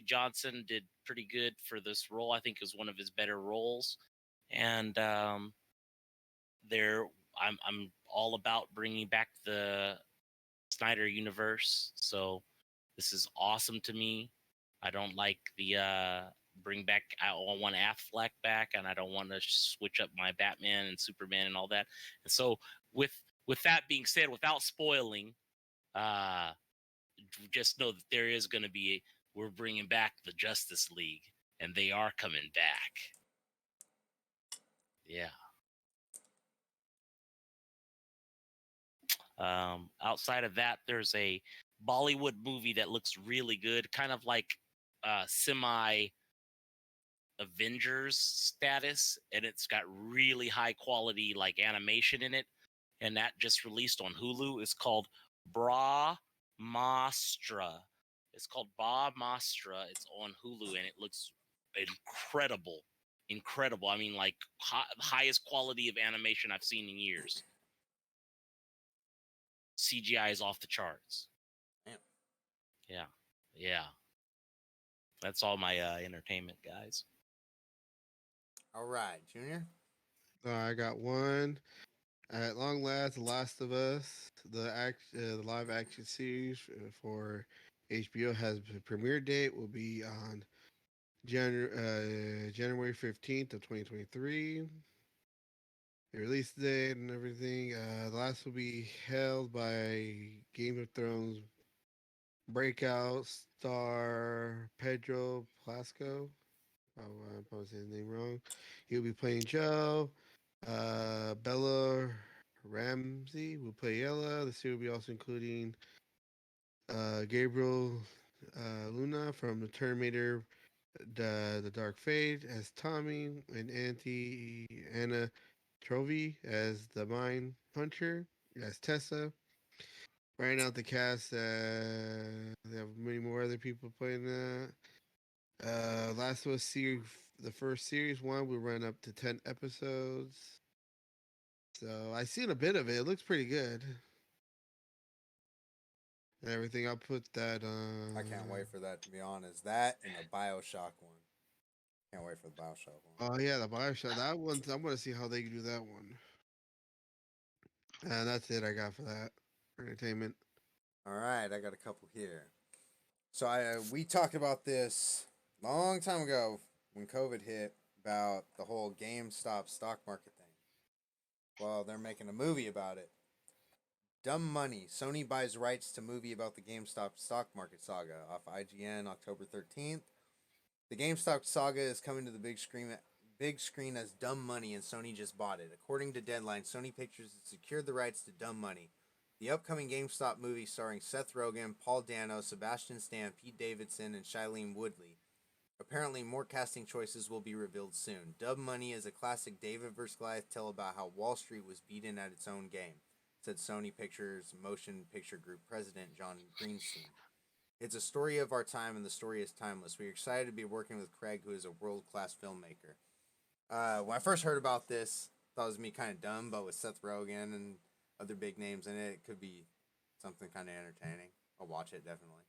Johnson did pretty good for this role. I think it was one of his better roles, and I'm all about bringing back the Snyder universe. So this is awesome to me. I don't like the bring back. I want Affleck back, and I don't want to switch up my Batman and Superman and all that. And so with that being said, without spoiling, just know that there is going to be we're bringing back the Justice League, and they are coming back. Yeah. Outside of that, there's a Bollywood movie that looks really good, kind of like semi Avengers status, and it's got really high quality animation in it, and that just released on Hulu. It's called Brahmastra. It's called Brahmastra. It's on Hulu, and it looks incredible. I mean, highest quality of animation I've seen in years. CGI is off the charts. Damn. Yeah. That's all my entertainment, guys. All right, Junior. I got one. At long last, The Last of Us, the live action series for HBO has a premiere date. Will be on January 15th of 2023. The release date and everything. The last will be held by Game of Thrones breakout star Pedro Pascal. I'm probably saying his name wrong. He'll be playing Joe. Bella Ramsey will play Ella. The series will be also including Gabriel Luna from the Terminator, the Dark Fate as Tommy, and Anna Trovey as the Mind Hunter as Tessa. Right now, the cast they have many more other people playing that. Last of Us series, the first series one will run up to 10 episodes. So I seen a bit of it. It looks pretty good. And everything. I'll put that on. I can't wait for that, to be honest. That and the Bioshock one. Can't wait for the Bioshock one. Oh yeah, the Bioshock. That one. I'm gonna see how they do that one. And that's it I got for that entertainment. All right, I got a couple here. So we talked about this long time ago when COVID hit about the whole GameStop stock market thing. Well, they're making a movie about it. Dumb Money. Sony buys rights to movie about the GameStop stock market saga off IGN October 13th. The GameStop saga is coming to the big screen as Dumb Money, and Sony just bought it. According to Deadline, Sony Pictures has secured the rights to Dumb Money, the upcoming GameStop movie starring Seth Rogen, Paul Dano, Sebastian Stan, Pete Davidson, and Shailene Woodley. Apparently, more casting choices will be revealed soon. Dumb Money is a classic David vs. Goliath tale about how Wall Street was beaten at its own game, said Sony Pictures Motion Picture Group president John Greenstein. It's a story of our time, and the story is timeless. We're excited to be working with Craig, who is a world-class filmmaker. When I first heard about this, I thought it was me kind of dumb, but with Seth Rogen and other big names in it, it could be something kind of entertaining. I'll watch it, definitely.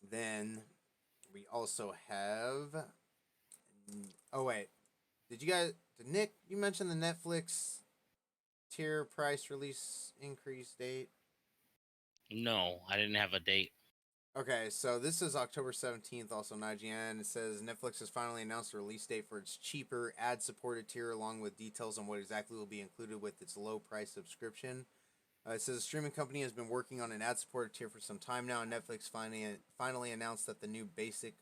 Then we also have... Oh, wait. Did Nick, you mention the Netflix tier price release increase date? No, I didn't have a date. Okay, so this is October 17th, also on IGN. It says Netflix has finally announced a release date for its cheaper, ad-supported tier, along with details on what exactly will be included with its low-price subscription. It says the streaming company has been working on an ad-supported tier for some time now, and Netflix finally announced that the new basic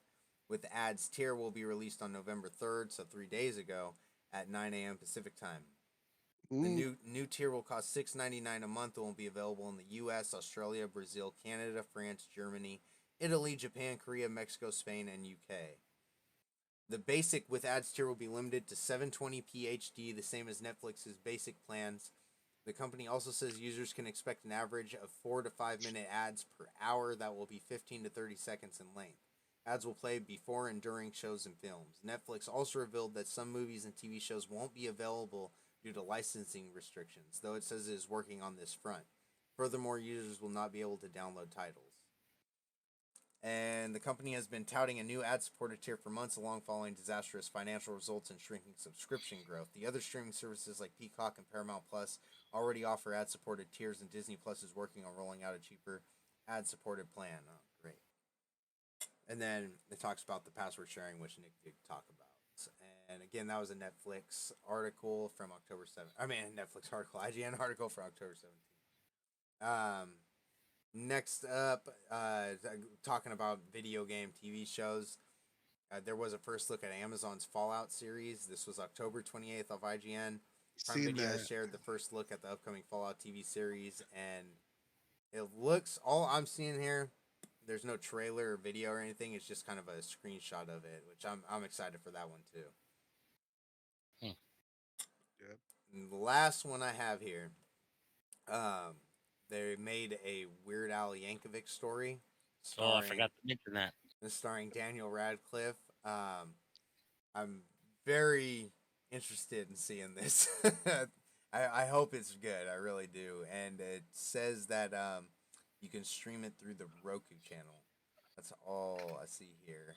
with ads tier will be released on November 3rd, so 3 days ago, at 9 a.m. Pacific time. The new tier will cost $6.99 a month and will be available in the U.S., Australia, Brazil, Canada, France, Germany, Italy, Japan, Korea, Mexico, Spain, and UK. The basic with ads tier will be limited to 720p HD, the same as Netflix's basic plans. The company also says users can expect an average of 4 to 5 minute ads per hour that will be 15 to 30 seconds in length. Ads will play before and during shows and films. Netflix also revealed that some movies and TV shows won't be available due to licensing restrictions, though it says it is working on this front. Furthermore, users will not be able to download titles. And the company has been touting a new ad-supported tier for months along following disastrous financial results and shrinking subscription growth. The other streaming services like Peacock and Paramount Plus already offer ad-supported tiers, and Disney Plus is working on rolling out a cheaper ad-supported plan. Oh, great. And then it talks about the password sharing, which Nick did talk about. And again, that was a Netflix article from October 7th. I mean, Netflix article, IGN article from October 17th. Next up, talking about video game TV shows, there was a first look at Amazon's Fallout series. This was October 28th of IGN. Prime Video shared the first look at the upcoming Fallout TV series, and it looks, all I'm seeing here, there's no trailer or video or anything. It's just kind of a screenshot of it, which I'm excited for that one too. Yep. And the last one I have here, they made a Weird Al Yankovic story. I forgot to mention that. Starring Daniel Radcliffe. I'm very interested in seeing this. I hope it's good. I really do. And it says that you can stream it through the Roku channel. That's all I see here.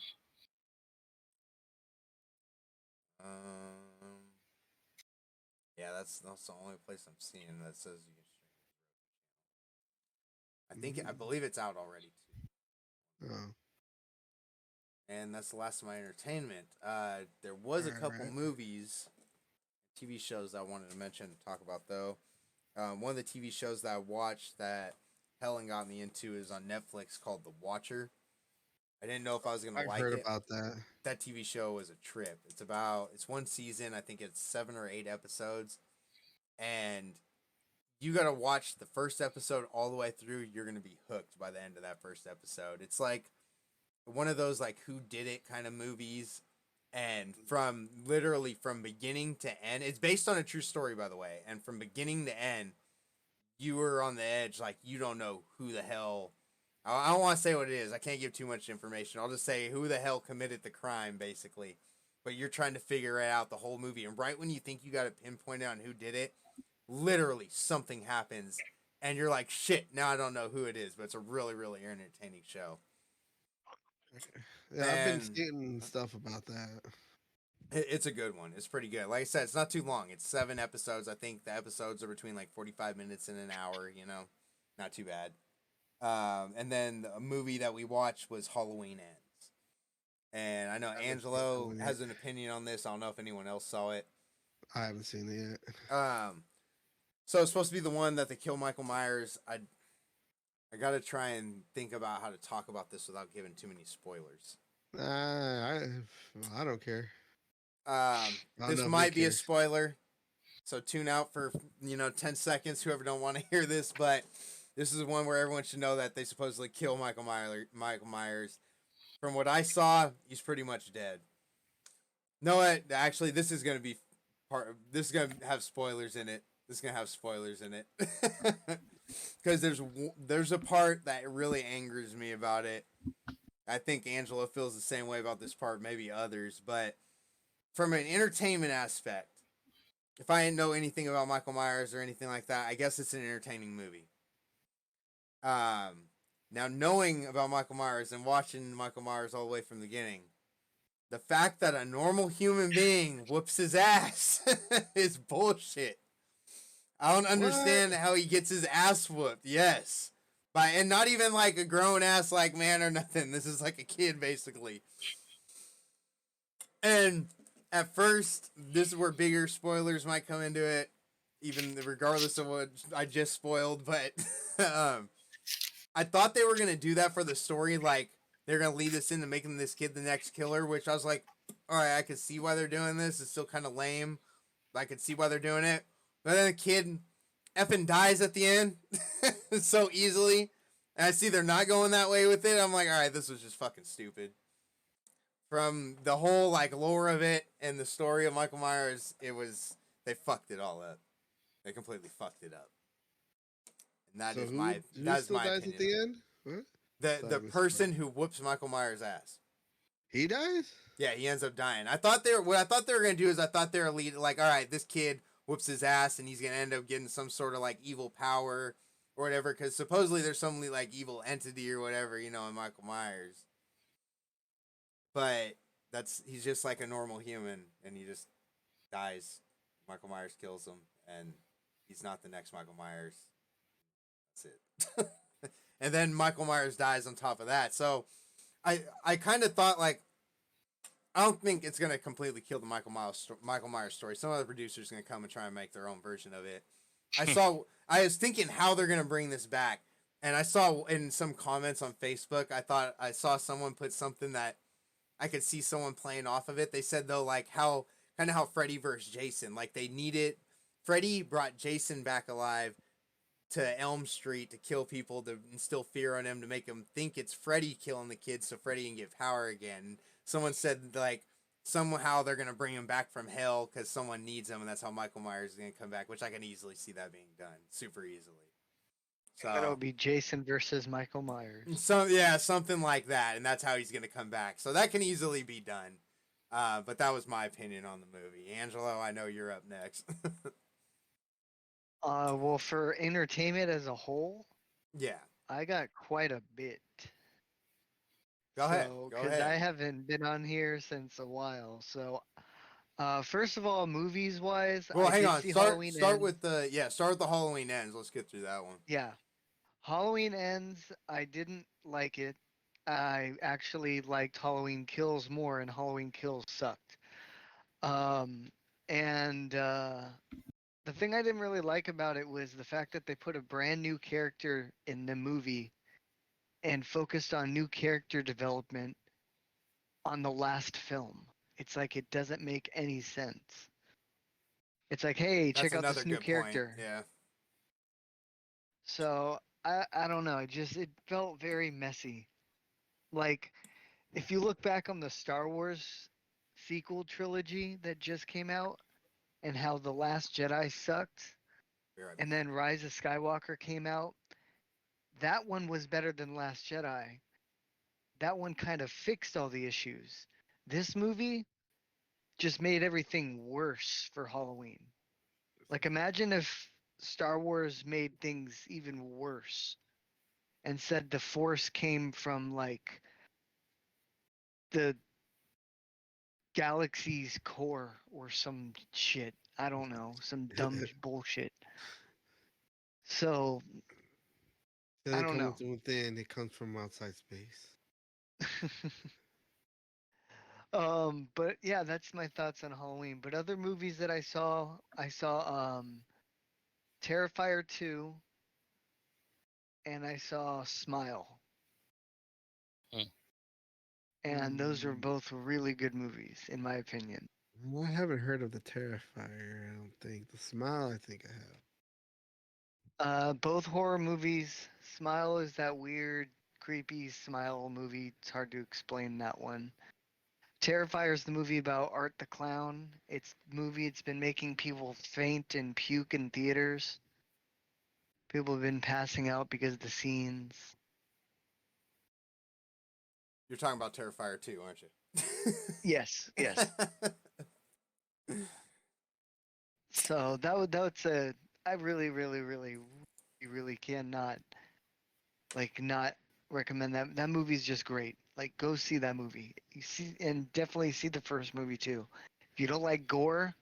Yeah, that's the only place I'm seeing that says you can stream it. I believe it's out already too. Oh. And that's the last of my entertainment. There was a couple movies, TV shows that I wanted to mention and talk about though. One of the TV shows that I watched that Helen got me into is on Netflix called The Watcher. I didn't know if I was gonna like it. I've heard about that. That TV show was a trip. It's one season. I think it's 7 or 8 episodes, and you gotta watch the first episode all the way through. You're gonna be hooked by the end of that first episode. It's like one of those like who did it kind of movies, and from beginning to end, it's based on a true story, by the way, and from beginning to end, you were on the edge, like you don't know who the hell. I don't want to say what it is. I can't give too much information. I'll just say who the hell committed the crime, basically. But you're trying to figure it out the whole movie, and right when you think you got to pinpoint on who did it, literally something happens, and you're like, shit, now I don't know who it is. But it's a really, really entertaining show. Yeah, I've been seeing stuff about that. It's a good one. It's pretty good. Like I said, it's not too long. It's 7 episodes. I think the episodes are between like 45 minutes and an hour, you know. not too bad. And then a movie that we watched was Halloween Ends. And I know Angelo has an opinion on this. I don't know if anyone else saw it. I haven't seen it yet. So it's supposed to be the one that they kill Michael Myers. I gotta try and think about how to talk about this without giving too many spoilers. I don't care. This might be a spoiler, so tune out for 10 seconds. Whoever don't want to hear this, but this is one where everyone should know that they supposedly kill Michael Myers. From what I saw, he's pretty much dead. No, actually, this is gonna be this is gonna have spoilers in it. Because there's a part that really angers me about it. I think Angelo feels the same way about this part, maybe others, but from an entertainment aspect, if I didn't know anything about Michael Myers or anything like that, I guess it's an entertaining movie. Now knowing about Michael Myers and watching Michael Myers all the way from the beginning, the fact that a normal human being whoops his ass is bullshit. I don't understand how he gets his ass whooped. Yes. And not even like a grown ass like man or nothing. This is like a kid basically. And at first, this is where bigger spoilers might come into it, even regardless of what I just spoiled, but I thought they were going to do that for the story, like they're going to lead us into making this kid the next killer, which I was like, all right, I could see why they're doing this. It's still kind of lame, but I could see why they're doing it. But then the kid effing dies at the end so easily. And I see they're not going that way with it. I'm like, all right, this was just fucking stupid. From the whole like lore of it and the story of Michael Myers, they fucked it all up. They completely fucked it up. And that's my dies opinion. at the end? What? The person who whoops Michael Myers' ass. He dies? Yeah, he ends up dying. What I thought they were gonna do is all right, this kid whoops his ass and he's gonna end up getting some sort of like evil power or whatever, because supposedly there's some like evil entity or whatever, in Michael Myers. But he's just like a normal human and he just dies. Michael Myers kills him and he's not the next Michael Myers. That's it. And then Michael Myers dies on top of that. So I kind of thought like, I don't think it's going to completely kill the Michael Myers story. Some other producers are going to come and try and make their own version of it. I was thinking how they're going to bring this back. And I saw in some comments on Facebook, I saw someone put something that I could see someone playing off of it. They said though, like how Freddy versus Jason, like they needed, Freddy brought Jason back alive to Elm Street to kill people, to instill fear on him, to make him think it's Freddy killing the kids so Freddy can get power again. Someone said like somehow they're going to bring him back from hell because someone needs him, and that's how Michael Myers is going to come back, which I can easily see that being done super easily. So that'll be Jason versus Michael Myers. Something like that, and that's how he's going to come back. So that can easily be done. But that was my opinion on the movie. Angelo, I know you're up next. Well, for entertainment as a whole, yeah, I got quite a bit. Go ahead. Because I haven't been on here since a while. So, first of all, movies wise, well, hang on. Start with the Halloween Ends. Let's get through that one. Yeah, Halloween Ends. I didn't like it. I actually liked Halloween Kills more, and Halloween Kills sucked. The thing I didn't really like about it was the fact that they put a brand new character in the movie and focused on new character development on the last film. It's like it doesn't make any sense. It's like, hey, check out this new character. Point. Yeah. So I don't know. It felt very messy. Like if you look back on the Star Wars sequel trilogy that just came out and how The Last Jedi sucked, and then Rise of Skywalker came out, that one was better than Last Jedi. That one kind of fixed all the issues. This movie just made everything worse for Halloween. Like imagine if Star Wars made things even worse and said the Force came from like the galaxy's core or some shit. I don't know, some dumb bullshit. So Doesn't don't come know. from within. It comes from outside space. But yeah, that's my thoughts on Halloween. But other movies that I saw Terrifier 2 and I saw Smile. Hmm. And those are both really good movies in my opinion. Well, I haven't heard of the Terrifier. I don't think the Smile. I think I have. Both horror movies. Smile is that weird, creepy smile movie. It's hard to explain that one. Terrifier is the movie about Art the Clown. It's been making people faint and puke in theaters. People have been passing out because of the scenes. You're talking about Terrifier 2, aren't you? Yes, yes. So that's a I really, really, really, really cannot not recommend that. That movie's just great. Like go see that movie. You see and definitely see the first movie too. If you don't like gore,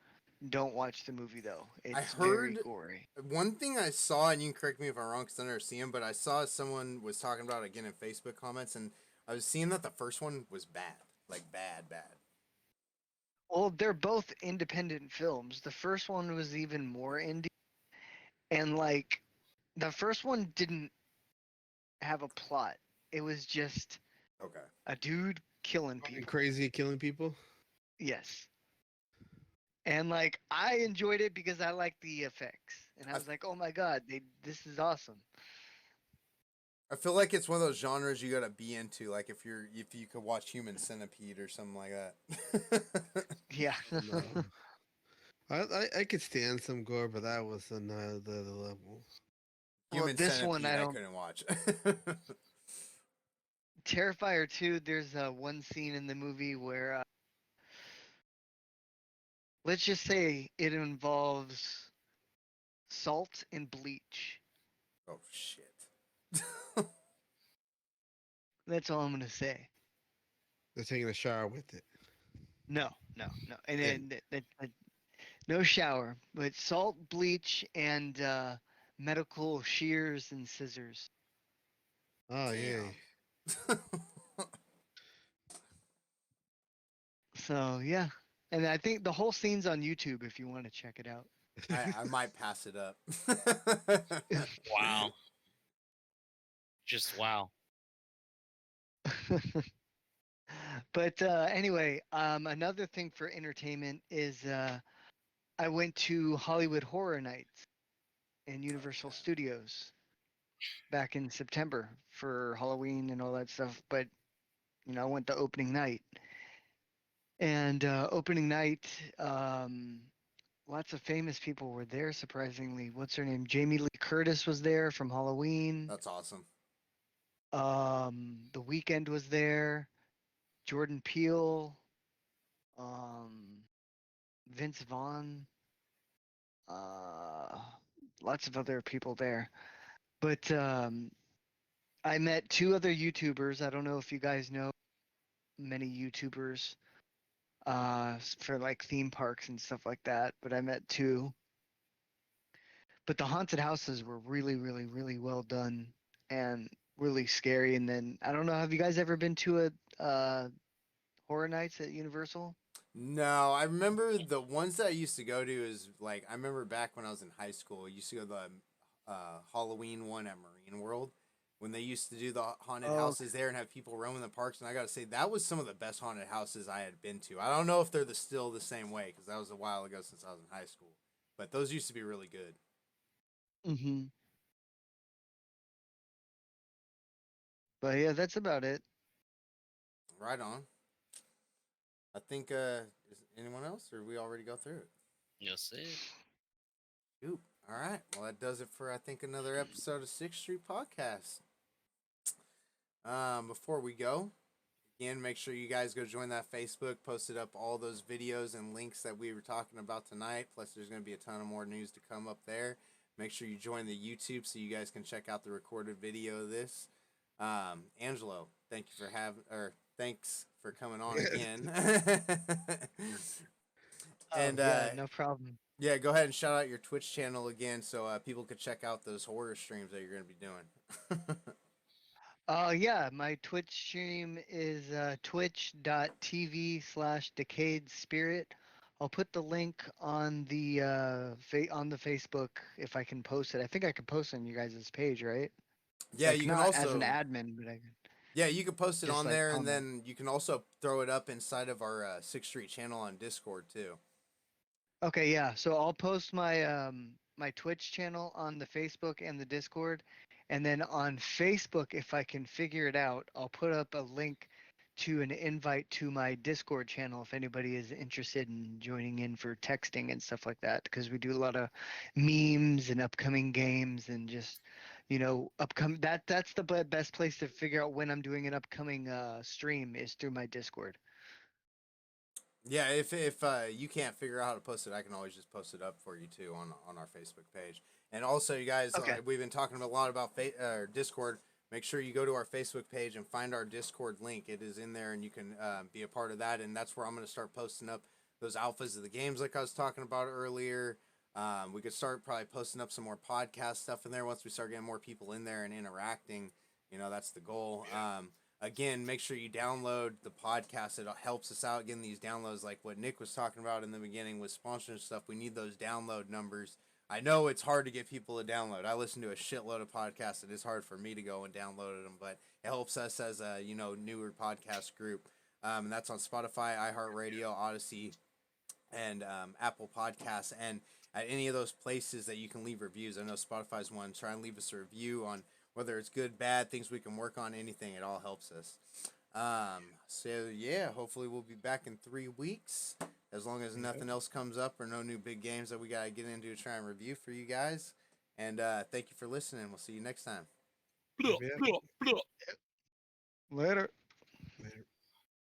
don't watch the movie though. I It's very heard gory. one thing I saw, and you can correct me if I'm wrong because I never see him, but I saw someone was talking about it again in Facebook comments, and I was seeing that the first one was bad, like bad, bad. Well, they're both independent films. The first one was even more indie, and like the first one didn't have a plot. It was just Okay. a dude killing Going people. crazy, killing people. Yes. And like I enjoyed it because I liked the effects. And I I, was like, "Oh my god, this is awesome." I feel like it's one of those genres you gotta be into, like if you could watch Human Centipede or something like that. Yeah. No. I could stand some gore, but that was another level. Well, Human this one Centipede I I don't. couldn't watch. Terrifier 2, there's one scene in the movie where let's just say it involves salt and bleach. Oh shit. That's all I'm going to say. They're taking a shower with it. No, no, no. And Yeah. then no shower, but salt, bleach, and medical shears and scissors. Oh yeah. Damn. So yeah, and I think the whole scene's on YouTube if you want to check it out. I might pass it up. Wow. Just wow. But anyway, another thing for entertainment is I went to Hollywood Horror Nights in Universal Studios back in September for Halloween and all that stuff. But I went the opening night, and opening night, lots of famous people were there. Surprisingly, what's her name? Jamie Lee Curtis was there from Halloween. That's awesome. The Weeknd was there. Jordan Peele. Um, Vince Vaughn. Uh, Lots of other people there. But I met two other YouTubers. I don't know if you guys know many YouTubers for like theme parks and stuff like that, but I met two. But the haunted houses were really, really, really well done and really scary. And then I don't know, have you guys ever been to a horror nights at Universal? No, I remember the ones that I used to go to is like I remember back when I was in high school, I used to go to the Halloween one at Marine World when they used to do the haunted Oh, houses there and have people roaming the parks. And I got to say that was some of the best haunted houses I had been to. I don't know if they're still the same way because that was a while ago since I was in high school, but those used to be really good. mm-hmm. But yeah, that's about it. Right on. I think is anyone else or we already go through it? Yes, it. Oop. All right. Well, that does it for I think another episode of Sixth Street Podcast. Before we go, again, make sure you guys go join that Facebook. Posted up all those videos and links that we were talking about tonight. Plus, there's going to be a ton of more news to come up there. Make sure you join the YouTube so you guys can check out the recorded video of this. Angelo, thanks for coming on again. And Yeah, no problem. Yeah, go ahead and shout out your Twitch channel again so people could check out those horror streams that you're going to be doing. Yeah, my Twitch stream is twitch.tv/Decayed Spirit. I'll put the link on the on the Facebook if I can post it. I think I can post it on you guys' page, right? Yeah, Like you can not as an also admin, but I can yeah, you can post it just on like there, and comment. then you can also throw it up inside of our 6th Street channel on Discord too. Okay, yeah. So I'll post my my Twitch channel on the Facebook and the Discord, and then on Facebook, if I can figure it out, I'll put up a link to an invite to my Discord channel if anybody is interested in joining in for texting and stuff like that, because we do a lot of memes and upcoming games and just upcoming that's the best place to figure out when I'm doing an upcoming stream is through my Discord. Yeah, if you can't figure out how to post it, I can always just post it up for you too on our Facebook page. And also, you guys, Okay. we've been talking a lot about Discord. Make sure you go to our Facebook page and find our Discord link. It is in there, and you can be a part of that. And that's where I'm going to start posting up those alphas of the games, like I was talking about earlier. We could start probably posting up some more podcast stuff in there once we start getting more people in there and interacting. That's the goal. Again, make sure you download the podcast. It helps us out getting these downloads, like what Nick was talking about in the beginning with sponsorship stuff. We need those download numbers. I know it's hard to get people to download. I listen to a shitload of podcasts. It is hard for me to go and download them, but it helps us as a newer podcast group. And that's on Spotify, iHeartRadio, Odyssey, and Apple Podcasts, and at any of those places that you can leave reviews. I know Spotify's one. Try and leave us a review on whether it's good, bad, things we can work on, anything. It all helps us. So yeah, hopefully we'll be back in 3 weeks, as long as nothing else comes up or no new big games that we gotta get into to try and review for you guys. And thank you for listening. We'll see you next time. Later.